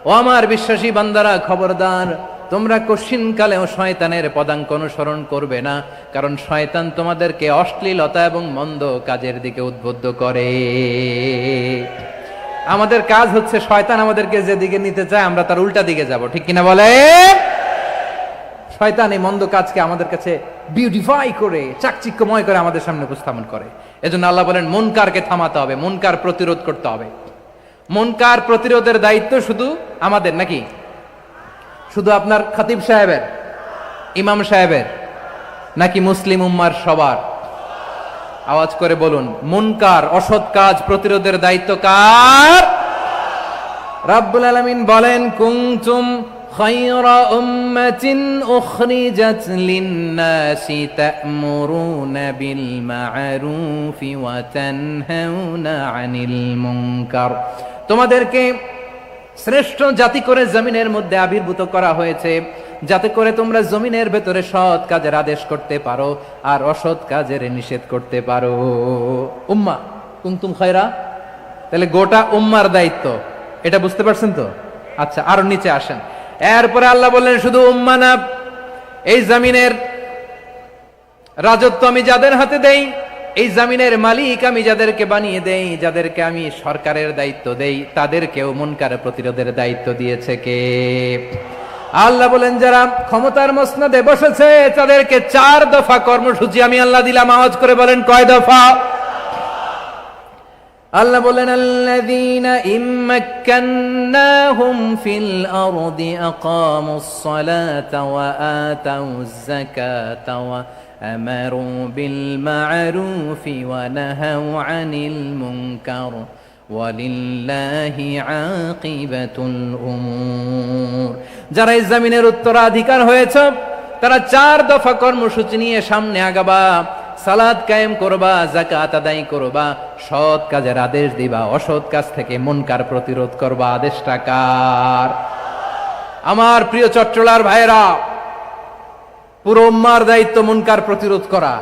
ও আমার বিশ্বাসী বান্দারা খবরদার, তোমরা কশিনকালেও শয়তানের পদাঙ্ক অনুসরণ করবে না, কারণ শয়তান তোমাদেরকে অশ্লীলতা এবং মন্দ কাজের দিকে উদ্বুদ্ধ করে। আমাদের কাজ হচ্ছে শয়তান আমাদেরকে যেদিকে নিতে চায় আমরা তার উল্টা দিকে যাব, ঠিক কিনা বলে? শয়তান এই মন্দ কাজকে আমাদের কাছে বিউটিফাই করে, চাকচিক্যময় করে আমাদের সামনে উপস্থাপন করে। এজন্য আল্লাহ বলেন মুনকারকে থামাতে হবে, মুনকার প্রতিরোধ করতে হবে। মুনকার প্রতিরোধের দায়িত্ব শুধু আমাদের নাকি? শুধু আপনার খতিব সাহেবের, ইমাম সাহেবের, নাকি মুসলিম উম্মার সবার? আওয়াজ করে বলুন, মুনকার, অসৎ কাজ প্রতিরোধের দায়িত্ব কার? রাব্বুল আলামিন বলেন, কুনতুম খায়রা উম্মাতিন উখরিজাত লিন-নাসি তা'মুরুনা বিল মা'রুফি ওয়া তানহাউনা আনিল মুনকার। তোমাদেরকে শ্রেষ্ঠ জাতি করে জমিনের মধ্যে আবির্ভূত করা হয়েছে, যাতে করে তোমরা জমিনের ভেতরে সৎ কাজের আদেশ করতে পারো আর অসৎ কাজের নিষেধ করতে পারো। উম্মাহ, কুনতুম খায়রা, তাহলে গোটা উম্মার দায়িত্ব, এটা বুঝতে পারছেন তো? আচ্ছা, আরো নিচে আসেন। এরপরে আল্লাহ বললেন, শুধু উম্মাহ না, এই জমিনের রাজত্ব আমি যাদের হাতে দেই, এই জমিনের মালিক আমি যাদেরকে বানিয়ে দেই, যাদেরকে আমি সরকারের দায়িত্ব দেই, তাদেরকেও মুনকার প্রতিরোধের দায়িত্ব দিয়েছে কে? আল্লাহ বলেন, যারা ক্ষমতার মসনদে বসেছে তাদেরকে 4 দফা কর্মসূচি আমি আল্লাহ দিলাম। আওয়াজ করে বলেন, কয় দফা? আল্লাহ বলেন, আল্লাযীনা ইম্মাক্কান্নাহুম ফিল আরদি আকামুস সালাতা ওয়া আতাউয যাকাতা ওয়া আমারু বিল মা'রুফি ওয়া নাহাউ আনিল মুনকার ওয়ালিল্লাহি আকিবাতুল উমুর। যারা এই জমিনের উত্তরাধিকার হয়েছে তারা 4 দফা কর্মসূচি নিয়ে সামনে আগাবা। সালাত কায়েম করবা, যাকাত আদায় করবা, সৎ কাজের আদেশ দিবা, অসৎ কাজ থেকে মুনকার প্রতিরোধ করবা। আদেশটা কার? আমার প্রিয় চট্টলার ভাইরা, পুরো উম্মার দায়িত্ব মুনকার প্রতিরোধ করা,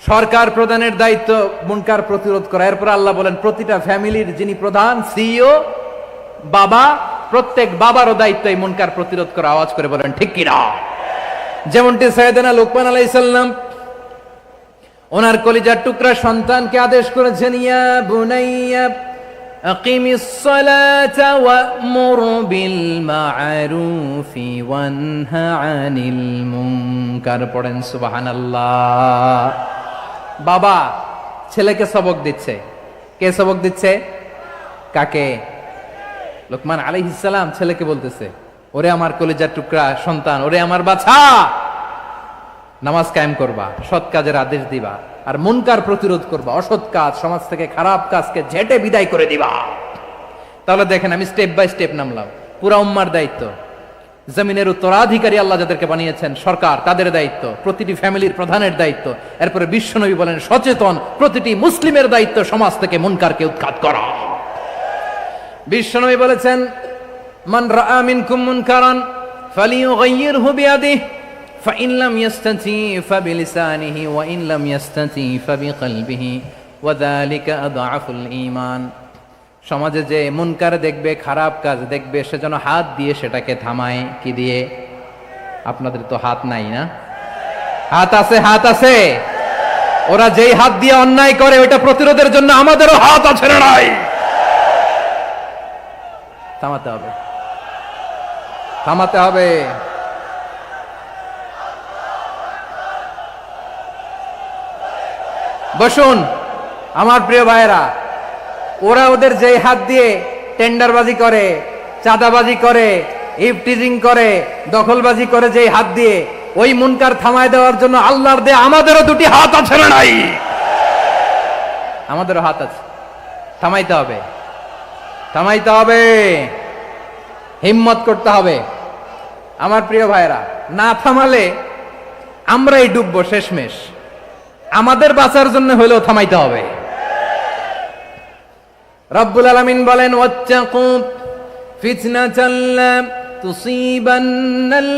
সরকার প্রধানের দায়িত্ব মুনকার প্রতিরোধ করা। এরপর আল্লাহ বলেন, প্রতিটা ফ্যামিলির যিনি প্রধান সিইও বাবা, প্রত্যেক বাবারও দায়িত্ব এই মুনকার প্রতিরোধ করা। আওয়াজ করে বলেন ঠিক কিনা? যেমনটি সাইয়েদনা লুকমান আলাইহিস সালাম ওনার কলিজার টুকরা সন্তানকে আদেশ করেছেন, ইয়া বুনাইয়া আকিমিস সালাতা ওয়া'মুর বিল মা'রুফি ওয়ানহা আনিল মুনকার। পড়েন সুবহানাল্লাহ। বাবা ছেলেকে সবক দিচ্ছে। কে সবক দিচ্ছে? কাকে? লুকমান আলাইহিস সালাম ছেলেকে বলতেছে, ওরে আমার কলিজার টুকরা সন্তান, ওরে আমার বাছা, নামাজ কায়েম করবা, সৎ কাজের আদেশ দিবা, আর মুনকার প্রতিরোধ করবা, অসৎ কাজ সমাজ থেকে খারাপ কাজকে ঝেঁটে বিদায় করে দিবা। তাহলে দেখেন আমি স্টেপ বাই স্টেপ নামলাম। পুরা উম্মার দায়িত্ব, জমিনের উত্তরাধিকারী আল্লাহ যাদেরকে বানিয়েছেন সরকার, তাদের দায়িত্ব, প্রতিটি ফ্যামিলির প্রধানের দায়িত্ব, এরপরে বিশ্বনবী বলেন সচেতন প্রতিটি মুসলিমের দায়িত্ব সমাজ থেকে মুনকারকে উৎখাত করা। বিশ্বনবী বলেছেন মান রাআ মিনকুম মুনকারান ফালিয়ুগাইয়িরহু বিয়াদিহি ফাইন লাম ইয়াস্তাতি ফাবিলিসানিহি ওয়া ইন লাম ইয়াস্তাতি ফাবিকলবিহি ওয়া যালিকা আযআফুল ঈমান। সমাজে যে মুনকার দেখবে, খারাপ কাজ দেখবে, সে যেন হাত দিয়ে সেটাকে থামায়। কি দিয়ে? আপনাদের তো হাত নাই না? হাত আছে, হাত আছে। ওরা যেই হাত দিয়ে অন্যায় করে ওইটা প্রতিরোধের জন্য আমাদেরও হাত আছে না নাই? থামাতে হবে, থামাতে হবে। বসুন আমার প্রিয় ভাইয়েরা, ওরা ওদের যেই হাত দিয়ে টেন্ডারবাজি করে, চাঁদাবাজি করে, ইফটিজিং করে, দখলবাজি করে, যেই হাত দিয়ে, ওই মুনকার থামায় দেওয়ার জন্য আল্লাহর দেয়া আমাদেরও দুটি হাত আছে না নাই? আমাদেরও হাত আছে। থামাইতে হবে, থামাইতে হবে, হিম্মত করতে হবে। আমার প্রিয় ভাইয়েরা, না থামালে আমরাই ডুববো শেষমেশ। আমাদের বাঁচার জন্য হলেও থামাইতে হবে। রব্বুল আলামিন বলেন ওয়াত্তাকু ফিতনাতাল লা তুসিবান্নাল্লাযীনা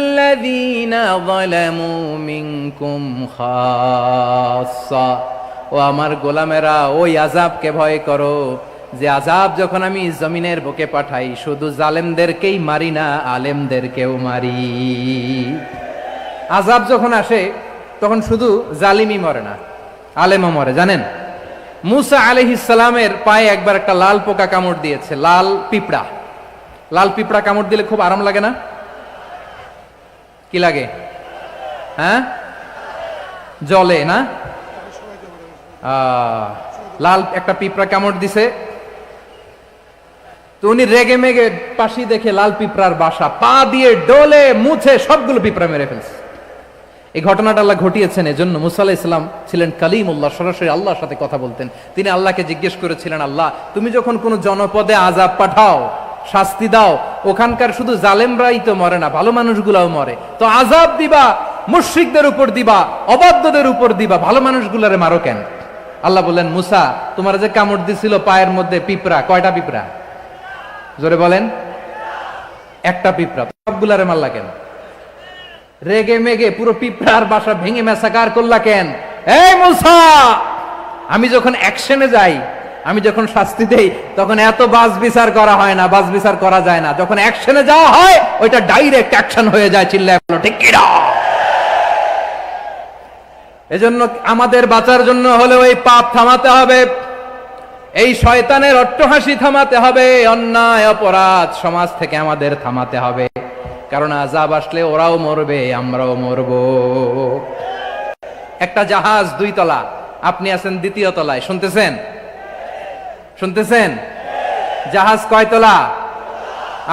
যালামু মিনকুম খাসসা। ও আমার গোলামেরা, ওই আযাবকে ভয় করো যে আযাব যখন আমি জমিনের বুকে পাঠাই শুধু জালেমদেরকেই মারি না, আলেমদেরকেও মারি। আযাব যখন আসে তখন শুধু জালিমই মরে না, আলেমও মরে। জানেন মুসা আলাইহিস সালামের পায়ে একবার একটা লাল পোকা কামড় দিয়েছে, লাল পিঁপড়া। লাল পিঁপড়া কামড় দিলে খুব আরাম লাগে না? কি লাগে? হ্যাঁ, জলে না? লাল একটা পিঁপড়া কামড় দিছে, তো উনি রেগে মেগে পাশি দেখে লাল পিঁপড়ার বাসা, পা দিয়ে ডলে মুছে সবগুলো পিঁপড়া মেরে ফেলছে। এই ঘটনাটা আল্লাহ ঘটিয়েছেন এজন্য মুসা আলাইহিস সালাম ছিলেন কালিমুল্লাহ, সরাসরি আল্লাহর সাথে কথা বলতেন। তিনি আল্লাহকে জিজ্ঞেস করেছিলেন, আল্লাহ তুমি যখন কোন জনপদে আযাব পাঠাও, শাস্তি দাও, ওখানকার শুধু জালেমরাই তো মরে না, ভালো মানুষগুলাও মরে, তো আযাব দিবা মুশরিকদের উপর দিবা, অবাধ্যদের উপর দিবা, ভালো মানুষগুলারে মারো কেন? আল্লাহ বললেন, মুসা তোমার যে কামড় দিছিল পায়ের মধ্যে পিঁপড়া, কয়টা পিঁপড়া? জোরে বলেন। একটা পিঁপড়া, সবগুলারে মারলা কেন? রেগে মেগে পুরো পিঁপড়ার বাসা ভেঙে মেসাকার করলা কেন? এই মুসা, আমি যখন অ্যাকশনে যাই, আমি যখন শাস্তি দেই, তখন এত বাস বিচার করা হয় না, বাস বিচার করা যায় না। যখন অ্যাকশনে যাওয়া হয় ওইটা ডাইরেক্ট অ্যাকশন হয়ে যায়। চিল্লায় বলো ঠিক কি না? এজন্য আমাদের বাঁচার জন্য হলেও এই পাপ থামাতে হবে, এই শয়তানের অট্টহাসি থামাতে হবে, অন্যায় অপরাধ সমাজ থেকে আমাদের থামাতে হবে। কারণ আযাব আসলে ওরাও মরবে, আমরাও মরব। একটা জাহাজ 2 তলা, আপনি আছেন 2য় তলায়, শুনতেছেন? শুনতেছেন? জাহাজ কয় তলা?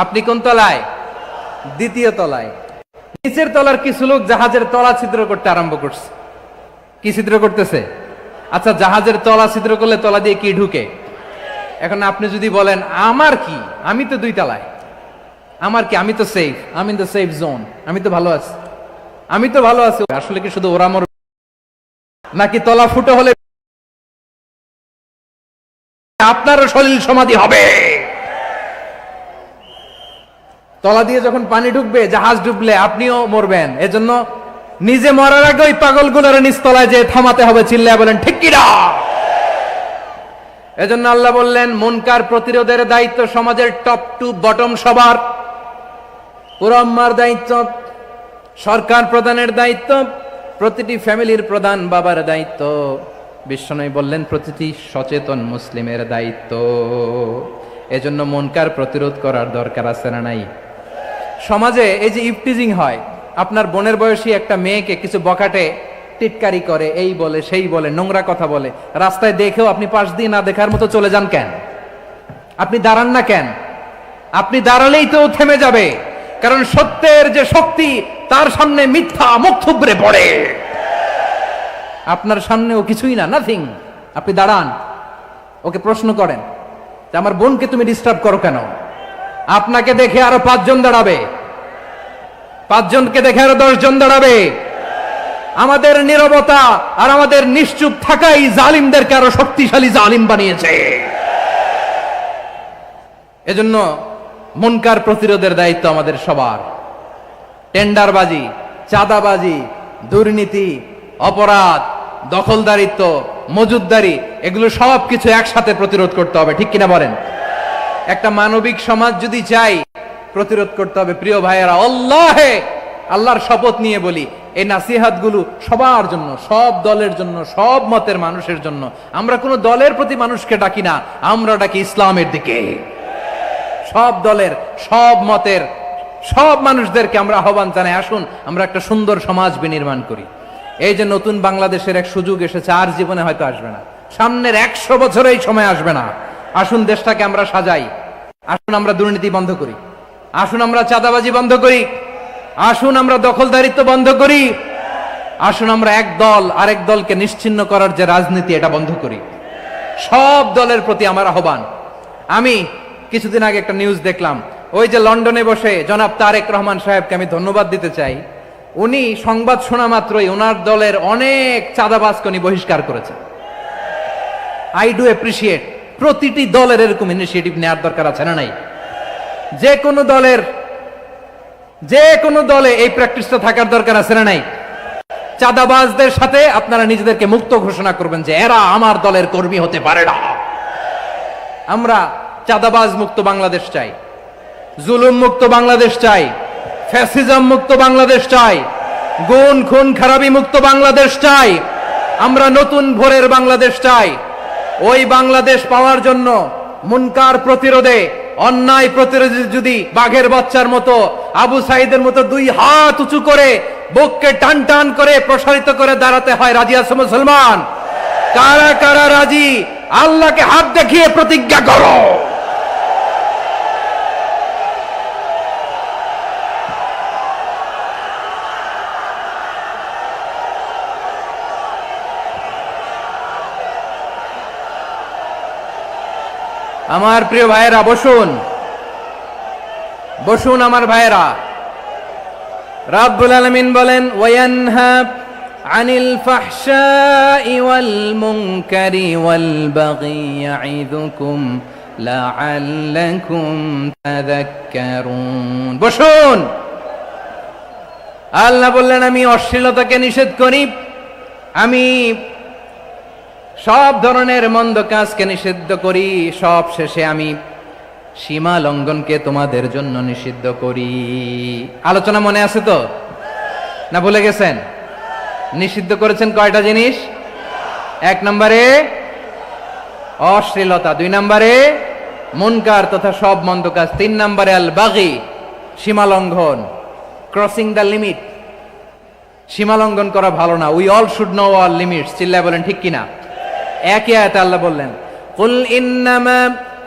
আপনি কোন তলায়? 2য় তলায়। নিচের তলার কিছু লোক জাহাজের তলা ছিদ্র করতে আরম্ভ করছে। কি ছিদ্র করতেছে? আচ্ছা, জাহাজের তলা ছিদ্র করলে তলা দিয়ে কি ঢুকে? এখন আপনি যদি বলেন আমার কি, আমি তো 2 তলায়, আমার কি, আমি তো সেফ, আমি ইন দ্য সেফ জোন, আমি তো ভালো আছি, আমি তো ভালো আছি। আসলে কি শুধু ওরা মরবে নাকি তলা ফুটো হলে আপনারও শরীর সমাধি হবে? তলা দিয়ে যখন পানি ঢুকবে, জাহাজ ডুবলে আপনিও মরবেন। এজন্য নিজে মরার আগে ওই পাগলগুলোর নিচতলায় যে থামাতে হবে। চিল্লায় বলেন ঠিক কি না? এজন্য আল্লাহ বললেন মুনকার প্রতিরোধের দায়িত্ব সমাজের টপ টু বটম সবার। পুরো উম্মার দায়িত্ব, সরকার প্রধানের দায়িত্ব, প্রতিটি ফ্যামিলির প্রধান বাবার দায়িত্ব, বিশ্বনবী বললেন প্রতিটি সচেতন মুসলিমের দায়িত্ব। এজন্য মুনকার প্রতিরোধ করার দরকার আছে না নাই? সমাজে এই যে ইফটিজিং হয়, আপনার বোনের বয়সী একটা মেয়েকে কিছু বকাটে টিটকারি করে, এই বলে সেই বলে, নোংরা কথা বলে, রাস্তায় দেখেও আপনি পাশ দিয়ে না দেখার মতো চলে যান কেন? আপনি দাঁড়ান না কেন? আপনি দাঁড়ালেই তো থেমে যাবে, কারণ সত্যের যে শক্তি তার সামনে মিথ্যা মুখ থুবড়ে পড়ে। আপনার সামনে ও কিছুই না, নাথিং। আপনি দাঁড়ান, ওকে প্রশ্ন করেন যে আমার বোনকে তুমি ডিস্টার্ব করো কেন? আপনাকে দেখে আরো 5 জন দাঁড়াবে, 5 জনকে দেখে আরো 10 জন দাঁড়াবে। আমাদের নীরবতা আর আমাদের নিশ্চুপ থাকাই জালিমদেরকে আরো শক্তিশালী জালিম বানিয়েছে। এজন্য মুনকার প্রতিরোধের দায়িত্ব আমাদের সবার। টেন্ডারবাজি, চাঁদাবাজি, দুর্নীতি, অপরাধ, দখলদারিত্ব, মজুদদারি, এগুলো সব কিছু একসাথে প্রতিরোধ করতে হবে, ঠিক কিনা বলেন? একটা মানবিক সমাজ যদি চাই, প্রতিরোধ করতে হবে। প্রিয় ভাইয়েরা, আল্লাহর শপথ নিয়ে বলি, এই নাসিহাত গুলো সবার জন্য, সব দলের জন্য, সব মতের মানুষের জন্য। আমরা কোনো দলের প্রতি মানুষকে ডাকি না, আমরা ডাকি ইসলামের দিকে। সব দলের, সব মতের, সব মানুষদেরকে আমরা আহ্বান জানাই, আসুন আমরা একটা সুন্দর সমাজ বিনির্মাণ করি। এই যে নতুন বাংলাদেশের এক সুযোগ এসেছে, আর জীবনে হয়তো আসবে না, সামনের 100 বছরে এই সময় আসবে না। আসুন দেশটাকে আমরা সাজাই, আসুন আমরা দুর্নীতি বন্ধ করি, আসুন আমরা চাঁদাবাজি বন্ধ করি, আসুন আমরা দখলদারিত্ব বন্ধ করি, আসুন আমরা এক দল আরেক দলকে নিশ্চিহ্ন করার যে রাজনীতি, এটা বন্ধ করি। সব দলের প্রতি আমার আহ্বান। আমি কিছুদিন আগে একটা নিউজ দেখলাম, ওই যে লন্ডনে বসে জনাব তারেক রহমান সাহেবকে আমি ধন্যবাদ দিতে চাই। উনি সংবাদ শোনা মাত্রই ওনার দলের অনেক চাঁদাবাজকে উনি বহিষ্কার করেছেন। I do appreciate. প্রতিটি দলের এরকম ইনিশিয়েটিভ নেওয়ার দরকার আছে না নাই? যে কোনো দলে এই প্র্যাকটিসটা থাকার দরকার আছে না নাই? চাঁদাবাজদের সাথে আপনারা নিজেদেরকে মুক্ত ঘোষণা করবেন যে এরা আমার দলের কর্মী হতে পারে না। আমরা চাঁদাবাজ মুক্ত বাংলাদেশ চাই, জুলুম মুক্ত বাংলাদেশ চাই, ফ্যাসিজম মুক্ত বাংলাদেশ চাই, গুণ খুন খারাপি মুক্ত বাংলাদেশ চাই। আমরা নতুন ভোরের বাংলাদেশ চাই। ওই বাংলাদেশ পাওয়ার জন্য মুনকার প্রতিরোধে, অন্যায় প্রতিরোধে যদি বাঘের বাচ্চার মতো, আবু সাইদের মতো 2 হাত উঁচু করে বুককে টান টান করে প্রসারিত করে দাঁড়াতে হয়, রাজি আছে মুসলমান? কারা কারা রাজি? আল্লাহকে হাত দেখিয়ে প্রতিজ্ঞা করো। আমার প্রিয় ভাইয়েরা, বসুন বসুন আমার ভাইয়েরা। রাব্বুল আলামিন বলেন, ওয়ায়ানহা আনিল ফাহশাই ওয়াল মুনকারি ওয়াল বাগি ইয়াইদুকুম লাআল্লাকুম তাযাক্কারুন। বসুন। আল্লাহ বললেন, আমি অশ্লীলতাকে নিষেধ করি, আমি সব ধরনের মন্দ কাজকে নিষিদ্ধ করি, সব শেষে আমি সীমা লঙ্ঘনকে তোমাদের জন্য নিষিদ্ধ করি। আলোচনা মনে আছে তো? না ভুলে গেছেন? নিষিদ্ধ করেছেন কয়টা জিনিস? 1 নম্বরে অশ্লীলতা, 2 নম্বরে মুনকার তথা সব মন্দ কাজ, 3 নম্বরে আল বাগি, সীমা লঙ্ঘন, ক্রসিং দ্য লিমিট। সীমা লঙ্ঘন করা ভালো না। We all should know our limits. চিল্লায় বলেন ঠিক কিনা? একই আয়াতে আল্লাহ বললেন, কুল ইন্নামা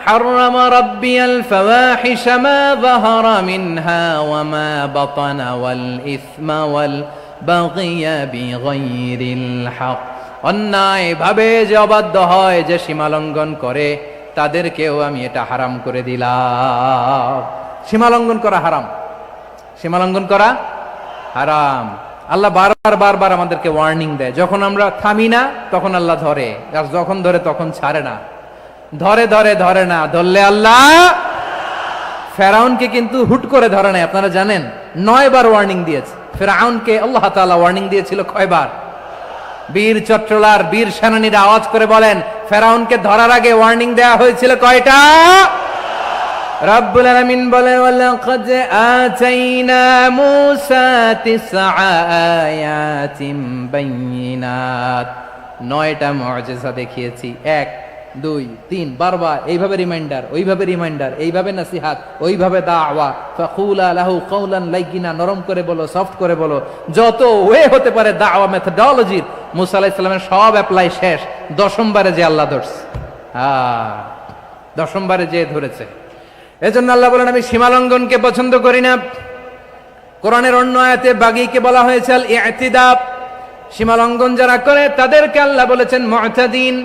হাররামা রাব্বিয়াল ফাওয়াহিশা মা যাহারা মিনহা ওয়া মা বাতানা ওয়াল ইসমা ওয়াল বাগিয়া বিগাইরিল হক। অন্যায় ভাবে যে অবাধ্য হয়, যে সীমা লঙ্ঘন করে, তাদেরকেও আমি এটা হারাম করে দিলাম। সীমা লঙ্ঘন করা হারাম, সীমা লঙ্ঘন করা হারাম। আল্লাহ বারবার আমাদেরকে ওয়ার্নিং দেয়। যখন আমরা থামি না তখন আল্লাহ ধরে, আর যখন ধরে তখন ছাড়ে না। ধরে না, ধরলে আল্লাহ। ফেরাউনকে কিন্তু হুট করে ধরে নাই, আপনারা জানেন 9 বার ওয়ার্নিং দিয়েছে। ফেরাউনকে আল্লাহ তাআলা ওয়ার্নিং দিয়েছিল কয়বার? বীর চট্টলার বীর সেনানীরা আওয়াজ করে বলেন, ফেরাউনকে ধরার আগে ওয়ার্নিং দেয়া হয়েছিল কয়টা? রাব্বুল আলামিন বলেন, ওয়ালাকাদ আতাইনা মূসা 9 আয়াতিন বাইয়িনাত। 9টা মুআজিজা দেখিয়েছি। 1 2 3 বারবার এইভাবে রিমাইন্ডার, ওইভাবে রিমাইন্ডার, এইভাবে নসিহাত, ওইভাবে দাওয়া। ফাকুলা লাহু কাওলান লাইয়িনা, নরম করে বলো, সফট করে বলো, যত ওয়ে হতে পারে দাওয়া মেথডোলজির। মূসা আলাইহিস সালামের সব অ্যাপ্লাই শেষ। 10ম বারে যে আল্লাহ ধরছে, 10ম বারে যে ধরেছে। এজন্য আল্লাহ বলেন, আমি সীমালঙ্ঘনকে পছন্দ করি না। কোরআনের অন্য আয়াতে বাগীকে বলা হয়েছে আল ইতিদা, সীমা লঙ্ঘন যারা করে তাদেরকে আল্লাহ বলেছেন মু'তাদিন।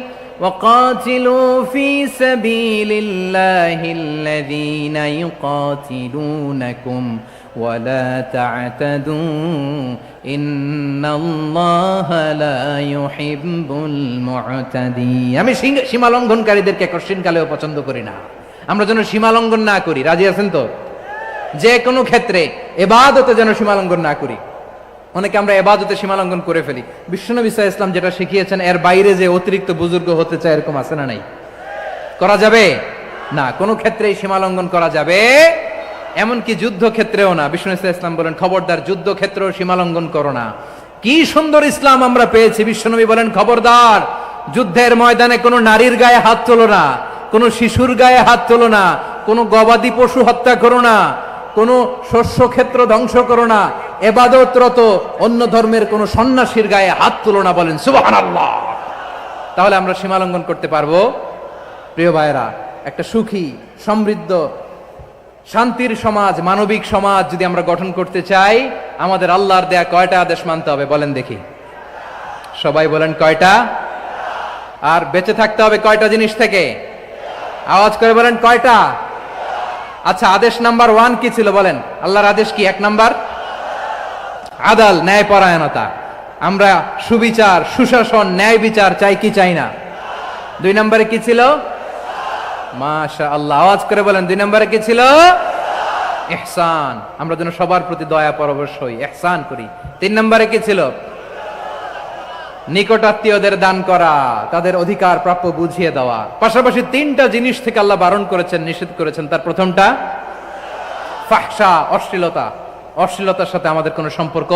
وقاتلوا في سبيل الله الذين يقاتلونكم ولا تعتدوا إن الله لا يحب المعتدين। আমি সীমা লঙ্ঘনকারীদেরকে কোশ্চিনকালেও পছন্দ করি না। আমরা যেন সীমা লঙ্ঘন না করি, রাজি আছেন তো? যে কোনো ক্ষেত্রে ইবাদতে যেন সীমা লঙ্ঘন না করি। অনেকে আমরা ইবাদতে সীমা লঙ্ঘন করে ফেলি। বিশ্বনবী সাল্লাল্লাহু আলাইহি ওয়াসাল্লাম যেটা শিখিয়েছেন এর বাইরে যে অতিরিক্ত বুজুর্গ হতে চায় এরকম আছে না নাই? করা যাবে না, কোনো ক্ষেত্রেই সীমা লঙ্ঘন করা যাবে, এমনকি যুদ্ধ ক্ষেত্রেও না। বিশ্বনবী সাল্লাল্লাহু আলাইহি ওয়াসাল্লাম বলেন খবরদার যুদ্ধ ক্ষেত্রেও সীমা লঙ্ঘন করো না। কি সুন্দর ইসলাম আমরা পেয়েছি। বিশ্বনবী বলেন খবরদার যুদ্ধের ময়দানে কোনো নারীর গায়ে হাত তোলো না, কোনো শিশুর গায়ে হাত তোলো না, কোনো গবাদি পশু হত্যা করো না, কোনো শস্য ক্ষেত্র ধ্বংস করো না, ইবাদতরত অন্য ধর্মের কোনো সন্ন্যাসীর গায়ে হাত তুলো না। বলেন সুবহানাল্লাহ। তাহলে আমরা সীমা লঙ্ঘন করতে পারবো? প্রিয় ভাইরা, একটা সুখী সমৃদ্ধ শান্তির সমাজ, মানবিক সমাজ যদি আমরা গঠন করতে চাই, আমাদের আল্লাহর দেয়া কয়টা আদেশ মানতে হবে বলেন দেখি? সবাই বলেন কয়টা? আর বেঁচে থাকতে হবে কয়টা জিনিস থেকে? আওয়াজ করে বলেন কয়টা? আচ্ছা, আদেশ নাম্বার 1 কি ছিল বলেন? আল্লাহর আদেশ কি? 1 নাম্বার আদাল, ন্যায় পরায়ণতা। আমরা সুবিচার, সুশাসন, ন্যায় বিচার চাই কি চাই না? 2 নম্বরে কি ছিল? মাশাআল্লাহ, আওয়াজ করে বলেন 2 নম্বরে কি ছিল? ইহসান। আমরা যেন সবার প্রতি দয়া পরবশ হই, ইহসান করি। 3 নম্বরে কি ছিল? নিকটাত্মীয়দের দান করা, তাদের অধিকার প্রাপ্য বুঝিয়ে দেওয়া। পাশাপাশি 3টা জিনিস থেকে আল্লাহ বারণ করেছেন, নিষেধ করেছেন। তার প্রথমটা ফাহশা, অশ্লীলতা। অশ্লীলতার সাথে আমাদের কোনো সম্পর্ক।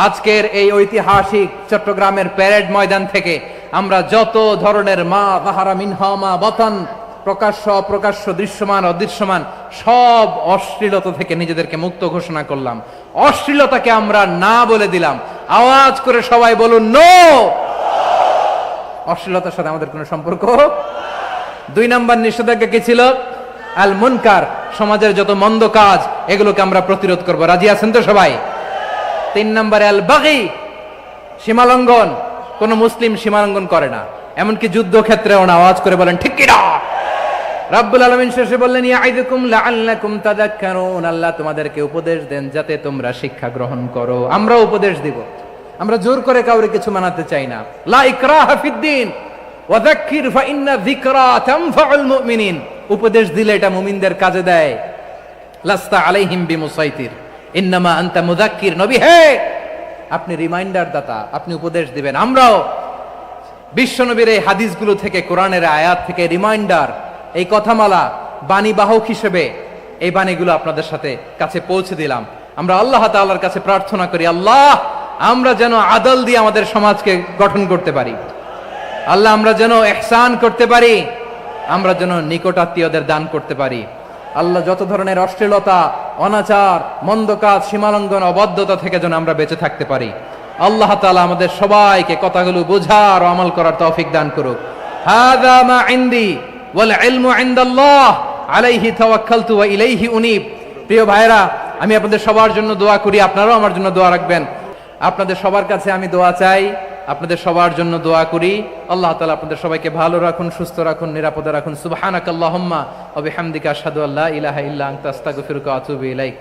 আজকের এই ঐতিহাসিক চট্টগ্রামের প্যারেড ময়দান থেকে আমরা যত ধরনের মা যাহারা মিনহা মা বাতান, প্রকাশ্য অপ্রকাশ্য, দৃশ্যমান অদৃশ্যমান, সব অশ্লীলতা থেকে নিজেদেরকে মুক্ত ঘোষণা করলাম। অশ্লীলতাকে আমরা না বলে দিলাম। আওয়াজ করে সবাই বলুন নো। অশ্লীলতার সাথে আমাদের কোনো সম্পর্ক। 2 নম্বর নিষেধাজ্ঞা কি ছিল? আল মুনকার, সমাজের যত মন্দ কাজ এগুলোকে আমরা প্রতিরোধ করব। রাজি আছেন তো সবাই? 3 নম্বরে আল বাগি, সীমালঙ্ঘন। কোন মুসলিম সীমালঙ্ঘন করে না, এমনকি যুদ্ধ ক্ষেত্রেও না। আওয়াজ করে বলেন ঠিক কি না? রাব্বুল আলামিন শেষে বললেন ইয়াইদুকুম লাআল্লাকুম তাযাক্কারুন। আল্লাহ তোমাদেরকে উপদেশ দেন যাতে তোমরা শিক্ষা গ্রহণ করো। আমরা উপদেশ দিব, আমরা জোর করে কাউরে কিছু মানাতে চাই না। লা ইকরাহা ফিদ্দিন ওয়া যাক্কির ফা ইন্না যিকরা তানফাউল মুমিনিন। উপদেশ দিলে এটা মুমিনদের কাজে দেয়। লাস্তা আলাইহিম বিমুসাইতির ইন্নামা আনতা মুযাক্কির। নবী হে, আপনি রিমাইন্ডার দাতা, আপনি উপদেশ দিবেন। আমরাও বিশ্বনবীর এই হাদিসগুলো থেকে, কোরআনের আয়াত থেকে রিমাইন্ডার, এই কথামালা, বাণী বাহক হিসেবে এই বাণীগুলো আপনাদের সাথে কাছে পৌঁছে দিলাম। আমরা আল্লাহ তাআলার কাছে প্রার্থনা করি, আল্লাহ আমরা যেন আদল দিয়ে আমাদের সমাজকে গঠন করতে পারি। আল্লাহ আমরা যেন ইহসান করতে পারি, আমরা যেন নিকটাত্মীয়দের দান করতে পারি। আল্লাহ যত ধরনের অশ্লীলতা, অনাচার, মন্দ কাজ, সীমালঙ্ঘন, অবদ্ধতা থেকে যেন আমরা বেঁচে থাকতে পারি। আল্লাহ তাআলা আমাদের সবাইকে কথাগুলো বোঝার ও আমল করার তৌফিক দান করুক। হাযা মা ইনদি ওয়াল ইলমু ইনদাল্লাহ আলাইহি তাওয়াক্কালতু ওয়া ইলাইহি উনীব। প্রিয় ভাইরা, আমি আপনাদের সবার জন্য দোয়া করি, আপনারাও আমার জন্য দোয়া রাখবেন। আপনাদের সবার কাছে আমি দোয়া চাই, আপনাদের সবার জন্য দোয়া করি। আল্লাহ তাআলা আপনাদের সবাইকে ভালো রাখুন, সুস্থ রাখুন, নিরাপদে রাখুন। সুবহানাকাল্লাহুম্মা ওয়া বিহামদিকা আশহাদু আল্লা ইলাহা ইল্লা আনতা আস্তাগফিরুকা ওয়া আতুবু ইলাইক।